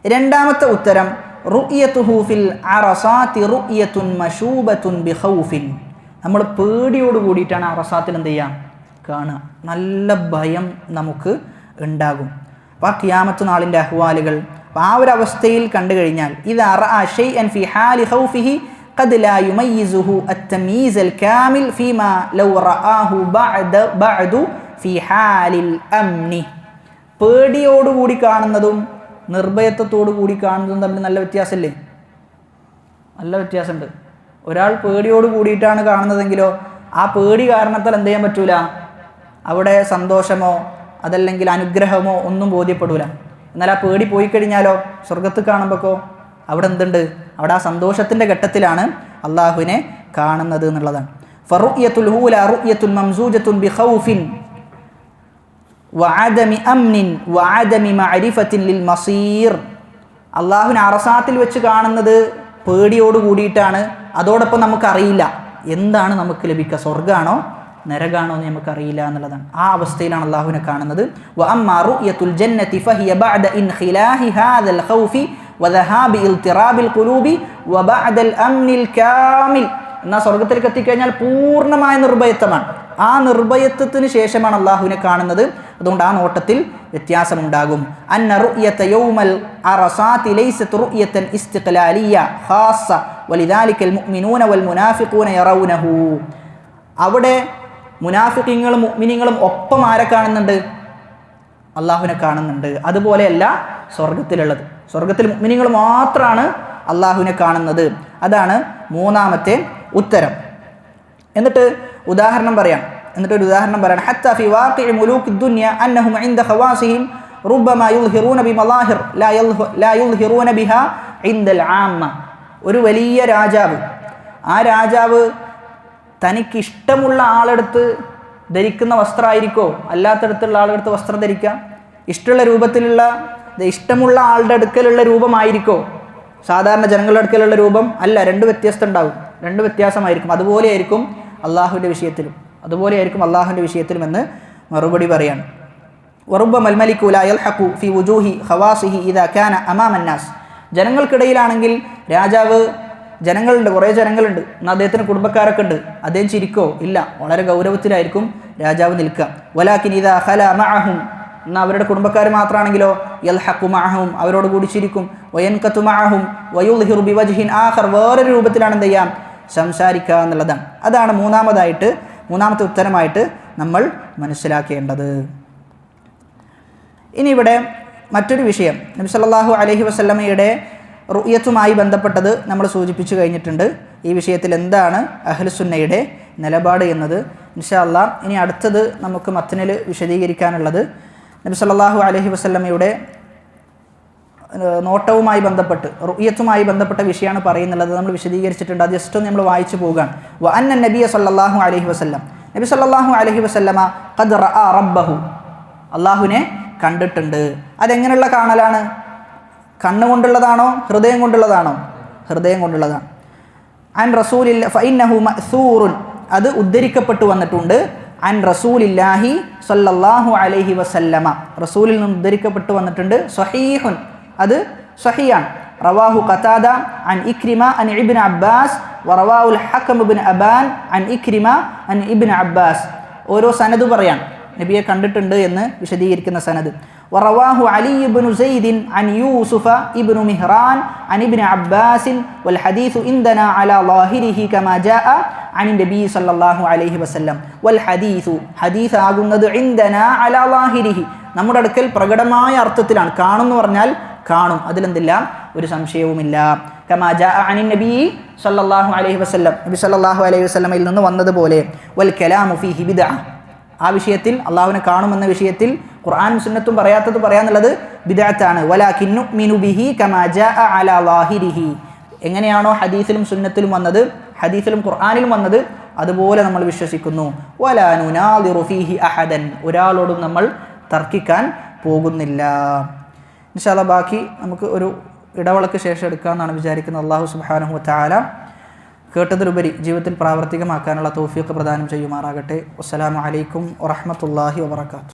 രണ്ടാമത്തെ ഉത്തരം റുഅ്യതുഹു ഫിൽ അറസാതി റുഅ്യതുൻ മശൂബത്തുൻ ബിഖൗഫിൻ. നമ്മൾ പേടിയോട് കൂടിയിട്ടാണ് അറസാത്തിൽ എന്ത് ചെയ്യുക? കാണുക. നല്ല ഭയം നമുക്ക് ഉണ്ടാകും. അപ്പോൾ ആ ഖിയാമത്ത് നാളിൻ്റെ അഹ്വാലുകൾ ആ ഒരു അവസ്ഥയിൽ കണ്ടു കഴിഞ്ഞാൽ ഇദാ റഅ ഷൈഅൻ ഫി ഹാലി ഖൗഫിഹി ഖദ് ലാ യുമയ്യിസുഹു അത്തമീസ് അൽ കാമിൽ ഫീമാ ലൗ റആഹു ബഅദു ഫി ഹാലിൽ അംനി. പേടിയോടുകൂടി കാണുന്നതും നിർഭയത്വത്തോടു കൂടി കാണുന്നതും തമ്മിൽ നല്ല വ്യത്യാസമല്ലേ? നല്ല വ്യത്യാസമുണ്ട്. ഒരാൾ പേടിയോട് കൂടിയിട്ടാണ് കാണുന്നതെങ്കിലോ ആ പേടി കാരണത്താൽ എന്ത് ചെയ്യാൻ പറ്റൂല? അവിടെ സന്തോഷമോ അതല്ലെങ്കിൽ അനുഗ്രഹമോ ഒന്നും ബോധ്യപ്പെടൂല. എന്നാൽ ആ പേടി പോയി കഴിഞ്ഞാലോ സ്വർഗത്ത് കാണുമ്പോഴോ അവിടെ എന്തുണ്ട്? അവിടെ ആ സന്തോഷത്തിൻ്റെ ഘട്ടത്തിലാണ് അള്ളാഹുവിനെ കാണുന്നത് എന്നുള്ളതാണ്. ഫറുയത്തുൽ ഹൂല റുയത്തുൻ മംസൂജത്തുൻ ബിഖൗഫിൻ വഅദമി അംനിൻ വഅദമി മഅരിഫത്തിൻ ലിൽ മസീർ. അള്ളാഹുവിനെ അറസാത്തിൽ വെച്ച് കാണുന്നത് പേടിയോട് കൂടിയിട്ടാണ്. അതോടൊപ്പം നമുക്കറിയില്ല എന്താണ് നമുക്ക് ലഭിക്കുക, സ്വർഗ്ഗമാണോ നരകാണോ എന്ന് നമുക്കറിയില്ല എന്നുള്ളതാണ്. ആ അവസ്ഥയിലാണ് അള്ളാഹുവിനെ കാണുന്നത്. വഅമ്മാ റുയത്തുൽ ജന്നതി ഫഹിയ ബഅദ ഇൻഖിലാഹി ഹാദൽ ഖൗഫി വദഹാബി ഇൽതിറാബിൽ ഖുലൂബി വബഅദൽ അംനിൽ കാമിൽ. എന്നാൽ സ്വർഗത്തിലേക്ക് എത്തിക്കഴിഞ്ഞാൽ പൂർണ്ണമായ നിർഭയത്വമാണ്. ആ നിർഭയത്വത്തിന് ശേഷമാണ് അള്ളാഹുവിനെ കാണുന്നത്. അതുകൊണ്ട് ആ നോട്ടത്തിൽ വ്യത്യാസമുണ്ടാകും. അന്ന റുയത യൗമൽ അറസാതി ലൈസത് റുയതൻ ഇസ്തിഖ്ലാലിയ ഖാസ്സ വലിദാലികൽ മുഅ്മിനൂന വൽ മുനാഫിഖൂന യറൗനഹു. അവിടെ മുനാഫിഖീങ്ങളും മുഅ്മിനീങ്ങളും ഒപ്പം ആരെ കാണുന്നുണ്ട്? അള്ളാഹുവിനെ കാണുന്നുണ്ട്. അതുപോലെയല്ല സ്വർഗത്തിലുള്ളത്. സ്വർഗത്തിൽ മുഅ്മിനീങ്ങൾ മാത്രമാണ് അള്ളാഹുവിനെ കാണുന്നത്. അതാണ് മൂന്നാമത്തെ ഉത്തരം. എന്നിട്ട് ഉദാഹരണം പറയാം. എന്നിട്ടൊരു ഉദാഹരണം പറയണം. ഹത്താ ഫി വാഖിഇ മുലൂകി ദുനിയ അന്നഹും ഇൻദ ഖവാസിഹിം റുബ്ബമാ യുൽഹിറൂന ബിമളാഹിർ ലാ യുൽഹിറൂന ബിഹാ ഇൻദൽ ആമ്മ. ഒരു വലിയ രാജാവ്, ആ രാജാവ് തനിക്കിഷ്ടമുള്ള ആളെടുത്ത് ധരിക്കുന്ന വസ്ത്രമായിരിക്കോ അല്ലാത്തടത്തുള്ള ആളെടുത്ത് വസ്ത്രം ധരിക്കാം? ഇഷ്ടമുള്ള രൂപത്തിലുള്ള ഇഷ്ടമുള്ള ആളുടെ അടുക്കലുള്ള രൂപമായിരിക്കോ സാധാരണ ജനങ്ങളുടെ അടുക്കലുള്ള രൂപം? അല്ല, രണ്ട് വ്യത്യസ്തം ഉണ്ടാവും, രണ്ട് വ്യത്യാസമായിരിക്കും. അതുപോലെയായിരിക്കും അള്ളാഹുവിൻ്റെ വിഷയത്തിലും എന്ന് മറുപടി പറയാണ്. വറുബ്ബ മൽമലികു ലാ യൽഹഖു ഫി വുജൂഹി ഖവാസിഹി ഇദാ കാന അമാമ അന്നാസ്. ജനങ്ങൾക്കിടയിലാണെങ്കിൽ രാജാവ്, ജനങ്ങളുണ്ട്, കുറേ ജനങ്ങളുണ്ട്, എന്നാൽ അദ്ദേഹത്തിന് കുടുംബക്കാരൊക്കെ ഉണ്ട്, അദ്ദേഹം ചിരിക്കോ? ഇല്ല, വളരെ ഗൗരവത്തിലായിരിക്കും രാജാവ് നിൽക്കുക. വലാകിൻ ഇദാ ഖല മഅഹും, എന്നാൽ അവരുടെ കുടുംബക്കാർ മാത്രമാണെങ്കിലോ യൽഹഖു മഅഹും, അവരോട് കൂടി ചിരിക്കും. വയൻകതു മഅഹും വയുൽഹിറു ബിവജ്ഹിൻ ആഖർ, വേറൊരു രൂപത്തിലാണ് എന്ത് ചെയ്യാം? സംസാരിക്കുക എന്നുള്ളതാണ്. അതാണ് മൂന്നാമത്തെ ഉത്തരമായിട്ട് നമ്മൾ മനസ്സിലാക്കേണ്ടത്. ഇനി ഇവിടെ മറ്റൊരു വിഷയം, നബി സല്ലല്ലാഹു അലൈഹി വസല്ലമയുടെ റുയത്തുമായി ബന്ധപ്പെട്ടത് നമ്മൾ സൂചിപ്പിച്ചു കഴിഞ്ഞിട്ടുണ്ട്. ഈ വിഷയത്തിൽ എന്താണ് അഹ്ലുസുന്നയുടെ നിലപാട് എന്നത് ഇൻഷാ അല്ലാഹ് ഇനി അടുത്തത് നമുക്ക് മത്നിൽ വിശദീകരിക്കാനുള്ളത് നബി സല്ലല്ലാഹു അലൈഹി വസല്ലമയുടെ നോട്ടവുമായി ബന്ധപ്പെട്ട് റുയത്തുമായി ബന്ധപ്പെട്ട വിഷയമാണ് പറയുന്നുള്ളത്. നമ്മൾ വിശദീകരിച്ചിട്ടുണ്ട്. അത് ജസ്റ്റ് നമ്മൾ വായിച്ചു പോവുകയാണ്. വ അന്ന നബിയ സല്ലല്ലാഹു അലൈഹി വസല്ലം, നബി സല്ലല്ലാഹു അലൈഹി വസല്ലമ ഖദ് റഅ റബ്ബഹു, അള്ളാഹുവിനെ കണ്ടിട്ടുണ്ട്. അതെങ്ങനെയുള്ള കാണലാണ്? കണ്ണുകൊണ്ടുള്ളതാണോ ഹൃദയം കൊണ്ടുള്ളതാണോ? ഹൃദയം കൊണ്ടുള്ളതാണ്. അൻ റസൂലില്ല ഫഇന്നഹു മഅ്സൂറുൻ, അത് ഉദ്ധരിക്കപ്പെട്ടു വന്നിട്ടുണ്ട്. അൻ റസൂലില്ലാഹി സല്ലല്ലാഹു അലൈഹി വസല്ലമ, റസൂലിൽ നിന്ന് ഉദ്ധരിക്കപ്പെട്ടു വന്നിട്ടുണ്ട്. സ്വഹീഹുൻ, അത് സ്വഹീഹാണ്. റവാഹു ഖതാദ അൻ ഇക്രിമ അൻ ഇബ്നു അബ്ബാസ് വറവാഹുൽ ഹകം ഇബ്നു അബാൻ അൻ ഇക്രിമ അൻ ഇബ്നു അബ്ബാസ്. ഓരോ സനദ് പറയാൻ നബിയെ കണ്ടിട്ടുണ്ട് എന്ന് വിശദീകരിക്കുന്ന സനദ്. വറവാഹു അലി ഇബ്നു സൈദ് അൻ യൂസുഫ ഇബ്നു മിഹ്റാൻ അൻ ഇബ്നു അബ്ബാസ് വൽ ഹദീസു ഇൻദനാ അലാ ളാഹിരിഹി കമാ ജാഅ അൻ നബി സല്ലല്ലാഹു അലൈഹി വസല്ലം വൽ ഹദീസു, ഹദീസ് ആകുന്നത് ഇൻദനാ അലാ ളാഹിരിഹി, നമ്മുടെ അടുക്കൽ പ്രകടമായ അർത്ഥത്തിലാണ്. കാണുമെന്ന് പറഞ്ഞാൽ കാണും, അതിലെന്തില്ല, ഒരു സംശയവുമില്ല. കമാ ജാഅ അൻ നബി സല്ലല്ലാഹു അലൈഹി വസല്ലം, നബി സല്ലല്ലാഹു അലൈഹി വസല്ലമയിൽ നിന്ന് വന്നതുപോലെ. വൽ കലാമു ഫീഹി ബിദ്അ, ആ വിഷയത്തിൽ അള്ളാഹുവിനെ കാണുമെന്ന വിഷയത്തിൽ ഖുർആനും സുന്നത്തും പറയാത്തത് പറയാന്നുള്ളത് ബിദ്അത്താണ്. വലാകിൻ നുഅ്മിനു ബിഹി കമാ ജാഅ അലാ ളാഹിരിഹി, എങ്ങനെയാണോ ഹദീസിലും സുന്നത്തിലും വന്നത്, ഹദീസിലും ഖുർആനിലും വന്നത്, അതുപോലെ നമ്മൾ വിശ്വസിക്കുന്നു. വലാ നുനാദിറു ഫീഹി അഹദൻ, ഒരാളോടും നമ്മൾ തർക്കിക്കാൻ പോകുന്നില്ല. ഇൻഷാ അല്ലാഹ് ബാക്കി നമുക്ക് ഒരു ഇടവേളയ്ക്ക് ശേഷം എടുക്കാമെന്നാണ് വിചാരിക്കുന്നത്. അല്ലാഹു സുബ്ഹാനഹു വ തആല കേട്ടതിലുപരി ജീവിതത്തിൽ പ്രാവർത്തികമാക്കാനുള്ള തൗഫീഖ് പ്രദാനം ചെയ്യുമാറാകട്ടെ. അസ്സലാമു അലൈക്കും വറഹ്മത്തുള്ളാഹി വബറകാതുഹു.